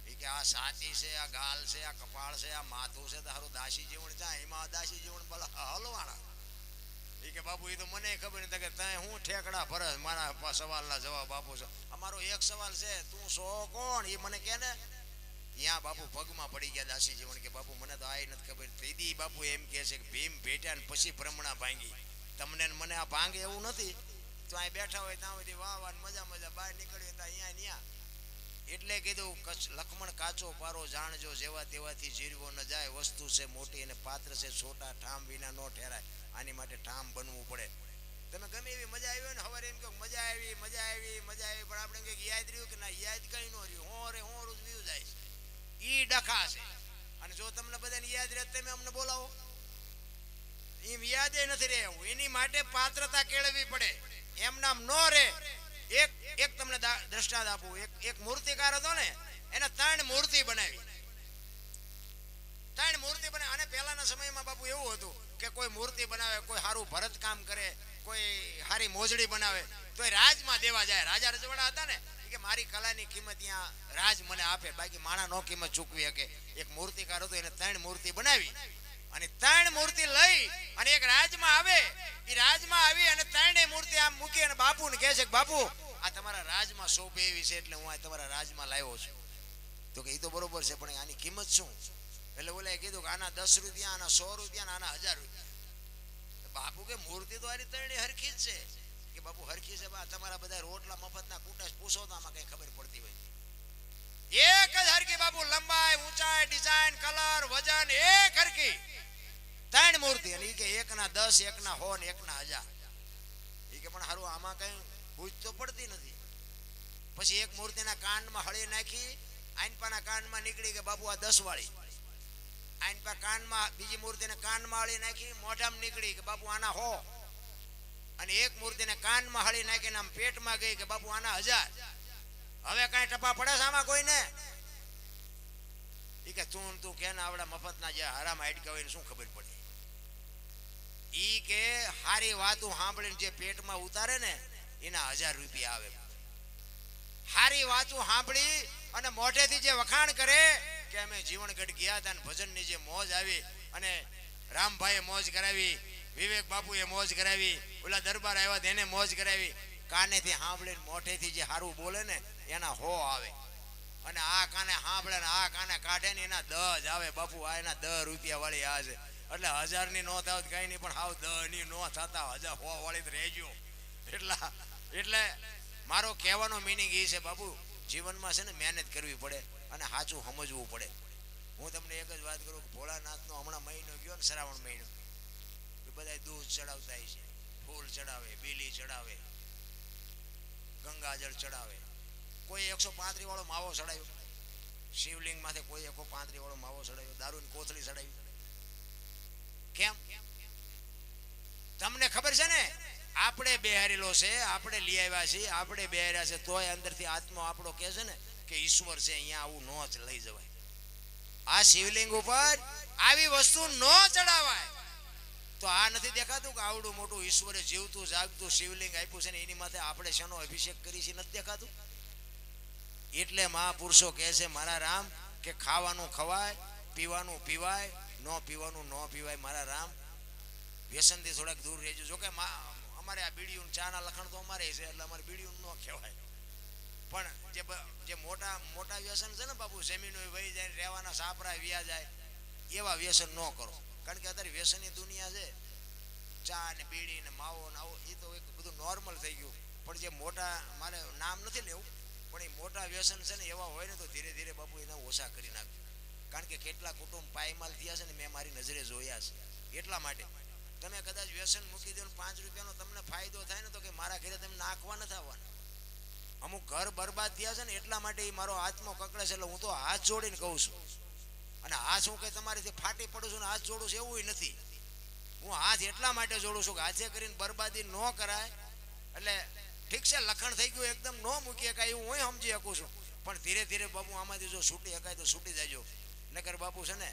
એ કે આ સાચી છે, આ ગાલ છે, આ કપાળ છે, આ માથું છે, તારું દાસી જીવણ જાય એમાં દાસી જીવણ ભલા હલવાણા. એ કે બાપુ એ તો મને ખબર નથી કે તય હું ઠેકડા ભરસ મારા સવાલના જવાબ આપું છું. અમારો એક સવાલ છે, તું સો કોણ? એ મને કે ને. ત્યાં બાપુ પગમાં પડી ગયા દાસી જીવણ કે બાપુ મને તો આ નથી ખબર. તેદી બાપુ એમ કહે છે કે ભીમ ભેટ્યા ને પછી ભ્રમણા ભાંગી. તમને ને મને આ ભાંગે એવું નથી. તો અહીં બેઠા હોય ત્યાં સુધી વાહ વાહ મજા બહાર નીકળીએ ત્યાં અહીંયા એટલે કીધું લખમણ કાચો પારો જાણજો, જેવા તેવાથી જીરવો ન જાય. વસ્તુ છે મોટી અને પાત્ર છે છોટા, ઠામ વિના નો ઠેરાય. આની માટે ઠામ બનવું પડે. તમે ગમે એવી મજા આવી હોય ને, સવારે એમ કહો મજા આવી, પણ આપણે કંઈક યાદ રહ્યું કે ના, યાદ કઈ ન રહ્યું. હોર જ વ્યુ જાય. ઈ ડખા છે. અને જો તમને બધાને યાદ રહે તમે અમને બોલાવો, એમ યાદ નથી રહેવું. એની માટે પાત્રતા કેળવવી પડે. એમ નામ નો રે. એક તમને દ્રષ્ટાંત આપું. એક મૂર્તિકાર હતો ને, એને 3 મૂર્તિ બનાવી. અને પહેલાના સમયમાં બાપુ એવું હતું કે કોઈ મૂર્તિ બનાવે, કોઈ સારું ભરત કામ કરે, કોઈ સારી મોજડી બનાવે તો એ રાજમાં દેવા જાય. રાજા રજવાડા હતા ને, કે મારી કલાની કિંમત ત્યાં રાજ મને આપે, બાકી માણા નો કિંમત ચૂકવી શકે. એક મૂર્તિકાર હતો, એને 3 મૂર્તિ બનાવી. અને 3 મૂર્તિ લઈ અને એક રાજમાં આવે. એ રાજમાં આવી અને 3 મૂર્તિ આમ મૂકી અને બાપુને કહે છે કે બાપુ આ તમારા રાજમાં શોભે એવી છે એટલે હું આ તમારા રાજમાં લાવ્યો છું. તો કે એ તો બરોબર છે, પણ આની કિંમત શું? એટલે ઓલા કીધું કે આના 10 રૂપિયા, આના 100 રૂપિયા, આના 1000 રૂપિયા. બાપુ કે મૂર્તિ તો આની 3 હરખી જ છે. કે બાપુ હરખી છે, બા તમારા બધા રોટલા મફતના કુટાશ પૂછો તો આમાં કઈ ખબર પડતી હોય. એક જ હરખી બાપુ, લંબાઈ, ઊંચાઈ, ડિઝાઇન, કલર, વજન એક હરખી. 3 મૂર્તિ. અને કે એકના 10, એકના 100 ને એકના 1000. એ કે પણ હારું આમાં કઈ બુજ તો પડતી નથી. પછી એક મૂર્તિના કાનમાં હળી નાખી, આઈનપાના કાનમાં નીકળી કે બાપુ આ 10 વાળી. આઈનપા કાનમાં બીજી મૂર્તિને કાનમાં હળી નાખી, મોઢામાં નીકળી કે બાપુ આના 100. અને એક મૂર્તિને કાનમાં હળી નાખીને આમ પેટમાં ગઈ કે બાપુ આના 1000. હવે કઈ ટપા પડે છે આમાં કોઈને? ઈ કે તું કે ને આવડા મફતના જે હરામ હાડકા હોય શું ખબર પડે? ઈ કે હારી વાતું સાંભળીને જે પેટમાં ઉતારે ને એના 1000 રૂપિયા આવે. હારી વાતું સાંભળી અને મોઢેથી જે વખાણ કરે કે અમે જીવનગઢ ગયા હતા ને ભજનની જે મોજ આવી, અને રામભાઈએ મોજ કરાવી, વિવેક બાપુએ મોજ કરાવી, ઓલા દરબાર આવ્યા તેને મોજ કરાવી. કાનેથી સાંભળીને મોઢેથી જે સારું બોલે ને એના 100 આવે. અને આ કાને સાંભળે ને આ કાને કાઢે ને એના 10 આવે. બાપુ આ એના 10 રૂપિયા વાળી આ છે. એટલે 1000 ની નો થાવ કઈ નહીં, પણ હાવ 10 ની નો થતા 100 વાળી તો રહેજો. એટલે મારો કહેવાનો મિનિંગ એ છે બાપુ, જીવનમાં છે ને મહેનત કરવી પડે અને સાચું સમજવું પડે. હું તમને એક જ વાત કરું કે ભોળાનાથનો હમણાં મહિનો ગયો ને, શ્રાવણ મહિનો, એ બધા દૂધ ચડાવતા છે, ફૂલ ચડાવે, બીલી ચડાવે, ગંગાજળ ચડાવે. કોઈ 135 વાળો માવો ચડાવ્યો શિવલિંગ માંથી, કોઈ 135 વાળો માવો ચડાવ્યો, દારૂની કોથળી ચડાવી. કેમ? તમને ખબર છે ને આપણે બેહારેલો છે, આપણે લઈ આવ્યા છીએ, આપણે બેહાર્યા છે, તોય અંદરથી આત્મા આપણો કહે છે ને કે ઈશ્વર છે, અહીંયા આવું નો જ લઈ જવાય. આ શિવલિંગ ઉપર આવી વસ્તુ નો ચડાવાય. તો આ નથી દેખાતું કે આવડું મોટું ઈશ્વરે જીવતું જાગતું શિવલિંગ આપ્યું છે ને એની માથે આપણે શેનો અભિષેક કરી છે? નથી દેખાતું? એટલે મહાપુરુષો કહે છે મારા રામ કે ખાવાનું ખવાય, પીવાનું પીવાય, નો પીવાનું નો પીવાય. મારા રામ વ્યસનથી થોડાક દૂર રહેજો. જોકે અમારે આ બીડીયું ચાના લખણ તો અમારે છે, એટલે અમારે બીડીયું ન કહેવાય. પણ જે મોટા વ્યસન છે ને બાપુ, જમીનો વહી જાય, રહેવાના સાપરા વ્યા જાય, એવા વ્યસન ન કરો. કારણ કે અત્યારે વ્યસનની દુનિયા છે. ચા ને બીડી ને માવો ને આવો એ તો એક બધું નોર્મલ થઈ ગયું. પણ જે મોટા, મારે નામ નથી લેવું, પણ એ મોટા વ્યસન છે ને એવા હોય ને તો ધીરે ધીરે બાપુ એને ઓછા કરી નાખે. કારણ કે કેટલા કુટુંબ પાયમાલ થયા છે ને મેં મારી નજરે જોયા છે. એટલા માટે તમે કદાચ વ્યસન મૂકી દો ને 5 રૂપિયાનો તમને ફાયદો થાય ને તો કે મારા ઘરે તમે નાખવા નથી આવવાના. અમુક ઘર બરબાદ થયા છે ને એટલા માટે એ મારો આત્મો કકડે છે. એટલે હું તો હાથ જોડીને કહું છું, અને હાથ હું કે તમારીથી ફાટી પડું છું ને હાથ જોડું છું એવું નથી. હું હાથ એટલા માટે જોડું છું કે હાથે કરીને બરબાદી ન કરાય. એટલે ઠીક છે લખણ થઈ ગયું એકદમ ન મૂકી શકાય એવું હું સમજી શકું છું, પણ ધીરે ધીરે બાપુ આમાંથી જો છૂટી શકાય તો છૂટી જાજો. નકર બાપુ છે ને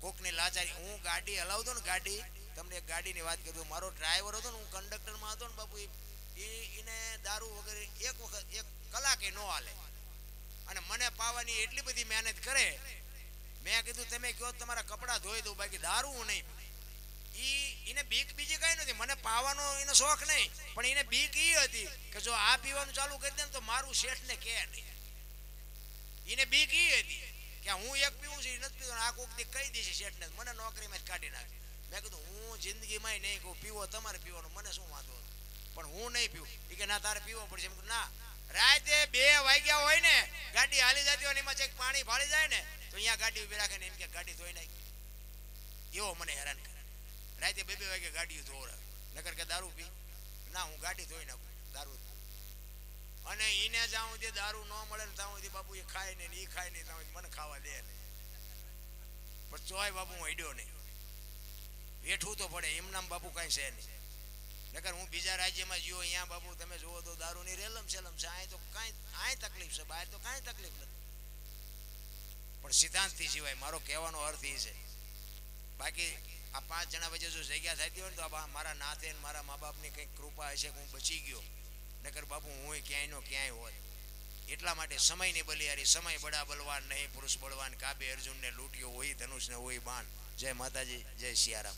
કોકની લાચારી. હું ગાડી હલાવતો ને, ગાડી તમને એક ગાડીની વાત કરું, મારો ડ્રાઈવર હતો ને, હું કંડક્ટરમાં હતો ને બાપુ, એને દારૂ વગર એક વખત 1 કલાકે ન હાલે, અને મને પાવાની એટલી બધી મહેનત કરે. મેં કીધું તમે કહો તમારા કપડાં ધોઈ દઉં, બાકી દારૂ હું નહીં. એને બીક બીજી કઈ નથી, મને પાવાનો એનો શોખ નહીં, પણ એને બીક એ હતી કે જો આ પીવાનું ચાલુ કરી દે ને તો મારું શેઠને કે નહીં. એને બીક એ હતી કે હું એક પીવું છું, નથી પીવું, આ કોક દી કહી દેશે શેઠને, મને નોકરીમાં જ કાઢી નાખે. મેં કીધું હું જિંદગીમાં નહીં કહું પીવો તમારે પીવાનું, મને શું વાંધો, પણ હું નહીં પીવું. એ કે ના તારે પીવો પડશે. એમ ના, રાતે 2 વાગ્યા હોય ને, ગાડી હાલી જતી હોય ને, એમાં ચેક પાણી ભાળી જાય ને તો અહીંયા ગાડી ઉભી રાખે ને એમ કે ગાડી ધોઈ નાખી. એવો મને હેરાન કરે. રાતે 2 વાગે ગાડીઓ ધોવડાવે. નકર કે દારૂ પી, ના હું ગાડી ધોઈ નાખું દારૂ. અને એને જ્યાં સુધી દારૂ ન મળે ને ત્યાં સુધી બાપુ એ ખાય નહીં, એ ખાય નહીં, ત્યાં મને ખાવા દે નહીં. પણ ચોય બાપુ હું અડ્યો નહીં, વેઠવું તો પડે. એમ નામ બાપુ કાંઈ છે નહીં. નકર હું બીજા રાજ્યમાં જ્યો, અહીંયા બાપુ તમે જુઓ તો દારૂની રેલમ સેલમ છે. અહીં તો કાંઈ અહીં તકલીફ છે, બહાર તો કાંઈ તકલીફ નથી. પણ સિદ્ધાંતથી જીવાય, મારો કહેવાનો અર્થ એ છે. બાકી આ 5 જણા વચ્ચે જો જગ્યા થતી હોય ને તો મારા નાતે ને મારા મા બાપની કંઈક કૃપા હશે કે હું બચી ગયો. નકર બાપુ હું ક્યાંયનો ક્યાંય હોત. એટલા માટે સમયની બલિયારી, સમય બડા બલવાન નહીં, પુરુષ બળવાન. કાબે અર્જુનને લૂંટ્યો હોય ધનુષ ને હોય બાણ. જય માતાજી, જય સિયારામ.